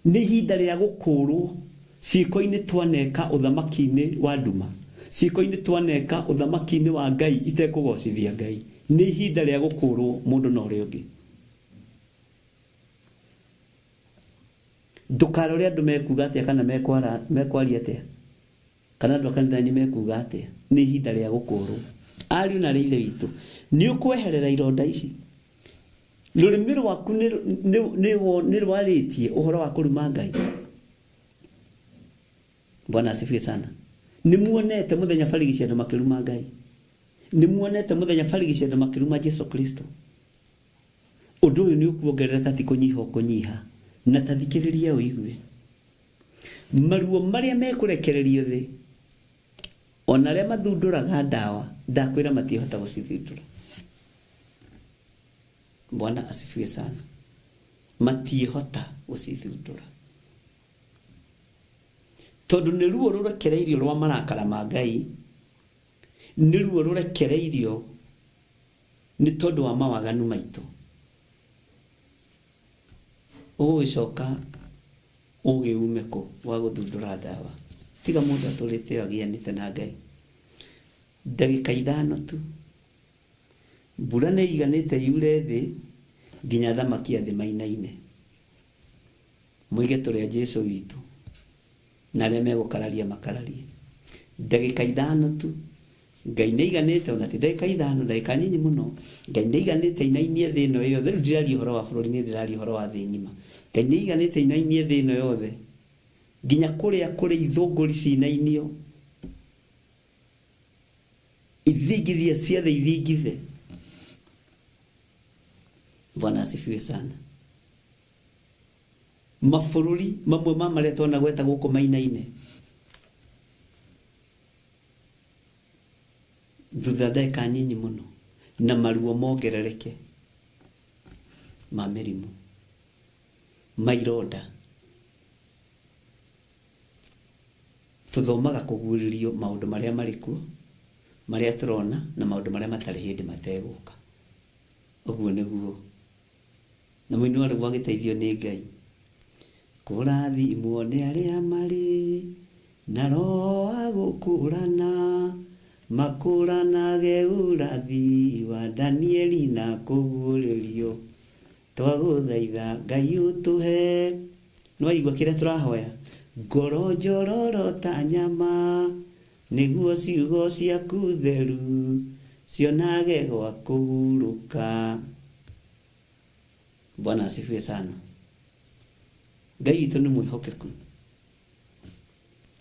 Ni hinda ria gukurwo ciiko-ini twaneka uthamaki-ini wa nduma, ciiko-ini twaneka uthamaki-ini wa Ngai itekugocithia Ngai. Ni hinda ria gukurwo mundu na uria ungi. Ndukarore andu mekuga atia kana mekwaria atia, kana andu kanitha-ini mekuga atia. Ni hinda ria gukurwo. Ariũ na rithe witũ ni ukweherera ironda ici. Rurimi rwaku ni rwaritie uhoro wa kuruma Ngai. Bwana asifiwe sana. Ni muonete muthenya barigicia andu makiruma Ngai, ni muonete muthenya barigicia andu makiruma Jesu Kristo. Undu uyu ni ukuongerereka ti kunyiha kunyiha. Na tathikiriria uigue maruo maria mekurekererio thi ona ria mathunduraga ndawa ndakwira matihota gucithundura. Bwana asifiwe sana. Matihota gucithundura tondu ni ruo rurekereirio rwa marakara ma Ngai, ni ruo rurekereirio ni tondu wa mawaganu maitu. Ugicoka ugiume ku wa guthundura ndawa, tiga mundu aturite agianite na Ngai ndagika 5 tu. Mbura nĩ iganĩte yure thĩ nginya thamaki a thĩ maina-inĩ. Muige tũrĩa Jesu witũ na arĩa megũkararia makararie. Ndagĩka 5 tu. Ngai nĩ iganĩte, ona ti ndagĩka 5, ndagĩka nyinyi mũno. Ngai nĩ iganĩte inainie thĩ ĩno yothe. Rĩu ndĩraria ũhoro wa bũrũri-inĩ, ndĩraria ũhoro wa thĩ ng'ima. Ngai nĩ iganĩte inainie thĩ ĩno yothe nginya kũrĩa kũrĩ ithũngũri cinainio, ithingithia cia thĩ ithingithe. Bwana asifiwe sana. Mabũrũri mamwe ma marĩa twana gweta gũkũ maina-inĩ thutha ndagĩka nyinyi mũno na maruo mongerereke ma mĩrimũ, ma ironda. Tuthomaga kũguũrĩrio maũndũ marĩa marĩ kuo, marĩa tũrona na maũndũ marĩa matarĩ hĩndĩ mategũka. Ũguo nĩguo. Na mũini wa rĩu agĩteithio nĩ Ngai. Kũrathimwo nĩ arĩa marĩ na roho wa gũkũrana, makũranage ũrathi wa Danieli na kũguũrĩrio. Twagũthaitha Ngai ũtũhe. Nĩwaigua kĩrĩa tũrahoya? Ngoro njororo ta nyama, nĩguo ciugo ciaku theru cionage gwa kũhurũka. Bwana asifiwe sana. Ngai witũ nĩ mwĩhokeku.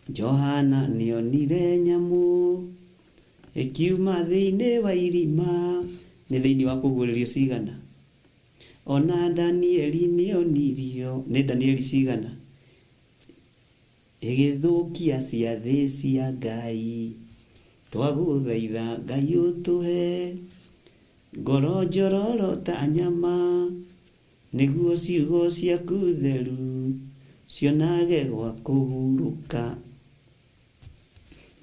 Johana nĩonire nyamũ ĩkiuma thĩinĩ wa irima. Nĩ thĩinĩ wa kũguũrĩrio cigana? Ona Danieli nĩonirio. Nĩ Danieli cigana? Ĩgĩthũkia ciathĩ cia Ngai. Twagũthaitha Ngai ũtũhe ngoro njororo ta nyama, nĩguo ciugo ciaku theru cionage gwa kũhurũka.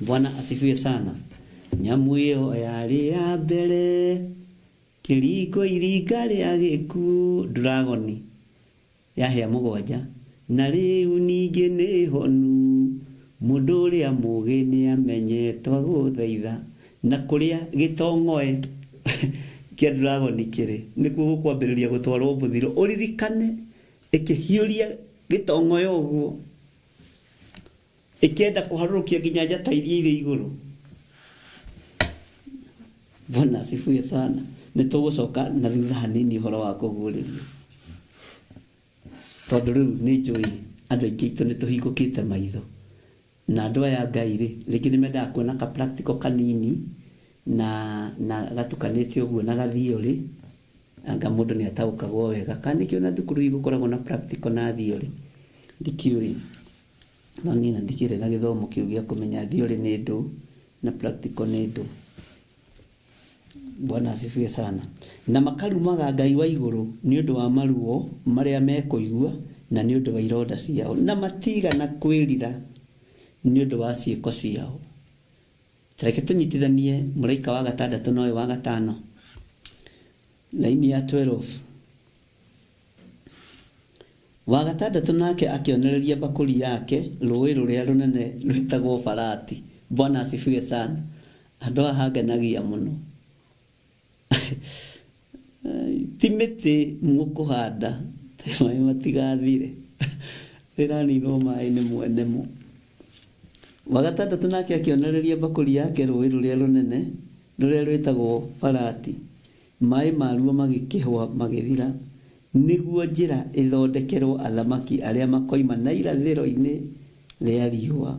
Bwana asifiwe sana. nyamũ ĩyo yarĩ ya mbere kĩringo iringa rĩa gĩkuũ dragoni yahĩa mũgwanja na rĩu ningĩ nĩ honu mũndũ ũrĩa mũũgĩ nĩamenyetwo gũthaitha na kũrĩa gĩtong'oe kĩa dragoni kĩrĩ nĩkuo gũkwambĩrĩria gũtwarwo mbũthiro ũririkane ĩkĩhiũria gĩtong'oe ũguo ĩkĩenda kũharũrũkia nginya njata iria irĩ igũrũ. Bwana asifiwe sana. Nĩtũgũcoka na thutha hanini ũhoro wa kũguũrĩrio tondũ rĩu nĩ njũĩ andũ aingĩ aitũ nĩtũhingũkĩte maitho na andũ aya Ngai rĩ rĩngĩ nĩmendaga kuona ka practical kanini na gatukanĩtio ũguo na gathiũrĩ anga mũndũ nĩataũkagwo wega kana nĩkĩo na thukuru igũkoragwo na practical na thiũrĩ ndikiũĩ no niĩ na ndikĩrĩ na gĩthomo kĩu gĩa kũmenya thiũrĩ nĩ ndũ na practical nĩ ndũ. Bwana asifiwe sana. Na makarumaga Ngai wa igũrũ nĩ ũndũ wa maruo marĩa mekũigua na nĩ ũndũ wa ironda ciao na matigana kwĩrira nĩ ũndũ wa ciĩko ciao. Tareke tũnyitithanie mũraika wa gatandatũ na ũyũ wa gatano laini ya 12. Wa gatandatũ nake akĩonereria bakũri yake rũĩ rũrĩa rũnene rwĩtagwo Farati. Bwana asifiwe sana. Andũ ahangenagia mũno. Timĩtĩ mũkũhanda maĩ matigathire ĩraninwo maĩ nĩ mwene mo. Wa gatandatũ nake akĩonereria bakũri yake rũĩ rũrĩa rũnene rũrĩa rwĩtagwo Farati, maĩ maruo magĩkĩhwa magĩthira nĩguo njĩra ĩthondekerwo athamaki arĩa makoima na irathĩro-inĩ rĩa riũa.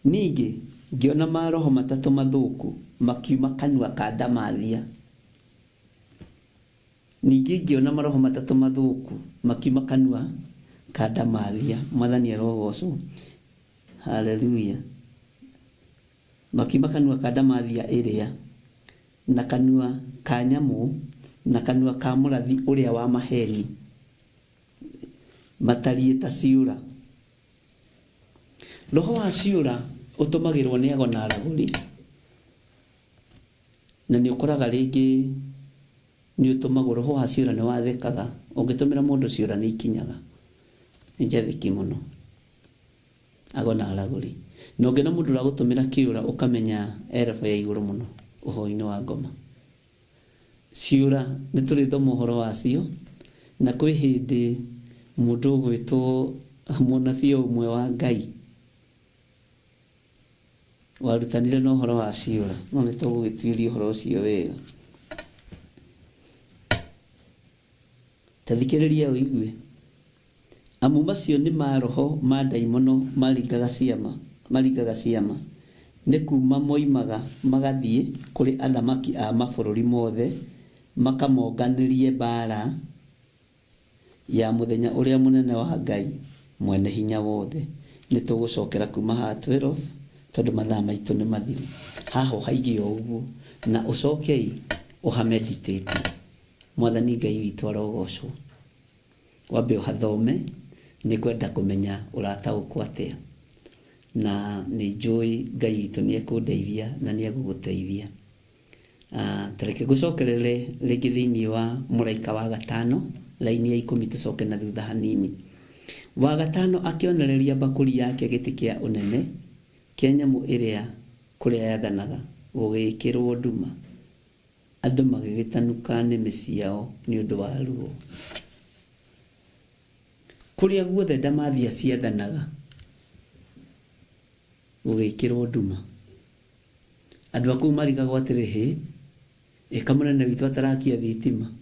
Ningĩ ngĩona maroho matatũ mathũku makiuma kanua ka Ndamathia. Ningĩ ngĩona maroho matatũ mathũku makiuma kanua ka Ndamathia. Mwathani arogocwo. Haleluya. Makiuma kanua ka Ndamathia ĩrĩa na kanua ka nyamũ na kanua ka mũrathi ũrĩa wa maheni matariĩ ta ciũra. Roho wa ciũra ũtũmagĩrwo nĩ ago na aragũri na nĩ ũkoraga rĩngĩ nĩ ũtũmagwo roho wa ciũra nĩ wathekaga ũngĩtũmĩra mũndũ ciũra nĩ ikinyaga nĩ njathĩki mũno ago na aragũri na ũngĩona mũndũ ũragũtũmĩra kĩũra ũkamenya erefa ya igũrũ mũno ũhoro-inĩ wa ngoma. Ciũra nĩ tũrĩ thoma ũhoro wacio na kwĩ hĩndĩ mũndũ ũgwĩtwo mũnabii ũmwe wa Ngai warutanire na ũhoro wa ciũra no nĩ tũgũgĩtuĩria ũhoro ũcio wega. Tathikĩrĩria ũigue amu macio nĩ maroho ma ndaimono maringaga ciama nĩ kuma moimaga magathiĩ kũrĩ athamaki a mabũrũri mothe makamonganĩrie mbara ya mũthenya ũrĩa mũnene wa Ngai mwene hinya wothe. Nĩ tũgũcokera kuma ha 12 tondũ mathaa maitũ nĩ mathiru. Haha ũhaige ũguo na ũcoke ũhameditate. Mwathani Ngai witũ arogocwo. Wambe ũhathome nĩ kwenda kũmenya ũrataũkwo atĩa na nĩ njũĩ Ngai witũ nĩ ekũndeithia na nĩ egũgũteithia. Tareke gũcokerere rĩngĩ thĩinĩ wa mũraika wa gatano laini ya 10 tũcoke na thutha hanini. Wa gatano akĩonereria bakũri yake gĩtĩ kĩa ũnene kĩa nyamũ ĩrĩa kũrĩa yathanaga gũgĩkĩrwo nduma andũ magĩgĩtanuka nĩmĩ ciao nĩ ũndũ wa ruo. Kũrĩa guothe Ndamathia ciathanaga gũgĩkĩrwo nduma andũ akũu marigagwo atĩrĩ ĩka mũnene witũ atarakia thitima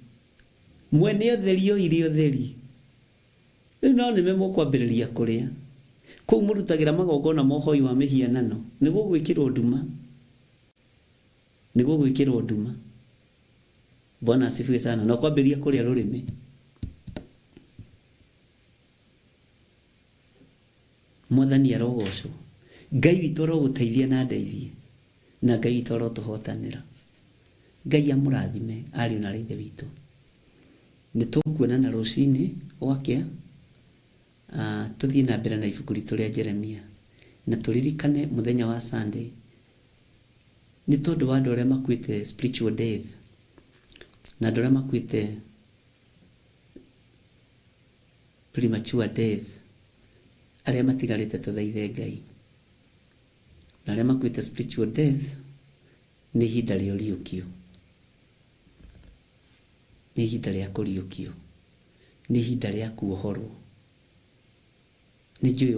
mwene ũtheri oire ũtheri rĩu no nĩme mũkwambĩrĩria kũrĩa kũu mũrutagĩra magongona mohoi wa mĩhianano nĩguo gwĩkĩrwo nduma. Bwana asifiwe sana. Na kwambĩrĩria kũrĩa rũrĩmĩ Mwathani arogocwo. Ngai witũ arogũteithia na ndeithie na Ngai witũ arotũhotanĩra. Ngai amũrathime ariũ na ithe witũ. Nĩ tũkuonana rũcinĩ gwakĩa tũthiĩ na mbere na ibuku ritũ rĩa Jeremia na tũririkane mũthenya wa Sunday nĩ tondũ wa andũ arĩa makuĩte spiritual death na andũ arĩa makuĩte premature death, arĩa matigarĩte tũthaithe Ngai, na arĩa makuĩte spiritual death nĩ ihinda rĩa ũriũkio, nĩ ihinda rĩa kũriũkio, nĩ ihinda rĩa kuohorwo. Nĩ njũĩ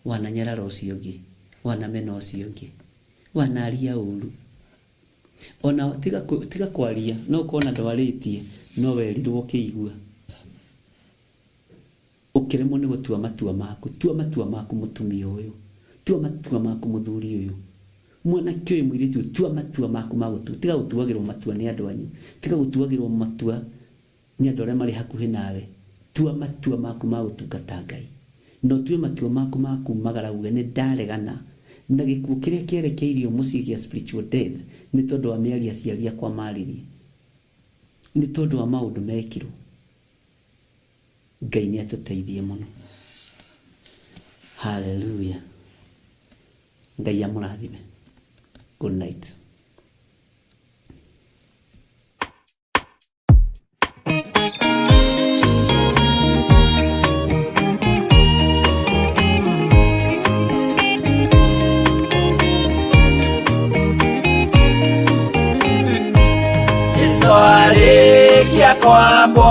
wananyarara ũcio ũngĩ, wanamena ũcio ũngĩ, wanaria ũru, ona tiga kwaria, no kuona ndwarĩtie, no werirwo ũkĩigua. Ũkĩremwo nĩ gũtua matua maku, tua matua maku mũtumia ũyũ, tua matua maku mũthuri ũyũ, mwanake ũyũ mũirĩtu, tua matua maku ma gũtua. Tiga gũtuagĩrwo matua nĩ andũ anyu, tiga gũtuagĩrwo matua nĩ andũ arĩa marĩ hakuhĩ nawe. Tua matua maku ma gũtungata Ngai, no tue matua maku ma kumagara uge nĩ ndaregana na gĩkuũ kĩrĩa kĩerekeirio mũciĩ gĩa spiritual death, nĩ tondũ wa mĩaria ciaria kwa marĩrie, nĩ tondũ wa maũndũ mekirwo. Ngai nĩ atũteithie mũno. Hallelujah. Ngai amũrathime. Good night. Arĩkia kwambwo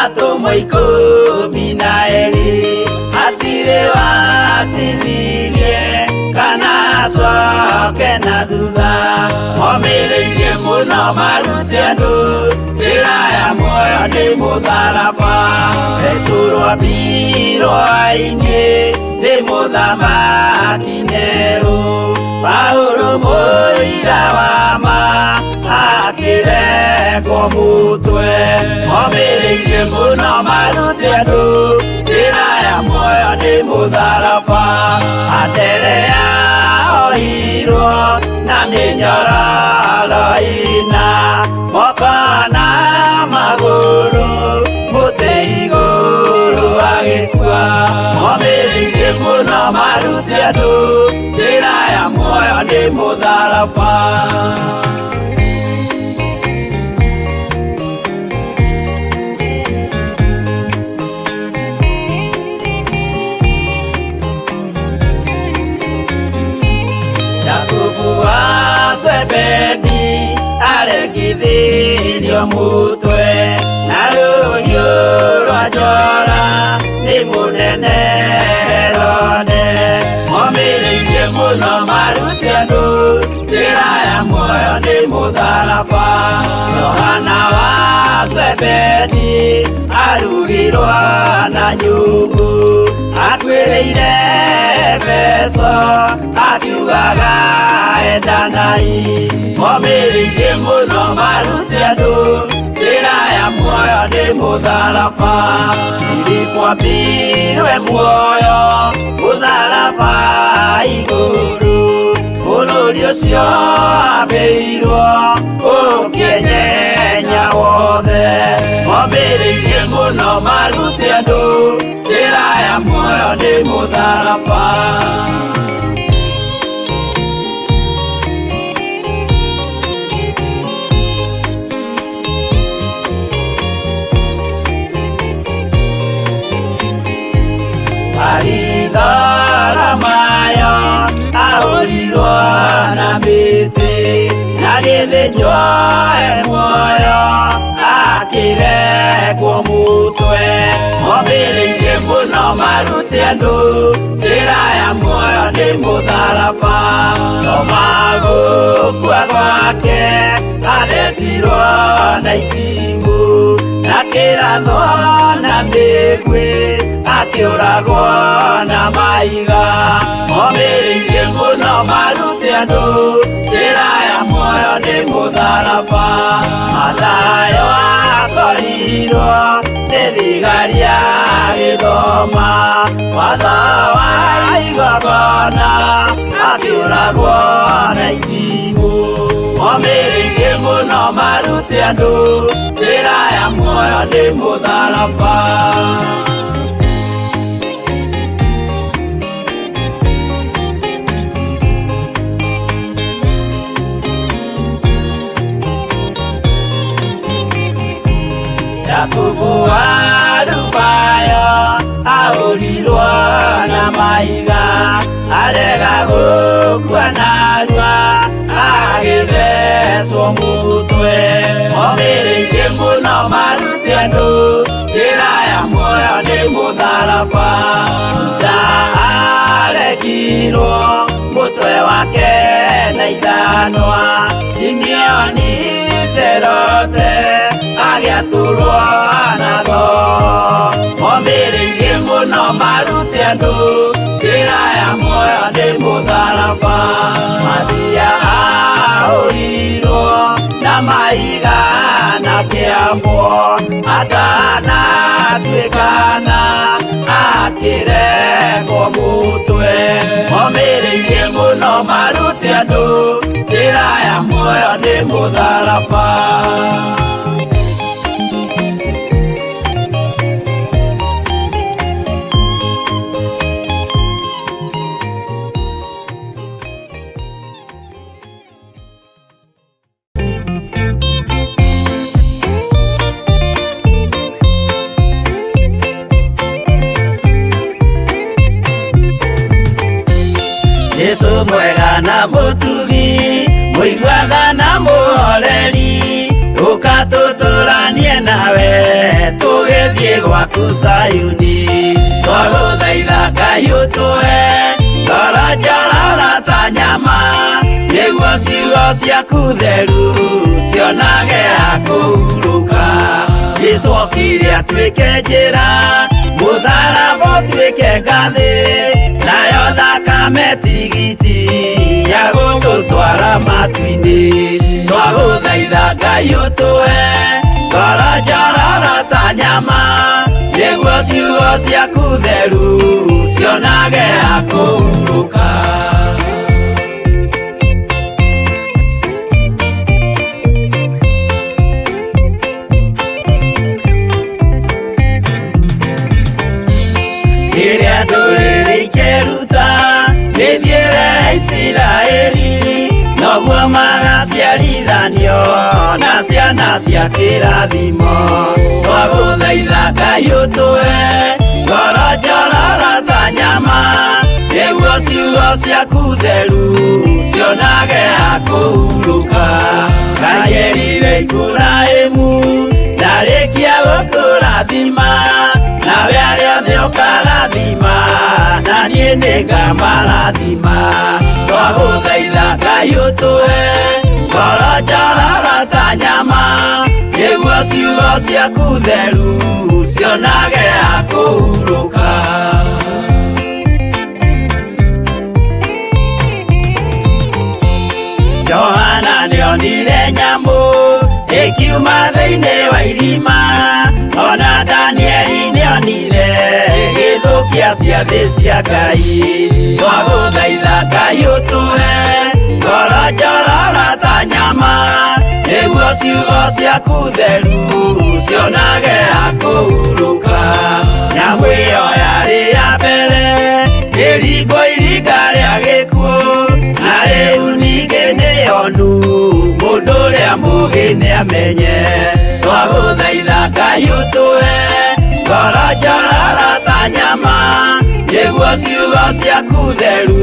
atũmwo 12 hatirĩ watinirie kana acoke na thutha. Momĩrĩirie mũno marute andũ njĩra ya muoyo nĩ mũtharaba. Rĩtũrwo mbirwa-inĩ nĩ mũthamaki Nero. Paulo mũira wa ma akĩrekwo mũtwe. Momĩrĩirie mũno marute andũ njĩra ya muoyo nĩ mũtharaba. Anderea ohirwo na mĩnyororo ina, moko na magũrũ mũtĩ igũrũ agĩkua. Momĩrĩirie mũno marute andũ njĩra ya muoyo nĩ mũtharaba. Jakubu wa Zebedi aregithirio mũtwe na rũhiũ rwa njora nĩ mũnene Herode. Momĩrĩirie mũno marute andũ njĩra ya muoyo nĩ mũtharaba. Johana wa Zebedi arugirwo na nyũngũ atuĩrĩire Efeso akiugaga endanai. Momĩrĩirie mũno marute andũ njĩra ya muoyo nĩ mũtharaba. Filipo ambirwe muoyo mũtharaba igũrũ. Bũrũri ũcio ambĩirwo ũkĩenyenya wothe. Momĩrĩirie mũno marute andũ njĩra ya muoyo nĩ mũtharaba. Mayo ahũrirwo na mĩtĩ na gĩthĩnjwo muoyo akĩrekwo mũtwe. Momĩrĩirie mũno marute andũ njĩra ya muoyo nĩ mũtharaba. Toma gũkua gwake athecirwo na itimũ na kĩrathwo na mĩguĩ akĩũragwo na maiga. Momĩrĩirie mũno marute andũ njĩra ya muoyo nĩ mũtharaba. Mathayo akorirwo nĩ thigari agĩthoma watho wa igongona akĩũragwo na itimũ. Momĩrĩirie mũno marute andũ njĩra ya muoyo nĩ mũtharaba. Yusufu wa Rufayo ahũrirwo na mahiga arega gũkua narua agĩthecwo mũtwe momĩrĩirie mũno marute andũ njĩra ya muoyo nĩ mũtharaba arekirwo mũtwe wake na ithanwa Simeoni Zelote agĩatũrwo natho momĩrĩirie mũno marute andũ njĩra ya muoyo nĩ mũtharaba Mathia ahũrirwo na mahiga na kĩambo atanatuĩkana akĩrekwo mũtwe momĩrĩirie mũno marute andũ njĩra ya muoyo nĩ mũtharaba Yesu mwega na mũtugi mũiguaga na mũhoreri ũkatũtũranie nawe tũgĩthiĩ gwaku Zayuni twagũthaitha Ngai ũtũhe ngoro njororo ta nyama nĩguo ciugo ciaku theru cionage akũhurũka Jesũ okire atuĩke njĩra mũtharaba ũtuĩke ngathĩ nayo thakame tigiti ya gũgũtwara matu-inĩ twagũthaitha Ngai ũtũhe ngoro njororo ta nyama nĩguo ciugo ciaku theru cionage akũhurũka Rĩrĩa ndũrĩrĩ ikeruta gĩthiĩre Isiraeli noguo magaciarithanio na ciana cia kĩrathimo twagũthaitha Ngai ũtũhe ngoro njororo ta nyama nĩguo ciugo ciaku theru cionage akũhurũka Ngai erire Iburahĩmu ndarĩkia gũkũrathima nawe arĩa othe ũkarathima na niĩ nĩngamarathima twagũthaitha Ngai ũtũhe ngoro njororo ta nyama nĩguo ciugo ciaku theru cionage akũhurũka Johana nĩonire nyamũ ĩkiuma thĩinĩ wa irima ona Danieli nĩonire gĩthũkia ciathĩ cia Ngai twagũthaitha Ngai ũtũhe ngoro njororo ta nyama nĩguo ciugo ciaku theru cionage akũhurũka nyamũ ĩyo yarĩ ya mbere ĩringwo iringa rĩa gĩkuũ na rĩu ningĩ nĩyonu mũndũ ũrĩa mũũgĩ nĩamenye twagũthaitha Ngai ũtũhe ngoro njororo ta nyama nĩguo ciugo ciaku theru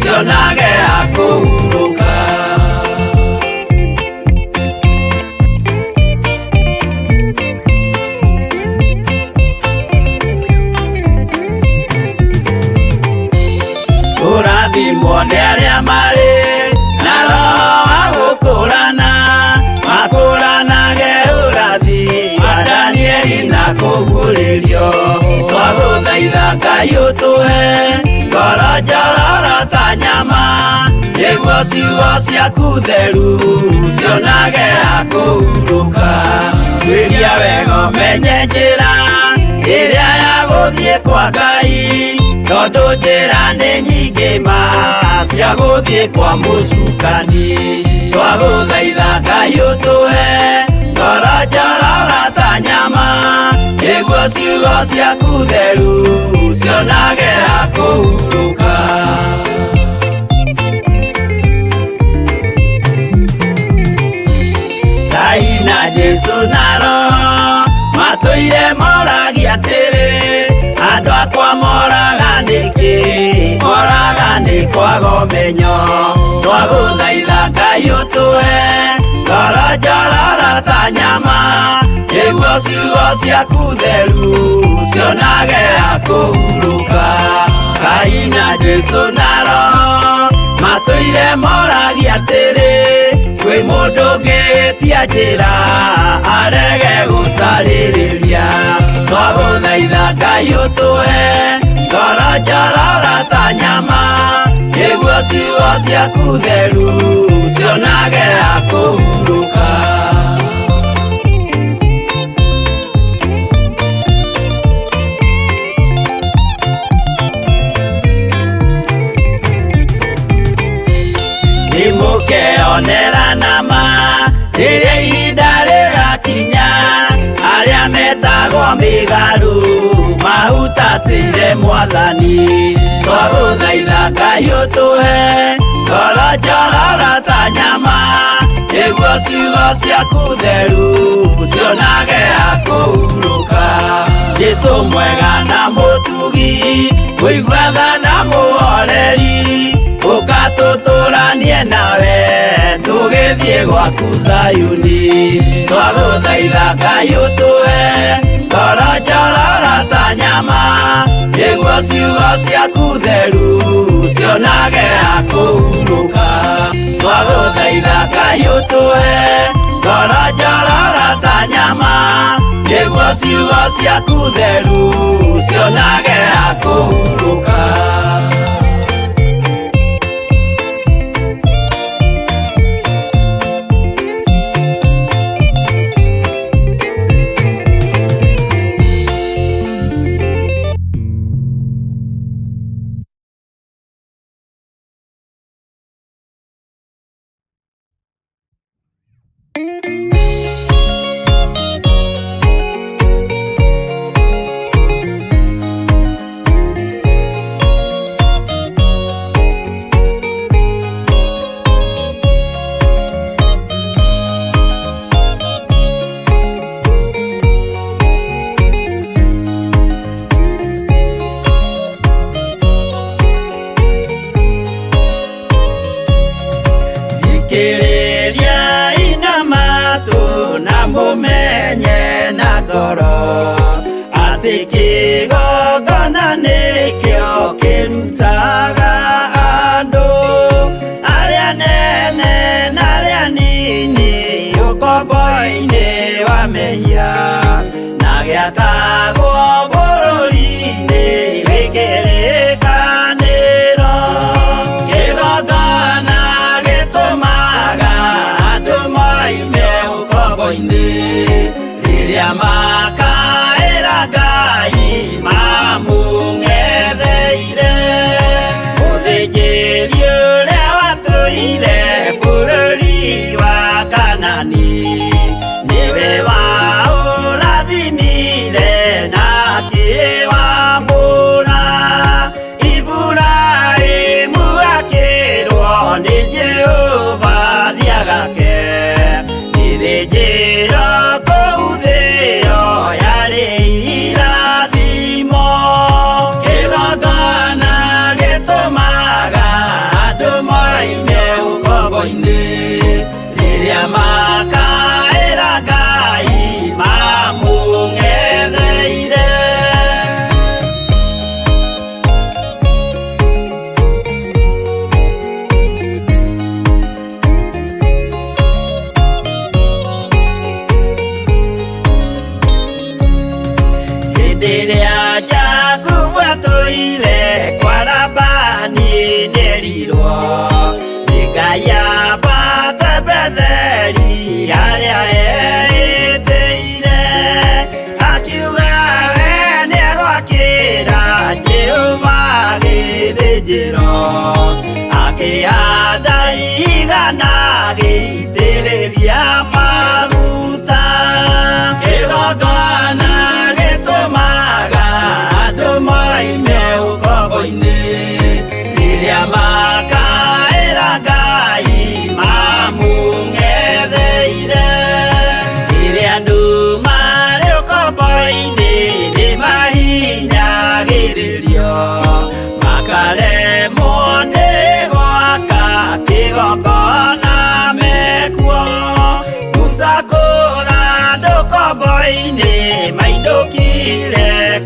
cionage akũhurũka ũrathimwo nĩ arĩa marĩ na roho wa gũkũũrana makũũranage ũrathi wa Danieli na kũguũrĩrio twagũthaitha Ngai ũtũhe ngoro njororo ta nyama nĩguo ciugo ciaku theru cionage akũhurũka twĩria wega ũmenye njĩra ĩrĩa ya gũthiĩ kwa Ngai tondũ njĩra nĩ nyingĩ ma cia gũthiĩ kwa mũcukani twagũthaitha Ngai ũtũhe ngoro njororo ta nyama nĩguo ciugo ciaku theru cionage akũhurũka Ngai na Jesũ na Roho matũi matoire moragia atĩrĩ andũ akwa moraga nĩkĩ moraga nĩ kwaga ũmenyo twagũthaitha Ngai ũtũhe ngoro njororo ta nyama nĩguo ciugo ciaku theru cionage akũhurũka Ngai na Jesũ na Roho matoire moragia atĩrĩ kwĩ mũndũ ũngĩtia njĩra arege gũcarĩrĩria twagũthaitha Ngai ũtũhe ngoro njororo ta nyama nĩguo ciugo ciaku theru cionage akũhurũka nimũkeonera nama rĩrĩa ihinda rĩgakinya arĩa metagwo mĩgarũ mahutatĩire Mwathani twagũthaitha Ngai ũtũhe ngoro njororo ta nyama nĩguo ciugo ciaku theru cionage akũhurũka Jesũ mwega na mũtugi mũigua tha na mũhoreri ũkatũtũranie nawe tũgĩthiĩ gwaku Zayuni twagũthaitha Ngai ũtũhe ngoro njororo ta nyama nĩguo ciugo ciaku theru cionage akũhurũka twagũthaitha Ngai ũtũhe ngoro njororo ta nyama nĩguo ciugo ciaku theru cionage akũhurũka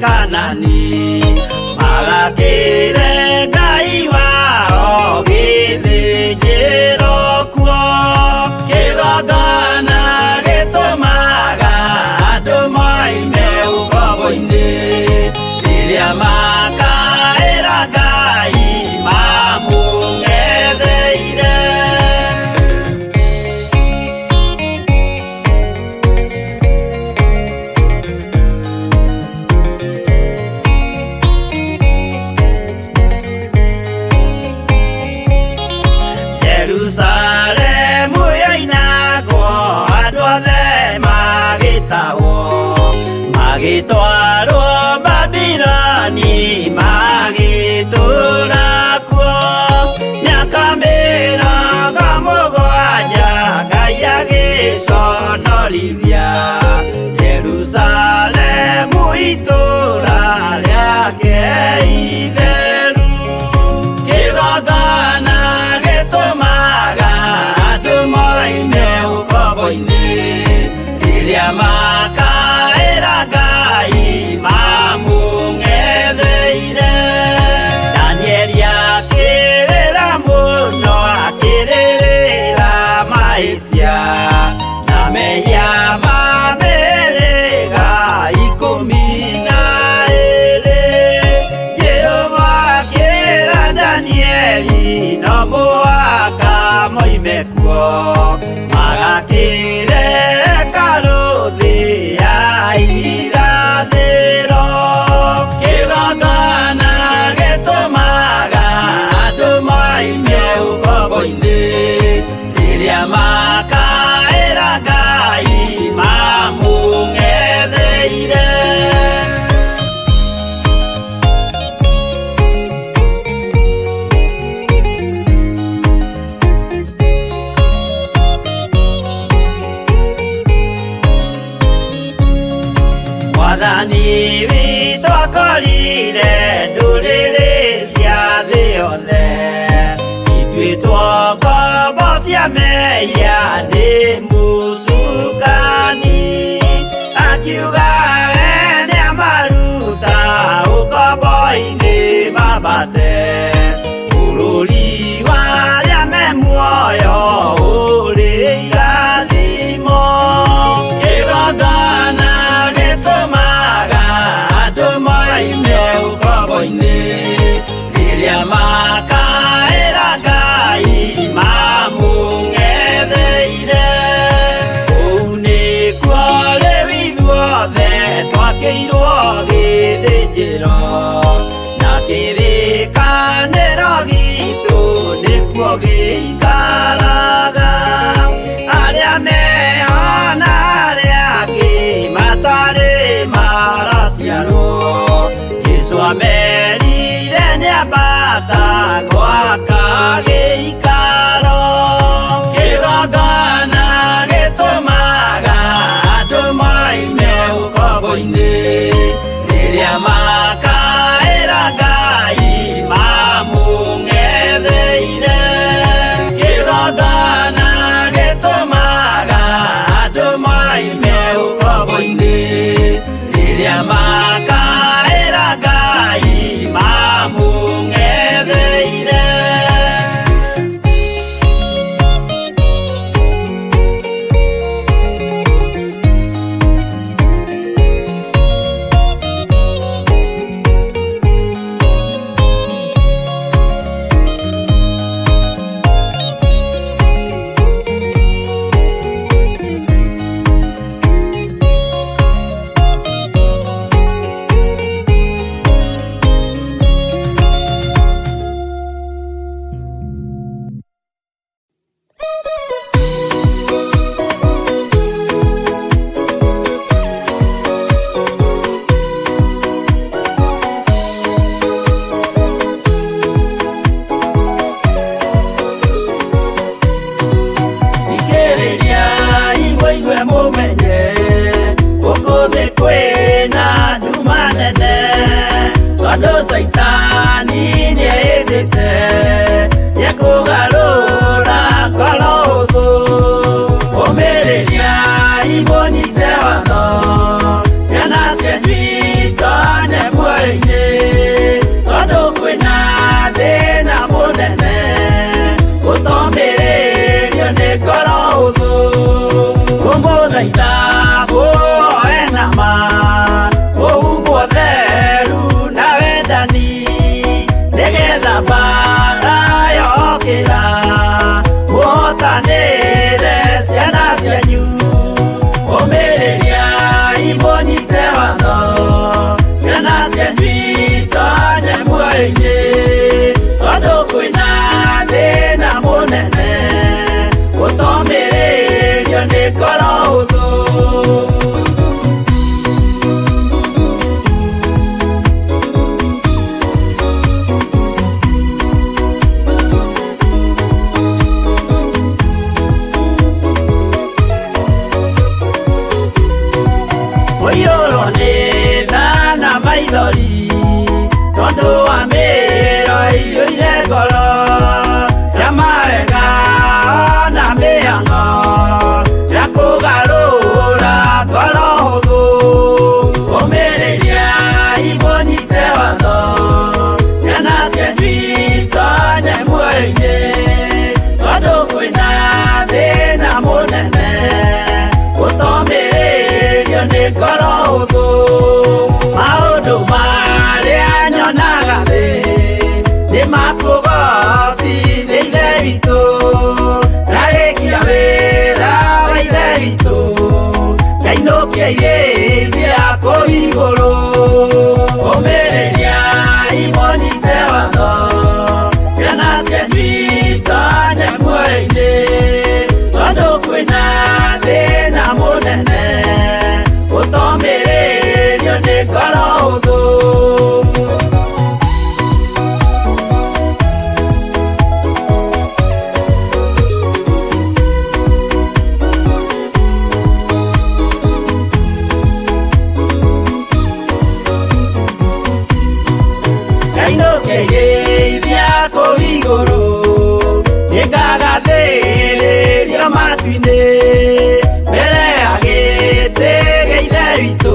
Kanani magakire Ngai wao githĩnjĩro kuo kĩgongona gĩtũmaga andũ moime ũkombo-inĩ rĩrĩa makaĩra Ngai mamũng'etheire. Jerusalemu yainagwo andũ othe magĩtahwo magĩtwarwo Babironi magĩtũũra kuo mĩaka mĩrongo mũgwanja Ngai agĩconorithia Jerusalemu itũũra rĩake itheru. Kĩgongona gĩtũmaga andũ moime ũkombo-inĩ rĩrĩa makaĩra Ngai mamũng'etheire. Danieli akĩrĩra mũno akĩrĩrĩra mahĩtia na mehia ma mĩhĩrĩga 12. Jehova akĩra Danieli no mũhaka moime kuo magakĩre hekarũ thĩ ya irathĩro. Kĩgongona gĩtũmaga andũ moime ũkombo-inĩ rĩrĩa makaĩra Ngai mamũng'etheire. Mwathani witũ akorire ndũrĩrĩ cia thĩ yothe ituĩtwo ngombo cia mehia nĩ mũcukani, akiuga we nĩamaruta ũkombo-inĩ mambate bũrũri wa arĩa me muoyo ũrĩ irathimo. Kĩgongona gĩtũmaga andũ moime ũkombo-inĩ rĩrĩa makaĩra Ngai mamũng'etheire. Kũu nĩkuo rĩu ithuothe twakĩirwo gĩthĩnjĩro na kĩrĩkanĩro gitũ nĩkuo gĩikaraga. Arĩa meho na arĩa angĩ matarĩ maraciarwo Jesũ amerire nĩambata gwaka gĩikaro. Kĩgongona gĩtũmaga andũ moime ũkombo-inĩ rĩrĩa makaĩra Ngai mamũng'etheire. Kĩgongona gĩtũmaga andũ moime ũkombo-inĩ rĩrĩa makaĩra Ngai mamũng'etheire. ngoro hũthũ. Nĩngagĩithia kũu igũrũ, nĩngagathĩrĩrio matu-inĩ, mbere ya gĩtĩ gĩa Ithe witũ,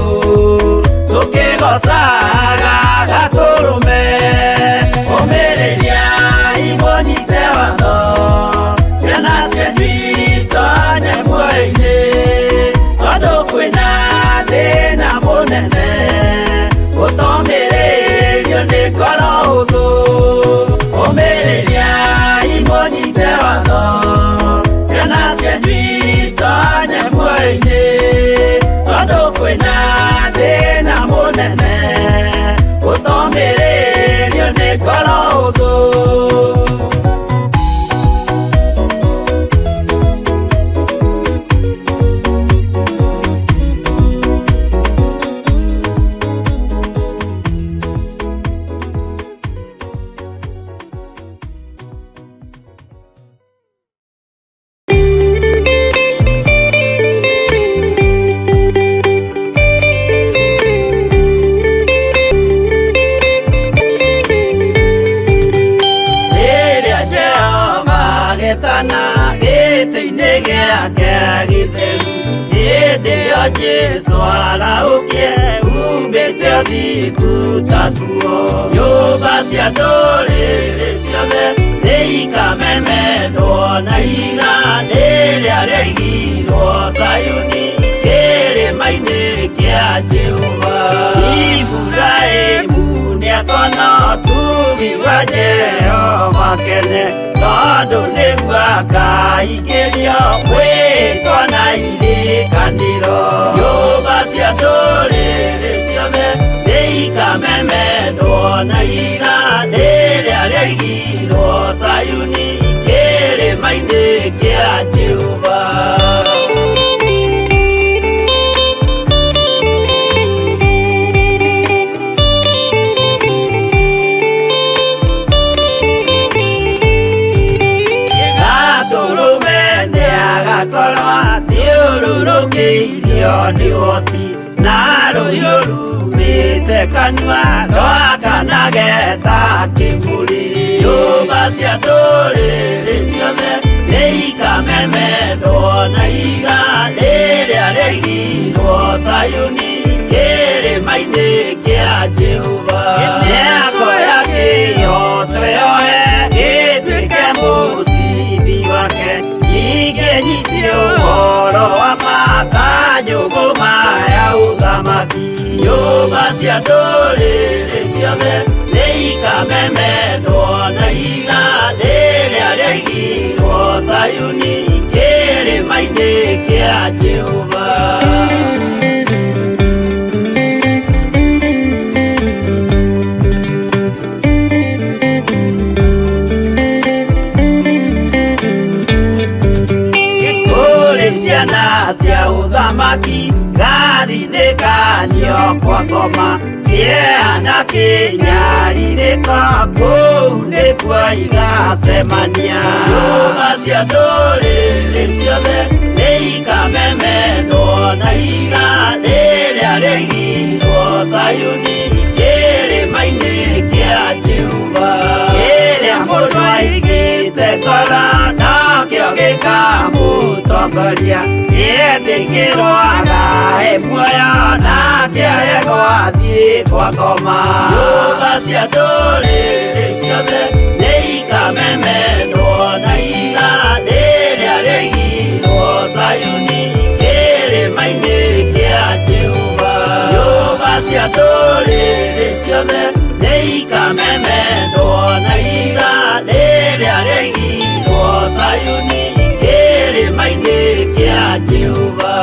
tũkĩgocaga Gatũrũme. Ũmĩrĩriai mũnyite watho, ciana cianyu itonye muoyo-inĩ, tondũ kwĩna thĩna mũnene ũtomĩrĩrio nĩ ngoro hũthũ. Ũmĩrĩriai mũnyite watho, ciana cianyu itonye muoyo-inĩ, tondũ kwĩna thĩna mũnene ũtomĩrĩrio nĩ ngoro hũthũ. Getana gĩtĩ-inĩ gĩake gĩtheru, hĩndĩ ĩyo Jesũ araũkie humbĩte ũthingu ta tuo. Nyũmba cia ndũrĩrĩ ciothe nĩikamemendwo na ihiga rĩrĩa rĩaigirwo Zayuni, kĩrĩma-inĩ kĩa Jehova. Iburahĩmu nĩakona ũtugi wa Jehova kene, tondũ nĩguo akaingĩrio gwĩtwo na irikanĩro. Nyũmba cia ndũrĩrĩ ciothe nĩikamemendwo na ihiga rĩrĩa rĩaigirwo Zayuni, kĩrĩma-inĩ kĩa Jehova. Agakorwo athiũrũrũkĩirio nĩ ũhoti, na rũhiũ rumĩte kanua rwakanage ta kĩmũrĩ. Nyũmba cia ndũrĩrĩ ciothe nĩikamemendwo na ihiga rĩrĩa rĩaigirwo Zayuni, kĩrĩma-inĩ kĩa Jehova. Nĩakoya kĩyo twĩoe gĩtuĩke mũcibi wake, ningĩ nyitie ũhoro wa makanjũgũ maya ũthamaki. Nyũmba cia ndũrĩrĩ ciothe nĩikamemendwo na ihiga rĩrĩa rĩaigirwo Zayuni, kĩrĩma-inĩ kĩa Jehova. Ciana cia ũthamaki gathinĩkanio kwa ngoma, kĩeha kĩnyarirĩko kũu nĩkuo igacemania. Nyũmba cia ndũrĩrĩ ciothe nĩikamemendwo na ihiga rĩrĩa rĩaigirwo Zayuni, kĩrĩma-inĩ kĩa Jehova. Kĩrĩa mũndũ aigĩte ngoro nakĩo gĩkamũtongoria, gĩtĩkĩrwaga muoyo nake aregwo athiĩ kwa ngoma. Nyũmba cia ndũrĩrĩ ciothe nĩikamemendwo na ihiga rĩrĩa rĩaigirwo Zayuni, kĩrĩma-inĩ kĩa Jehova. Nyũmba cia ndũrĩrĩ ciothe nĩikamemendwo na ihiga rĩrĩa rĩaigirwo Zayuni, kĩrĩma-inĩ kĩa Jehova.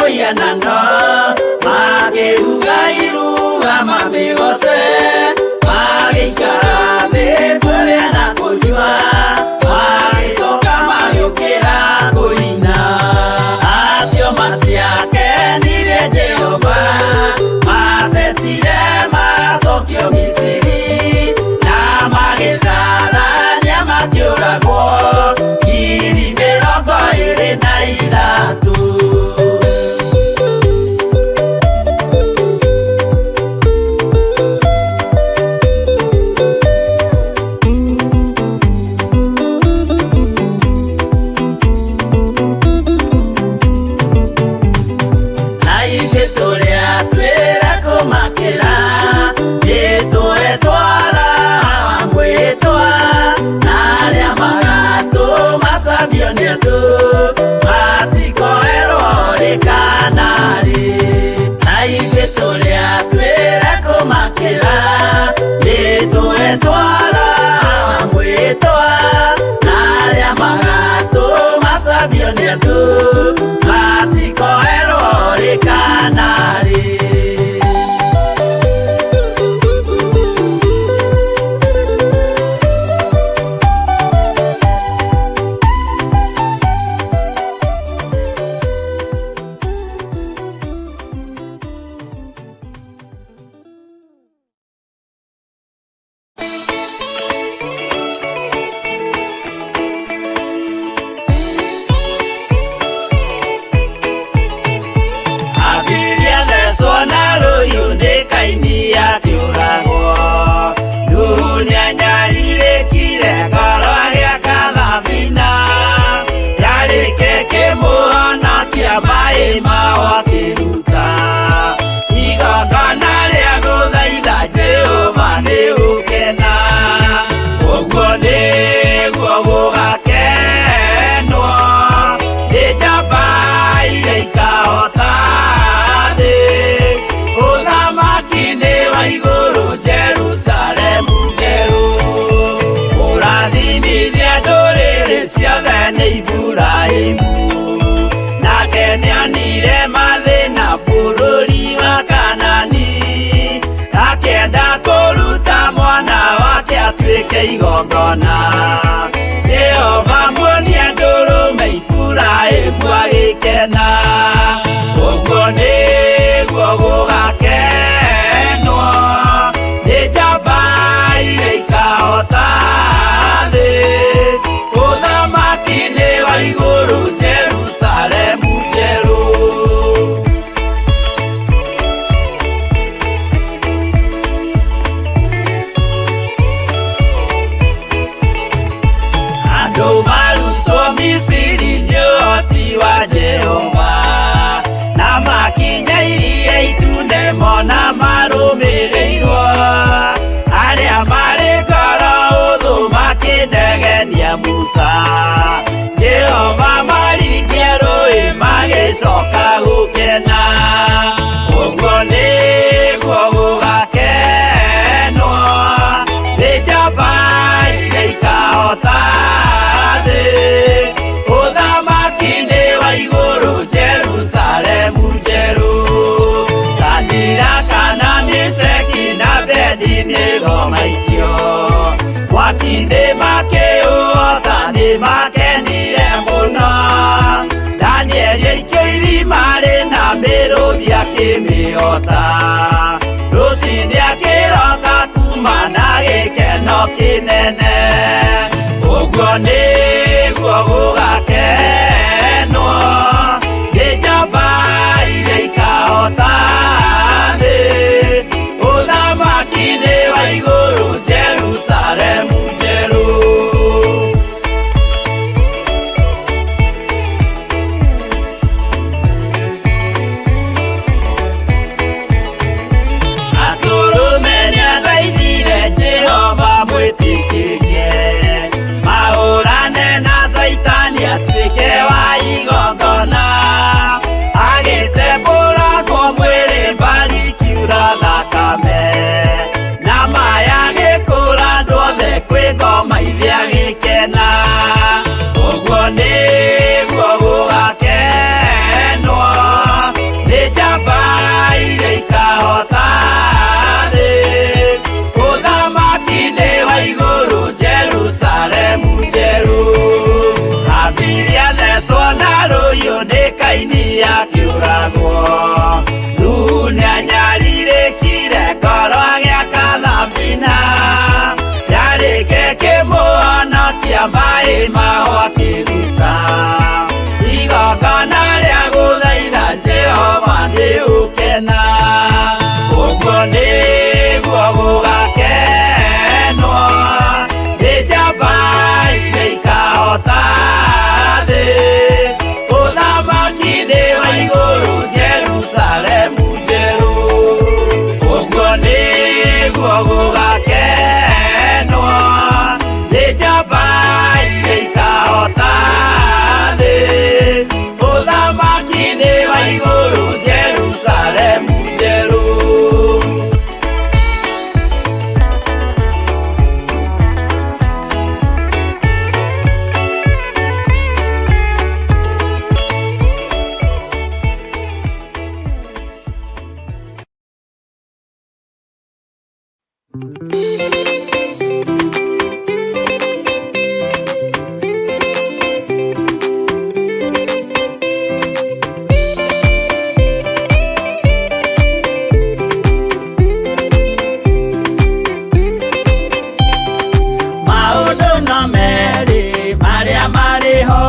mũhianano makĩruga iruga mamĩgoce magĩikara thĩ kũrĩa na kũnyua magĩcoka magĩũkĩra kũina acio matiakenire Jehova matetire magacokio Misiri na magĩtharania makĩũragwo ngiri 23. Igongona Jehova muonia ndũrũme Iburahĩmu agĩkena ũguo nĩguo gũgakenwo nĩ njamba iria ikahota thĩ ũthamaki-inĩ wa igũrũ Jerusalemu njerũ. Marutwo Misiri nĩ ũhoti wa Jehova na makinya Iria Itune mona marũmĩrĩirwo arĩa marĩ ngoro hũthũ makĩnegenia Musa Jehova maringie rũĩ magĩcoka gũkena ũguo nĩguo gũgakenwo nĩ njamba iria ikahota ũthamaki-inĩ wa igũrũ Jerusalemu njerũ. Shadiraka na Meshaki na Abedinego maikio mwaki-inĩ makĩũhota nĩ makenire mũno. Danieli aikio irima rĩna mĩrũthi akĩmĩhota rũcinĩ akĩroka kuma na gĩkeno kĩnene ũguo nĩguo gũgakenwo nĩ njamba iria ikahota thĩ ũthamaki-inĩ wa igũrũ Jerusalemu njerũ. Atũrũme nĩathaithire Jehova mwĩtĩkĩrie mahũrane na Saitani biũ nĩ Kaini akĩũragwo. Nuhu nĩanyarirĩkire ngoro agĩaka thabina, yarĩke kĩmũhonokia maĩ maho akĩruta. Igongona rĩa gũthaitha Jehova nĩ gũkena, ũguo nĩguo gũgakenwo nĩ njamba iria ikahota thĩ. Ũthamaki nĩ wa igũrũ Jerusalemu njerũ, ũguo nĩguo gũgakenwo nĩ njamba iria ikahota thĩ. Ũthamaki nĩ wa igũrũ Jerusalemu njerũ. Maũndũ no merĩ marĩa marĩ ho,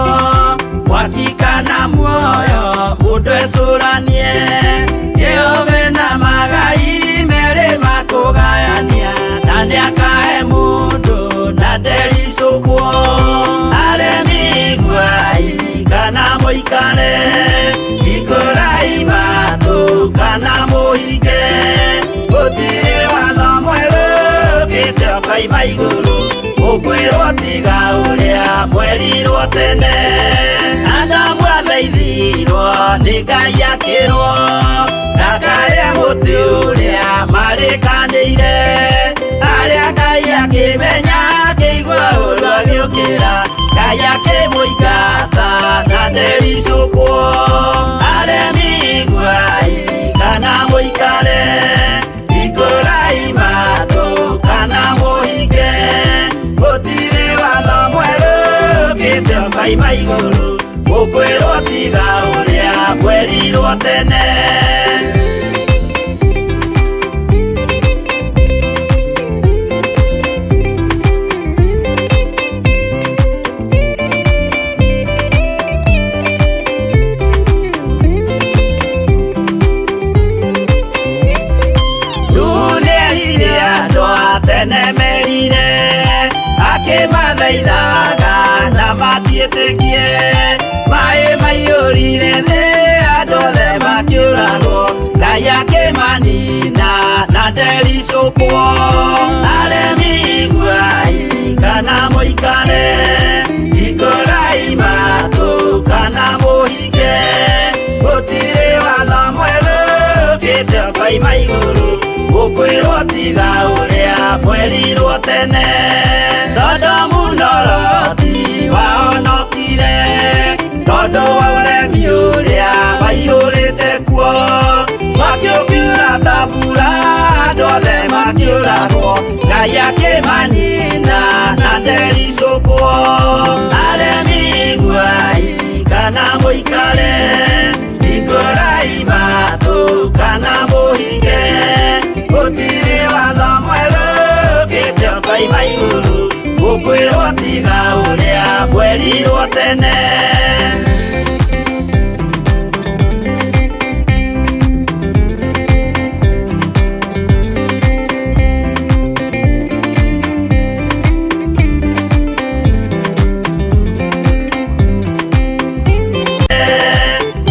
mwaki kana muoyo mũndũ ecũranie. Jehova na magai merĩ makũgayania, na nĩakahe mũndũ na ndericũkwo. Aremi iguai kana mũikare, ikũrai matũ kana mũhinge. Gũtirĩ watho mwerũ ũkĩte ũkoima igũrũ, ũkwĩrwo tiga ũrĩa mwerirwo tene. Adamu athaithirwo nĩ Ngai akĩrwo ndakarĩe mũtĩ ũrĩa marĩkanĩire. Harĩa Ngai akĩmenya akĩigua ũru agĩũkĩra, Ngai akĩmũingata na ndericũkwo. Aremi iguai kana mũikare, ikũrai matũ kana mũhinge. Gũtirĩ watho mwerũ ũkĩte ũkoima igũrũ, ũkwĩrwo tiga ũrĩa mwerirwo tene. Nĩerire andũ a tene merire, akĩmathaithaga na matiĩtĩkie. Maĩ maiyũrire thĩ andũ othe makĩũragwo, Ngai akĩmanina na ndericũkwo. Aremi iguai kana mũikare, ikũrai matũ kana mũhinge. Gũtirĩ watho mwerũ ũkĩte ũkoima igũrũ, ũkwĩrwo tiga ũrĩa mwerirwo tene. Sodomu no Loti wahonokire, tondũ wa ũremi ũrĩa waiyũrĩte kuo. Mwaki ũkiura ta mbura andũ othe makĩũragwo, Ngai akĩmanina na ndericũkwo. Aremi iguai kana mũikare, ikũrai matũ kana mũhinge. Gũtirĩ watho mwerũ ũkĩte ũkoima igũrũ, ũkwĩrwo tiga ũrĩa mwerirwo tene.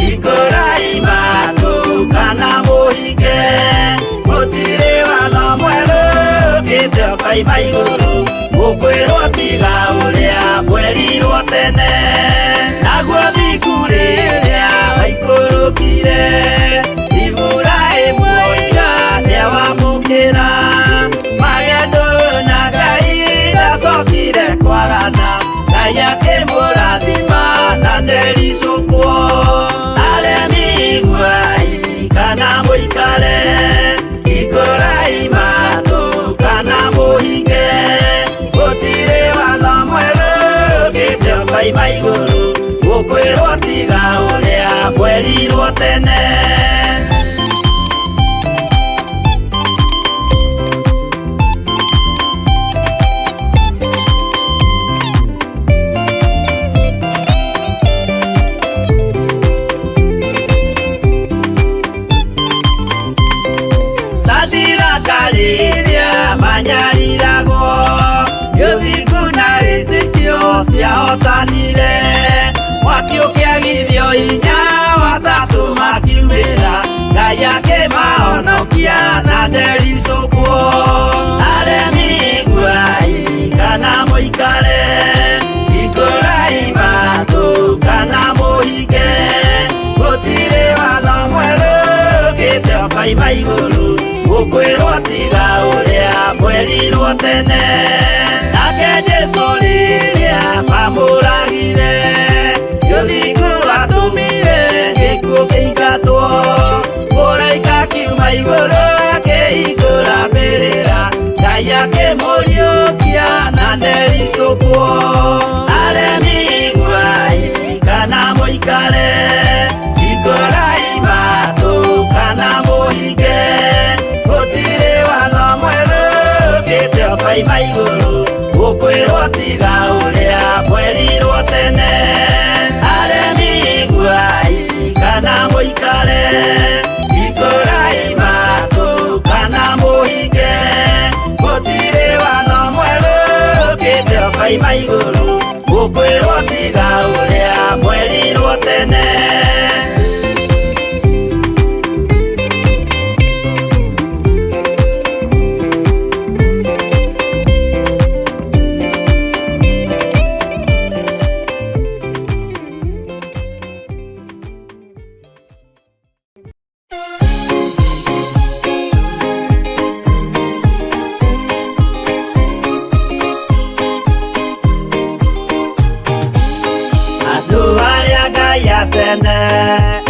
Ikũrai matũ kana mũhinge. Gũtirĩ watho mwerũ ũkĩte ũkoima igũrũ, ũkwĩrwo tiga ũrĩa mwerirwo tene. Naguo thiku rĩrĩa waikũrũkire, Iburahĩmu oiga nĩawamũkĩra. Magendo na Ngai ndacokire kwarana, Ngai akĩmũrathima na ndericũkwo. Aremi iguai kana mũikare, ikũrai matũ kana mũhinge. nderisukwo aremi guai kana muikare ikurai matu kana muhike gutire watho mweru kite okaima iguru gukwirwo tiga uria mwerirwo tene nake Jesu riria mamuragire guthingu atumire gikuo kiingatwo mũraika kiuma igũrũ akĩhingũra mbĩrĩra Ngai akĩmũriũkia na ndericũkwo aremi guai kana mũikare hingũrai matũ kana mũhinge gũtirĩ watho mwerũ ũkĩte ũkoima igũrũ gũkwĩrwo tiga ũrĩa mwerirwo tene aremi guai kana mũikare ikurai matu kana muhinge gutire watho mweru ukite okaima iguru gukwirwo tiga uria mwerirwo tene tene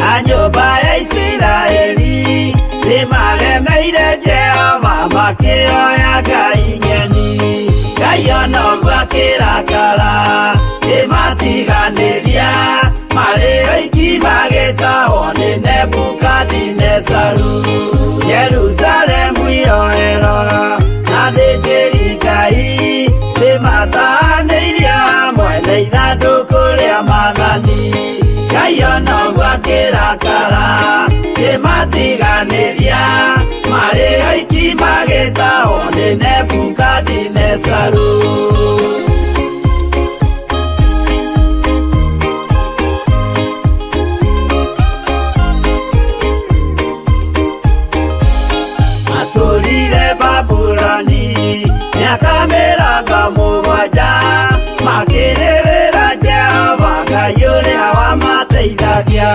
a nyũmba ya Isiraeli nĩmagemeire Jehova makĩoya ngai nyeni Ngai onoguo akĩrakara kĩmatiganĩria marĩ oiki magĩtahwo nĩ Nebukadinezaru Jerusalemu iroero na athĩnjĩri Ngai nĩmatahanĩirie hamwe na ithandũkũ rĩa maathani Ngai onoguo akĩrakara kĩmatiganĩria marĩ oiki magĩtahwo nĩ Nebukadinezaru matũrire Babuloni mĩaka mĩrongo mũgwanja makĩrĩrĩra Jehova Ngai ũrĩa wamateithagia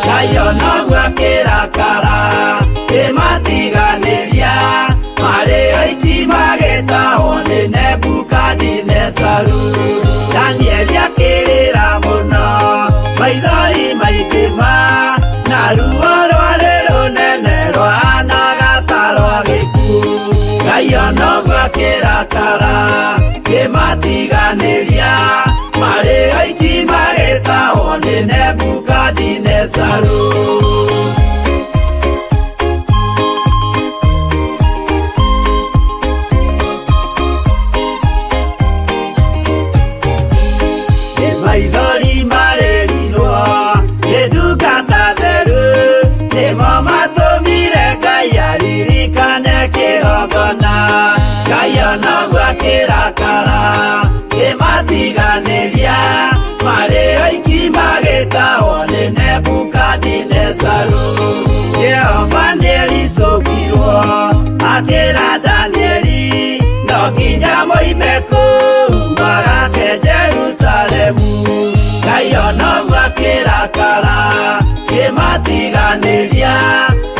Ngai onoguo akĩrakara kĩmatiganĩria marĩ oiki magĩtahwo nĩ Nebukadinezaru Danieli akĩrĩra mũno maithori maikĩma na ruo rwarĩ rũnene rwahanaga ta rwa gĩkuũ Ngai onoguo akĩrakara kĩmatiganĩria marĩ oiki magĩtahwo nĩ Nebukadinezaru maithori marĩrirwo nĩ ndungata theru nĩmo matũmire Ngai aririkane kĩgongona Ngai onoguo akĩrakara kĩmatiganĩria marĩ oiki magĩtahwo nĩ Nebukadinezaru Jehova nĩericũkirwo akĩra Danieli no nginya moime kũu magake Jerusalemu Ngai onoguo akĩrakara kĩmatiganĩria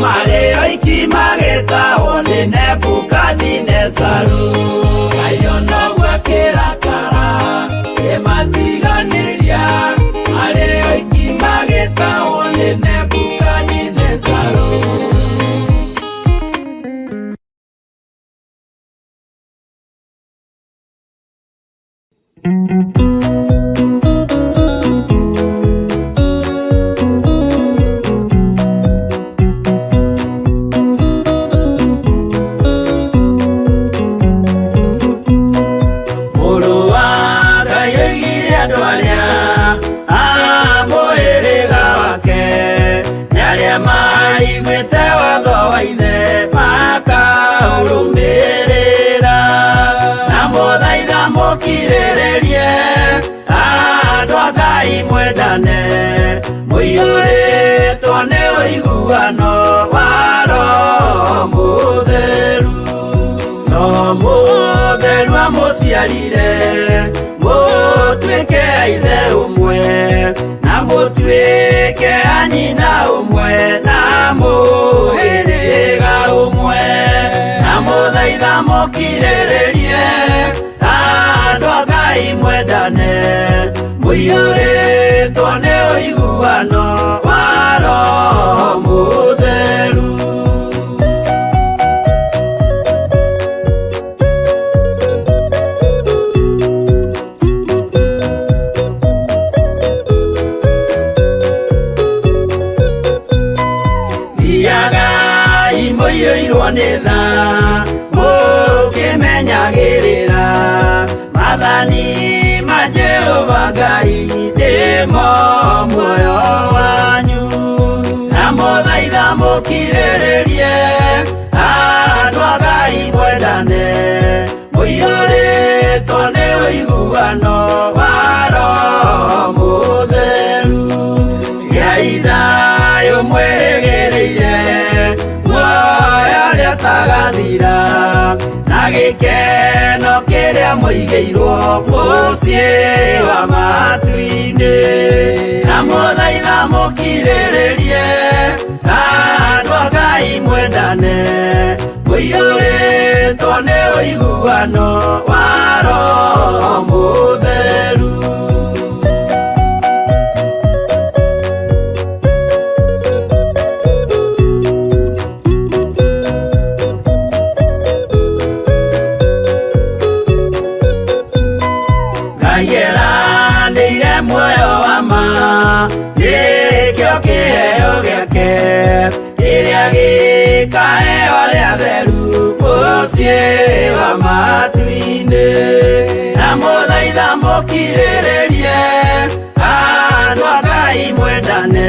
marĩ oiki magĩtahwo nĩ Nebukadinezaru Ngai onoguo akĩrakara kĩmatiganĩria marĩ oiki magĩtahwo nĩ Nebukadinezaru maiguĩte watho wa ithe makaũrũmĩrĩra na mũthaitha mũkirĩrĩrie andũ a Ngai mwendane mũiyũrĩtwo nĩ ũiguano wa Roho Mũtheru wamuciarire mutuike ithe umwe na mutuike anyina umwe na muhiriga umwe na muthaitha mukiriririe andu a Ngai mwendane muiyuritwo ni uiguano wa Roho Mutheru. Thiagai muiyuirwo ni tha mukimenyagirira mathani ma Jehova Ngai nimo muoyo wanyu na muthaitha mukiriririe andu a Ngai mwendane muiyuritwo ni uiguano wa Roho Mutheru. Giai thayu mwirigiriire muoyo riatagathira na gikeno kiria muigirwo mucii wa matu-ini na muthaitha mukiriririe andu a Ngai mwendane muiyuritwo ni uiguano wa Roho Mutheru. Ngeranĩire muoyo wa ma nĩkĩo kĩheo gĩake kĩrĩa gĩkaheo arĩa atheru mũciĩ wa matu-inĩ na mũthaitha mũkirĩrĩrie andũ a Ngai mwendane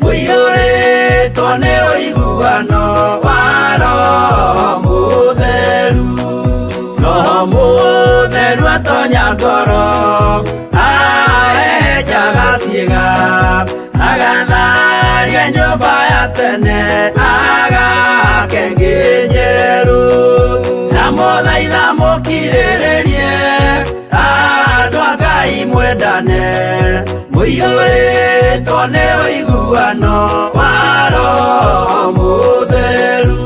mũiyũrĩtwo nĩ ũiguano wa Roho Mũtheru. Roho Mutheru atonya ngoro ahenjaga ciĩga agatharia nyũmba ya tene agake ngĩ njerũ na mũthaitha mũkirĩrĩrie andũ a Ngai mwendane mũiyũrĩtwo nĩ ũiguano wa Roho Mũtheru.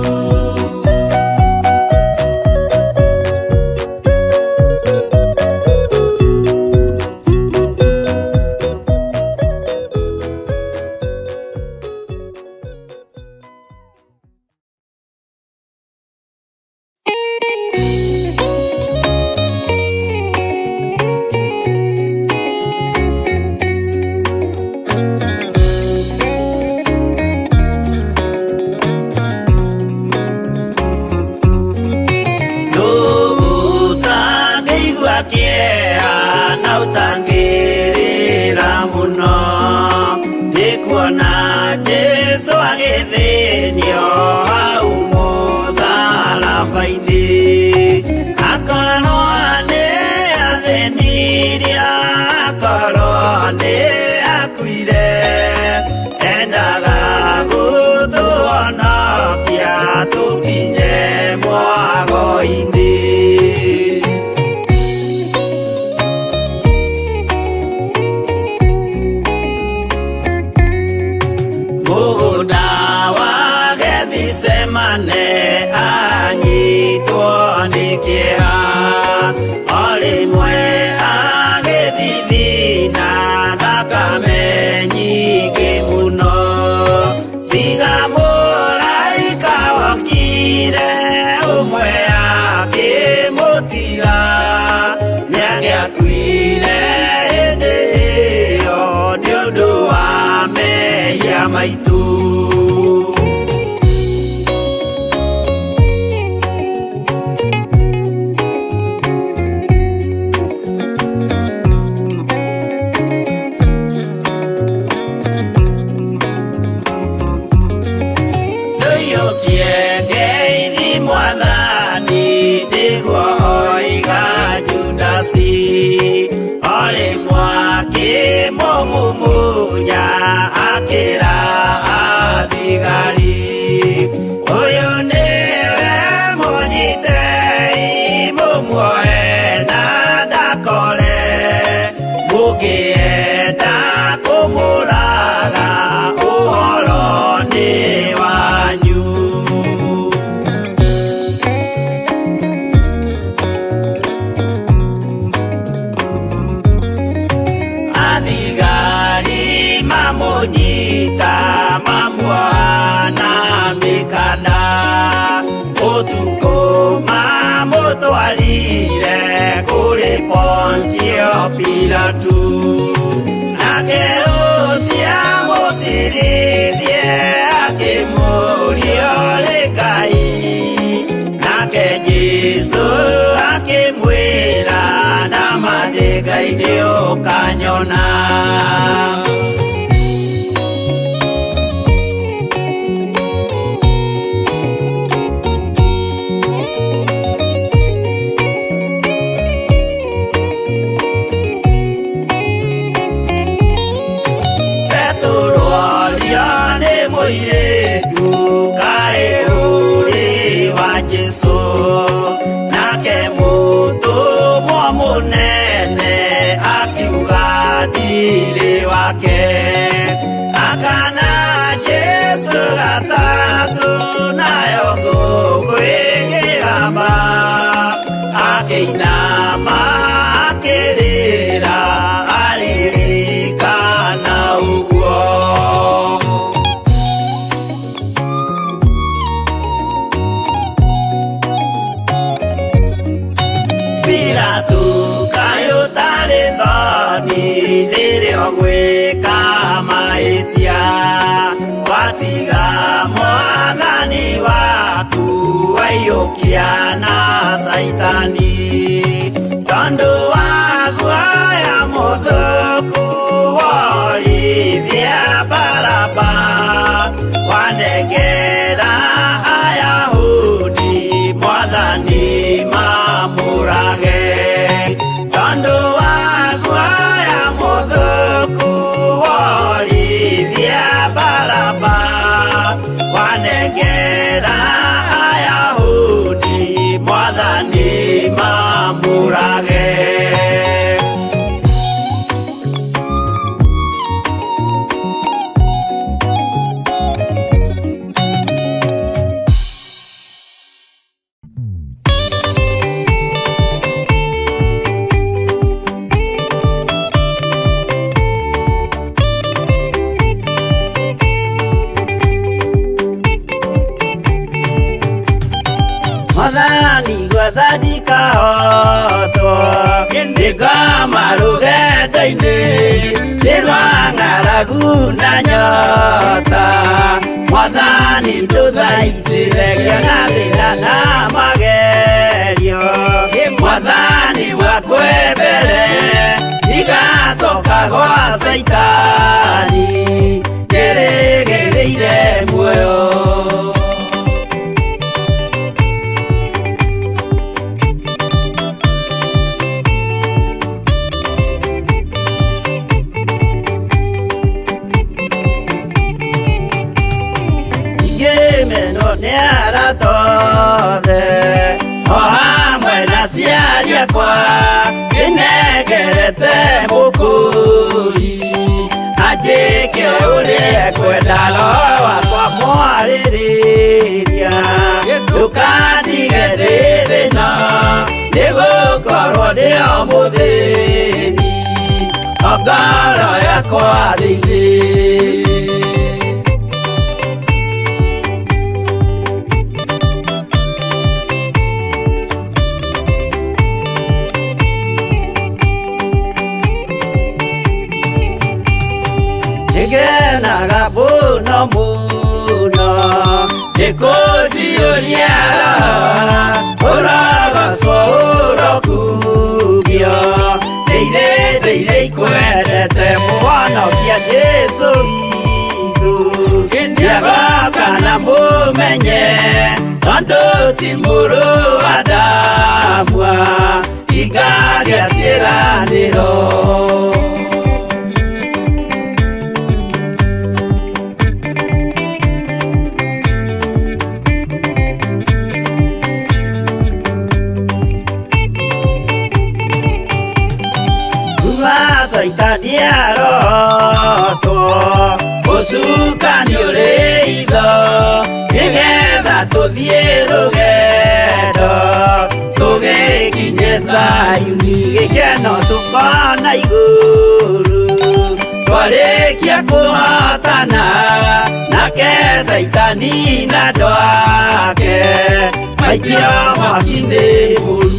Oyo niwe munyitei mumwoe maita mamwana mikanda utuko mamutwarire kuri Pontio Pilatu nake ucia musirithie akimuria ri Ngai nake Jesu akimwira na mandingai-ini ukanyona akana Jesu gatatu nayo ngũkwĩgĩrama akĩinama akĩrĩra aririkana ũguo Pilatu kaĩ ũtarĩ thoni rĩrĩa ũgwĩka mahĩtia watiga mwathani waku waiyũkia na Saitani tondũ wa guoya mũthũku worithia Baraba wanengera Ayahudi mwathani mamũrage tondũ wa guoya mũthũku worithia Baraba wanengera Ayahudi mwathani mamũrage Mwathani gwathani kahotwo ndĩngoma rũgendo-inĩ ndĩrwa ng'aragu na nyota Mwathani ndũthaitĩre gĩa thĩna na magerio Mwathani wakwe mbere igacoka gwa Saitani ndĩrĩgĩrĩire muoyo tothe o hamwe na ciari akwa ndĩnengerete mũkũri anjĩke ũrĩa kwenda roho wakwa mwarĩrĩria ndũkandige ndĩ thĩna nĩgũkorwo ndĩ o mũthĩni o ngoro yakwa thĩinĩ ngenaga mũno mũno ndĩkũnjiũria ũrogocwo ũrokugio ndĩirĩ ikwendete mũhonokia Jesu witũ ndiagoka na mũmenye tondũ ti mũrũ wa ndamwa ingagĩa ciĩranĩro Saitani arotwo gũcukani ũrĩ itho nĩgetha tũthiĩ rũgendo tũgĩkinye Zayuni gĩkeno tũkona igũrũ twarĩkia kũhotana nake Saitani na andũ ake maikio mwaki-inĩ mũru.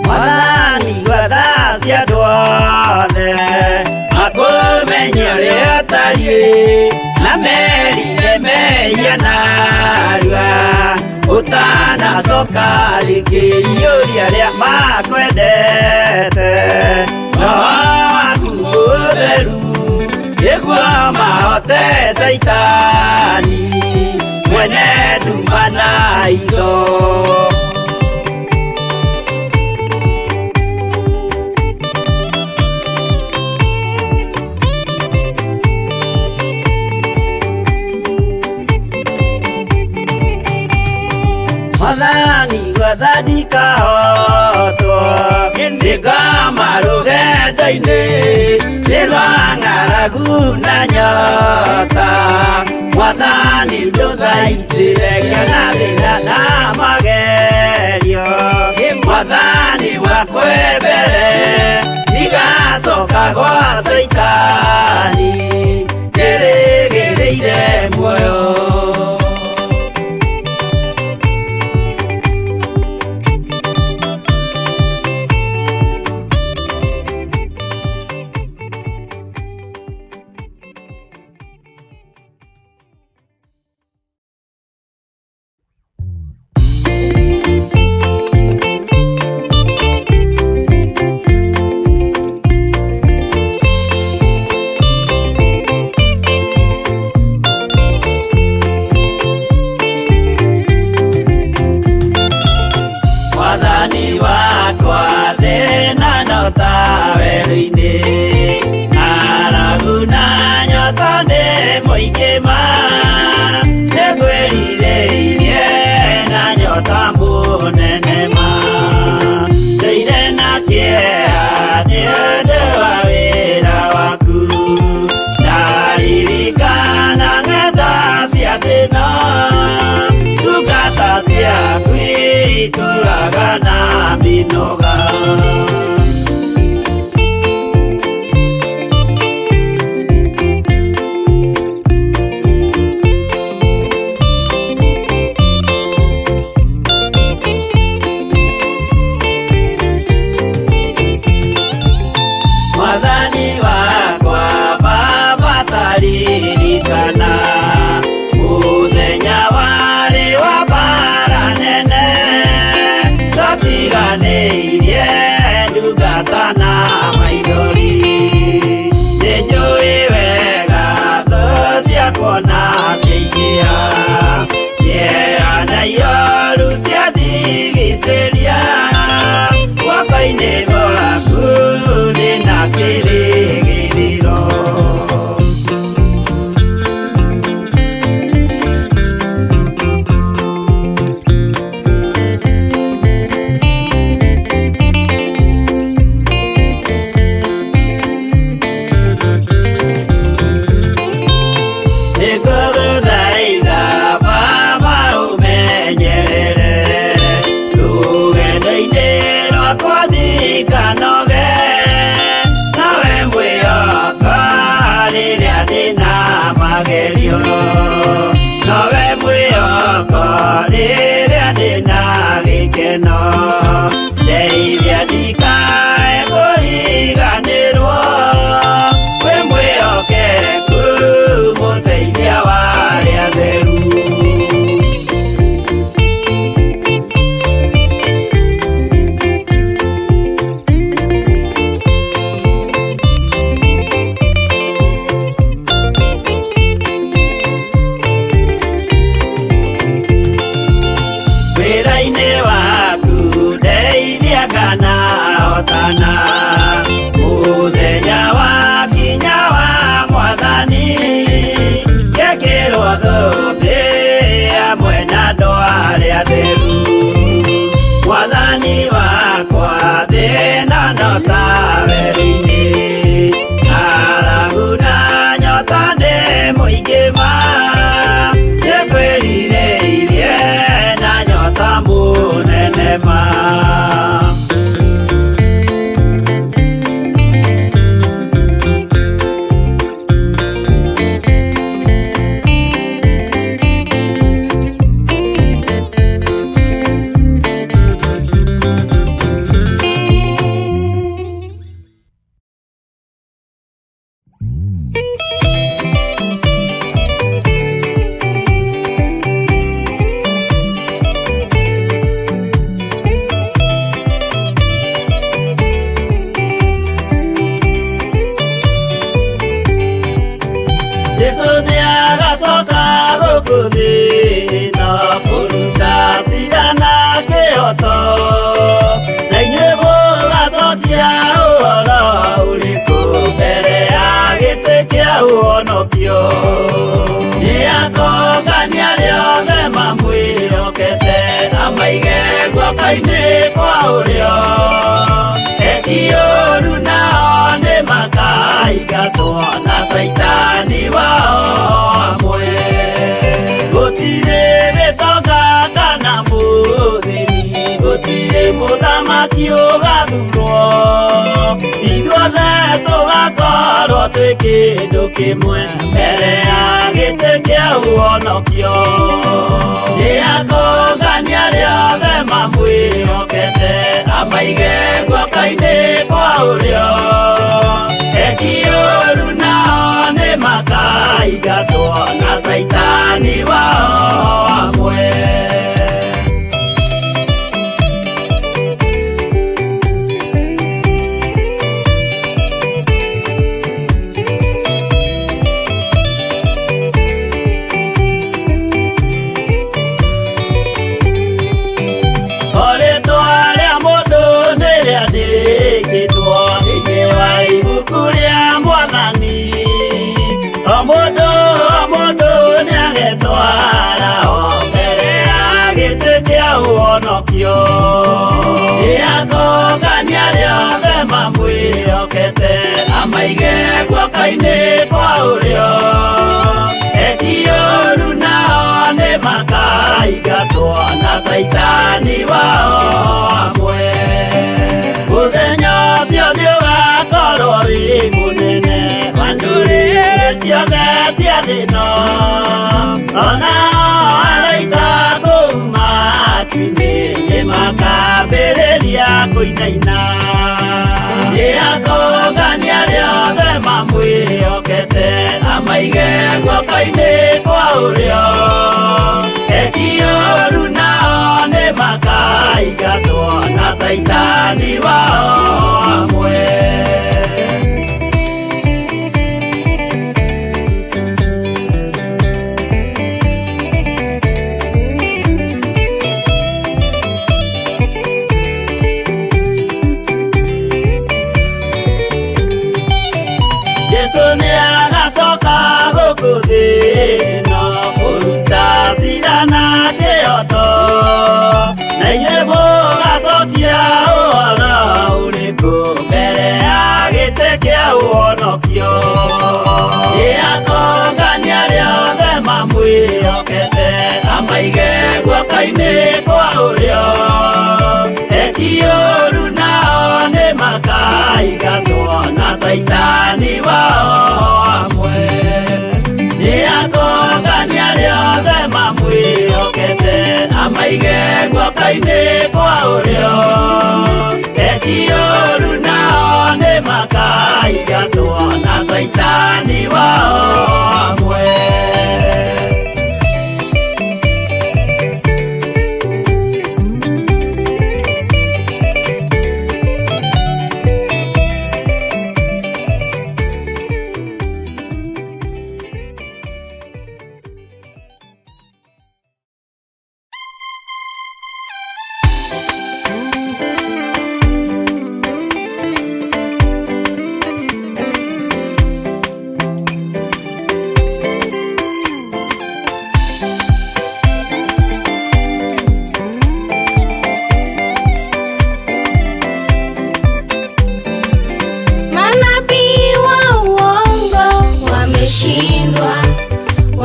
Mwathani gwetha cia andũ othe makũmenye ũrĩa ũtariĩ na merire mehia narua ũtanacoka rĩngĩ iyũria rĩa makwendete roho waku mũtheru nĩguo mahote Saitani mwene nduma na itho. Mwathani gwetha ndikahotwo ndĩngoma rũgendo-inĩ nĩ rwa ng'aragu na nyota. Mwathani ndũthaitĩre ngĩona thĩna na magerio. Mwathani wakwa mbere ndigacoka gwa Saitani ndĩrĩgĩrĩire muoyo. Wale muthi no kuruta cira kĩhoto na inyuĩ mũgacokia ũhoro ũrĩkũ mbere ya gĩtĩ kĩa ũhonokio. Nĩakongania rĩothe mamwĩhokete amaige guoko-inĩ kwa ũrĩo. Eki ũũru nao nĩmakaingatwo na Saitani wao hamwe. Gũtirĩ gĩtonga kana mũthĩni, gũtirĩ mũthamaki ũgathurwo, ithuothe tũgakorwo twĩ kĩndũ kĩmwe mbere ya gĩtĩ kĩa ũhonokio. Nĩakongania rĩothe mamwĩhokete amaige guoko-inĩ kwa ũrĩo. Eki ũũru nao nĩmakaingatwo na Saitani wao hamwe. Mũndũ nĩagetwara mbere ya gĩtĩ kĩa ũhonokio. Nĩakongania rĩothe mamwĩhokete amaige guoko-inĩ kwa ũrĩo. Eki ũũru nao nĩmakaingatwo na Saitani wao hamwe. Mũthenya ũcio nĩũgakorwo wĩ mũnene wa ndũrĩrĩ ciothe cia thĩ ĩno, onao araika kuuma matu-inĩ nĩmakambĩrĩria kũinaina. Nĩakongania rĩothe mamwĩhokete amaige guoko-inĩ kwa ũrĩo. Eki ũũru nao nĩmakaingatwo na Saitani wao hamwe. Jesũ nĩagacoka gũkũ thĩ ĩno kũruta cira na kĩhoto, na inyuĩ mũgacokia ũhoro ũrĩkũ mbere ya gĩtĩ kĩa ũhonokio. Nĩakongania rĩothe mamwĩhokete amaige guoko-inĩ kwa ũrĩo. Eki ũũru nao nĩmakaingatwo na Saitani wao hamwe. Nĩakongania rĩothe mamwĩhokete amaige guoko-inĩ kwa ũrĩo. Eki ũũru nao nĩmakaingatwo na Saitani wao hamwe.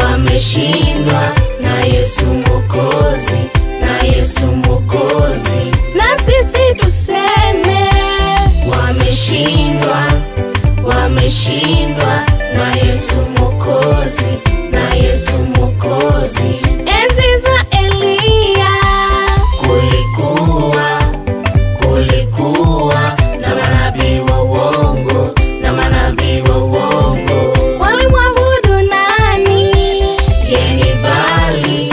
Wameshindwa na Yesu Mwokozi, na Yesu Mwokozi. Na sisi tuseme wameshindwa, wameshindwa na Yesu Mwokozi, na Yesu Mwokozi. Enzi za Elia kulikuwa na manabii wa uongo, na manabii wa uongo. Walimwabudu nani? Yeni Bali,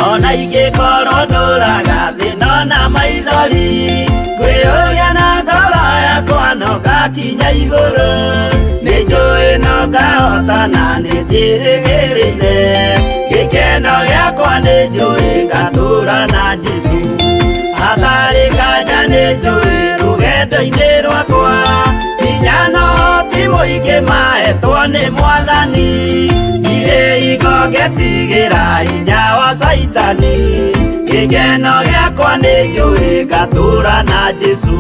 Ona ingĩkorwo ndũraga thĩ nona maithori ngwĩyũria na ngoro yakwa no ngakinya igũrũ nĩnjũĩ no ngahotana nĩnjĩrĩgĩrĩire gĩkeno gĩakwa nĩnjũĩ ngatũũra na Jesũ hatarĩ nganja nĩnjũĩ rũgendo-inĩ rwakwa hinya na ũhoti mũingĩ mahetwo nĩ Mwathani irĩ hingo ngetigĩra hinya wa Saitani gĩkeno gĩakwa nĩnjũĩ ngatũũra na Jesũ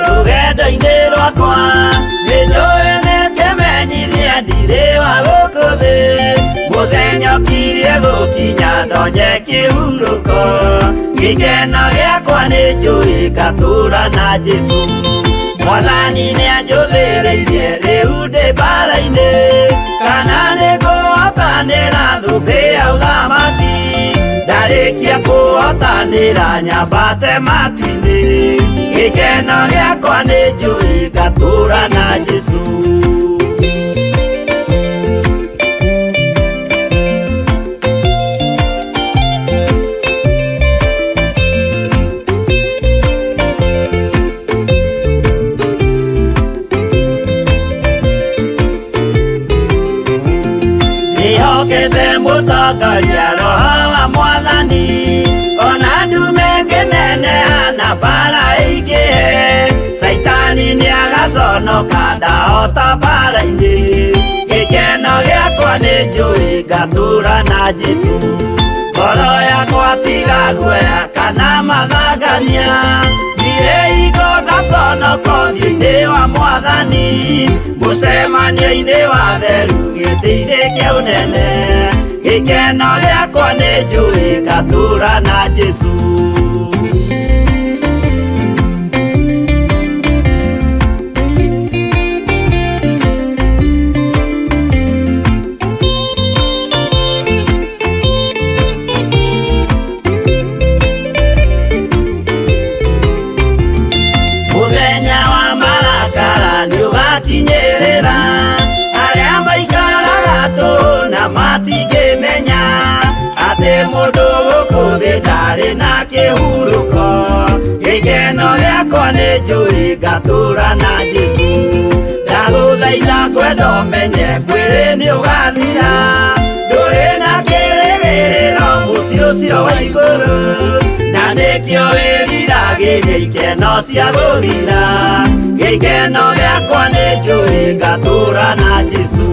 rũgendo-inĩ rwakwa nĩnjũĩ nĩkĩmenyithia ndirĩ wa gũkũ thĩ mũthenya ũkirie gũkinya ndonye kĩhurũko gĩkeno gĩakwa nĩnjũĩ ngatũũra na Jesũ Mwathani nĩanjũthĩrĩirie rĩu ndĩ mbara-inĩ kana nĩngũhotanĩra thũmbĩ ya ũthamaki ndarĩkia kũhotanĩra nyambate matu-inĩ gĩkeno gĩakwa nĩnjũĩ ngatũũra na Jesũ nĩhokete mũtongoria Roho wa Mwathani ona ndume ngĩneneha na mbara ĩingĩhe Saitani nĩagaconoka ndahota mbara-inĩ gĩkeno gĩakwa nĩnjũĩ ngatũũra na Jesũ ngoro yakwa tiga guoya kana mathangania ndirĩ hingo ngaconoka ũthiũ-inĩ wa Mwathani mũcemanio-inĩ wa theru gĩtĩ-inĩ kĩa ũnene gĩkeno gĩakwa nĩnjũĩ ngatũũra na Jesũ mũthenya wa marakara nĩũgakinyĩrĩra arĩa maikaraga tũhũ na matingĩmenya atĩ mũndũ gũkũ thĩ ndarĩ na kĩhurũko gĩkeno gĩakwa nĩnjũĩ ngatũũra na Jesũ ndagũthaitha ngwenda ũmenye kwĩrĩ nĩũgathira ndũrĩ na kĩrĩgĩrĩro mũciĩ ũcio wa igũrũ na nĩkĩo wĩriragĩria ikeno cia gũthira gĩkeno gĩakwa nĩnjũĩ ngatũũra na Jesũ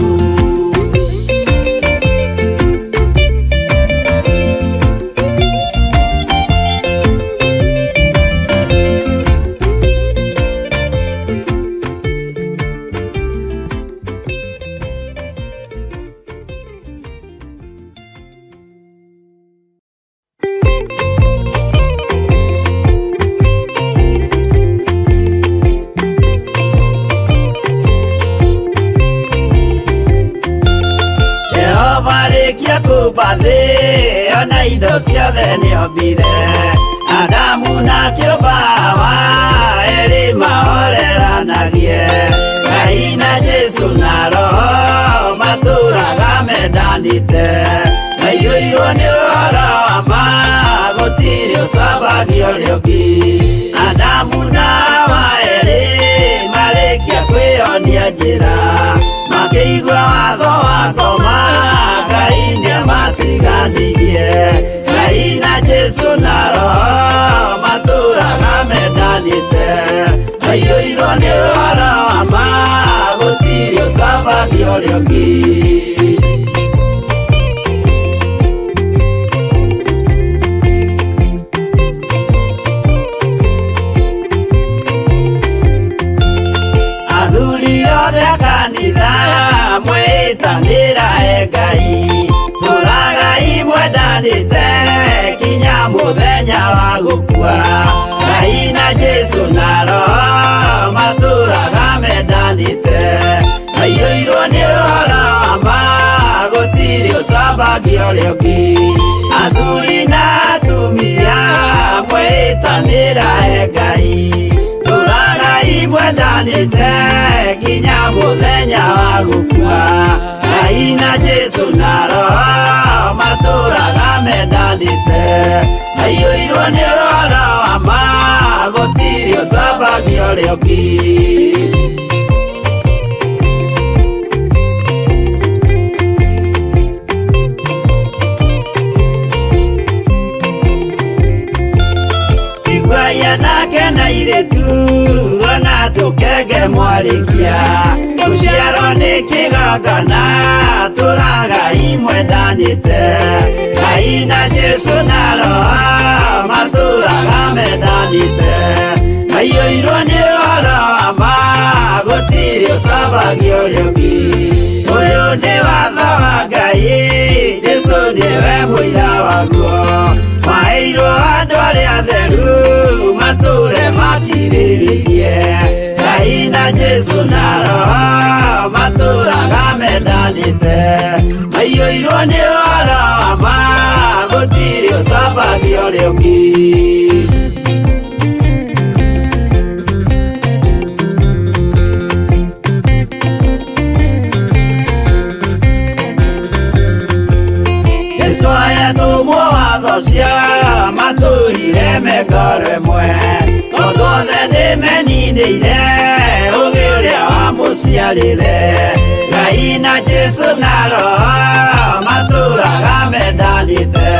warĩkia kũmba thĩ ona indo ciothe nĩombire Adamu na kĩũmba Hawa erĩ mahoreranagie Ngai na Jesũ na Roho matũũraga mendanĩte maiyũirwo nĩ ũhoro wa ma gũtirĩ ũcambagia ũrĩa ũngĩ Adamu na Hawa erĩ marĩkia kwĩyonia njĩra makĩigua watho wa ngoma Ngai nĩamatiganirie Ngai na Jesũ na Roho matũũraga mendanĩte maiyũirwo nĩ ũhoro wa ma gũtirĩ ũcambagia ũrĩa ũngĩ othe a kanitha mwitanira Ngai turagai mwendanite kinya muthenya wa gukua Ngai na Jesu na Roho maturaga mendanite aiyũirwo nĩ ũhoro wa ma gũtirĩ ũcambagia ũrĩa ũngĩ athuri na atumia mwitanira Ngai turagai mwendanite nginya muthenya wa gukua Ngai na Jesu na Roho maturaga mendanite aiyũirwo nĩ ũhoro wa ma gũtirĩ ũcambagia ũrĩa ũngĩ nake na iretu ona tukenge mwarikia tuciarwo nĩ kĩgongona tũragai mwendanite Ngai na Jesu na Roho matũraga mendanite aiyũirwo nĩ ũhoro wa ma gũtirĩ ũcambagia ũrĩa ũngĩ ũyũ nĩ watho wa Ngai Jesu nĩwe mũira waguo maheirwo andũ arĩa atheru matũre makirĩrĩirie Ngai na Jesu na Roho matũraga mendanite maiyũirwo nĩ ũhoro wa ma gũtirĩ ũcambagia ũrĩa ũngĩ cia matũrire mekoro ĩmwe tondũ othe nĩmeninĩire ũgĩ ũrĩa wamũciarire Ngai na Jesu na Roho matũraga mendanite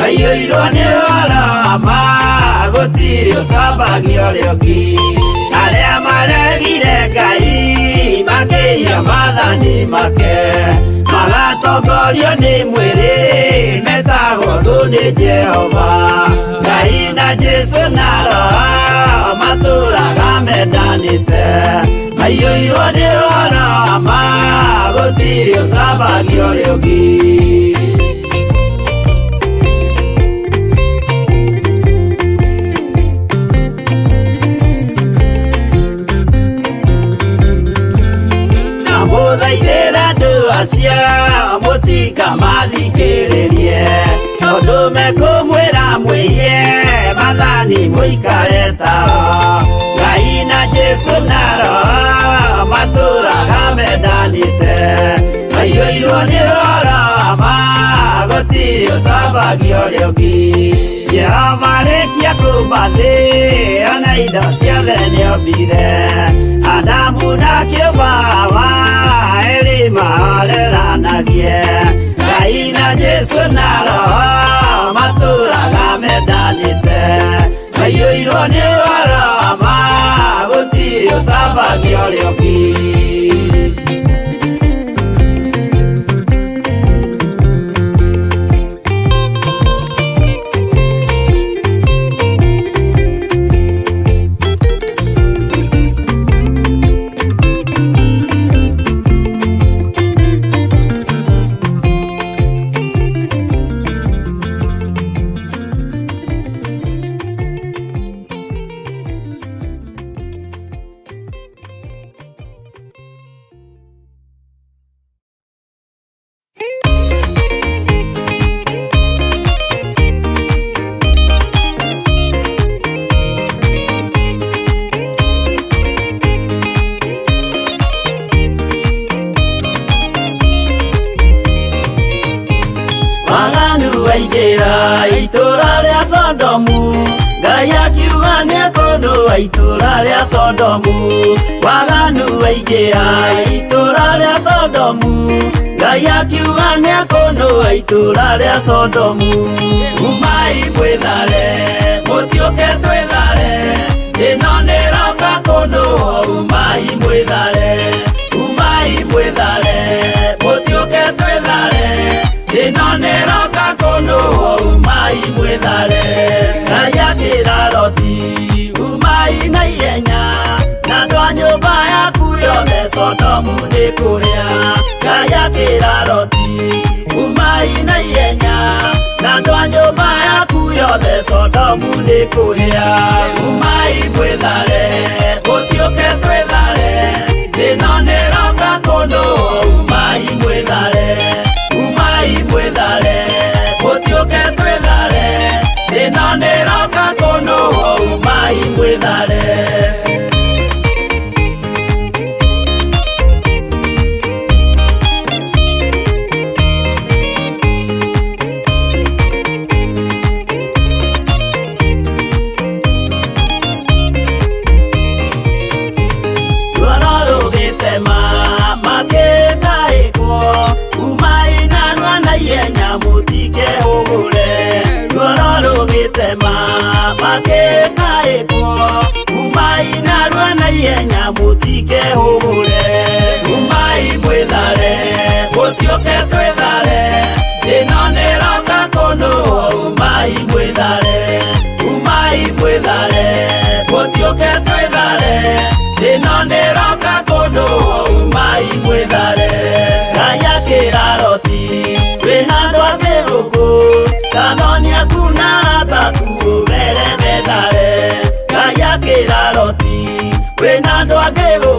aiyũirwo nĩ ũhoro wa ma gũtirĩ ũcambagia ũrĩa ũngĩ arĩa maregire Ngai makĩiya maathani make magatongorio nĩ mwĩrĩ metagwo thũ nĩ Jehova Ngai na Jesu na Roho matũraga mendanite maiyũirwo nĩ ũhoro wa ma gũtirĩ ũcambagia ũrĩa ũngĩ mũthaithĩra andũ acio mũtikamathikĩrĩrie tondũ mekũmwĩra mwĩhie maathani mũikare tao Ngai na Jesu na Roho matũraga mendanite maiyũirwo nĩ ũhoro wa ma gũtirĩ ũcambagia ũrĩa ũngĩ Jehova arĩkia kũmba thĩ ona indo ciothe nĩombire Adamu na kĩũmba Hawa erĩ mahoreranagie Ngai na Jesu na Roho matũraga mendanite maiyũirwo nĩ ũhoro wa ma gũtirĩ ũcambagia ũrĩa ũngĩ waingĩra itũra rĩa Sodomu Ngai akiuga nĩekũndũa itũra rĩa Sodomu waganu waingĩra itũra rĩa Sodomu Ngai akiuga nĩekũndũa itũra rĩa Sodomu umai mwĩthare mũtiũke twĩthare ĩno nĩroka kũndũa umai mwĩthare mũtiũke twĩthare ĩno nĩroka kũndũa umai mwĩthare Ngai akĩra Loti umai na ihenya na andũ a nyũmba yaku yothe yothe Sodomu nĩkũhĩa. Ngai akĩra Loti, umai na ihenya, na andũ a nyũmba yaku yothe Sodomu nĩkũhĩa. Umai mwĩthare, mũtiũke twĩthare, thĩna nĩroka kũnũũ. Umai mwĩthare, umai mwĩthare, mũtiũke twĩthare, thĩna nĩroka kũnũũ. Umai mwĩthare. Umai mwĩthare, mũtiũke twĩthare, thĩna nĩroka kũnũũ. Umai mwĩthare, umai mwĩthare, mũtiũke twĩthare, thĩna nĩroka kũnũũ. Umai mwĩthare. Ngai akĩra Loti, wĩna andũ angĩ gũkũ, Tathoni aku na ataku mere methare. Ngai akĩra Loti, wĩna andũ angĩ gũkũ,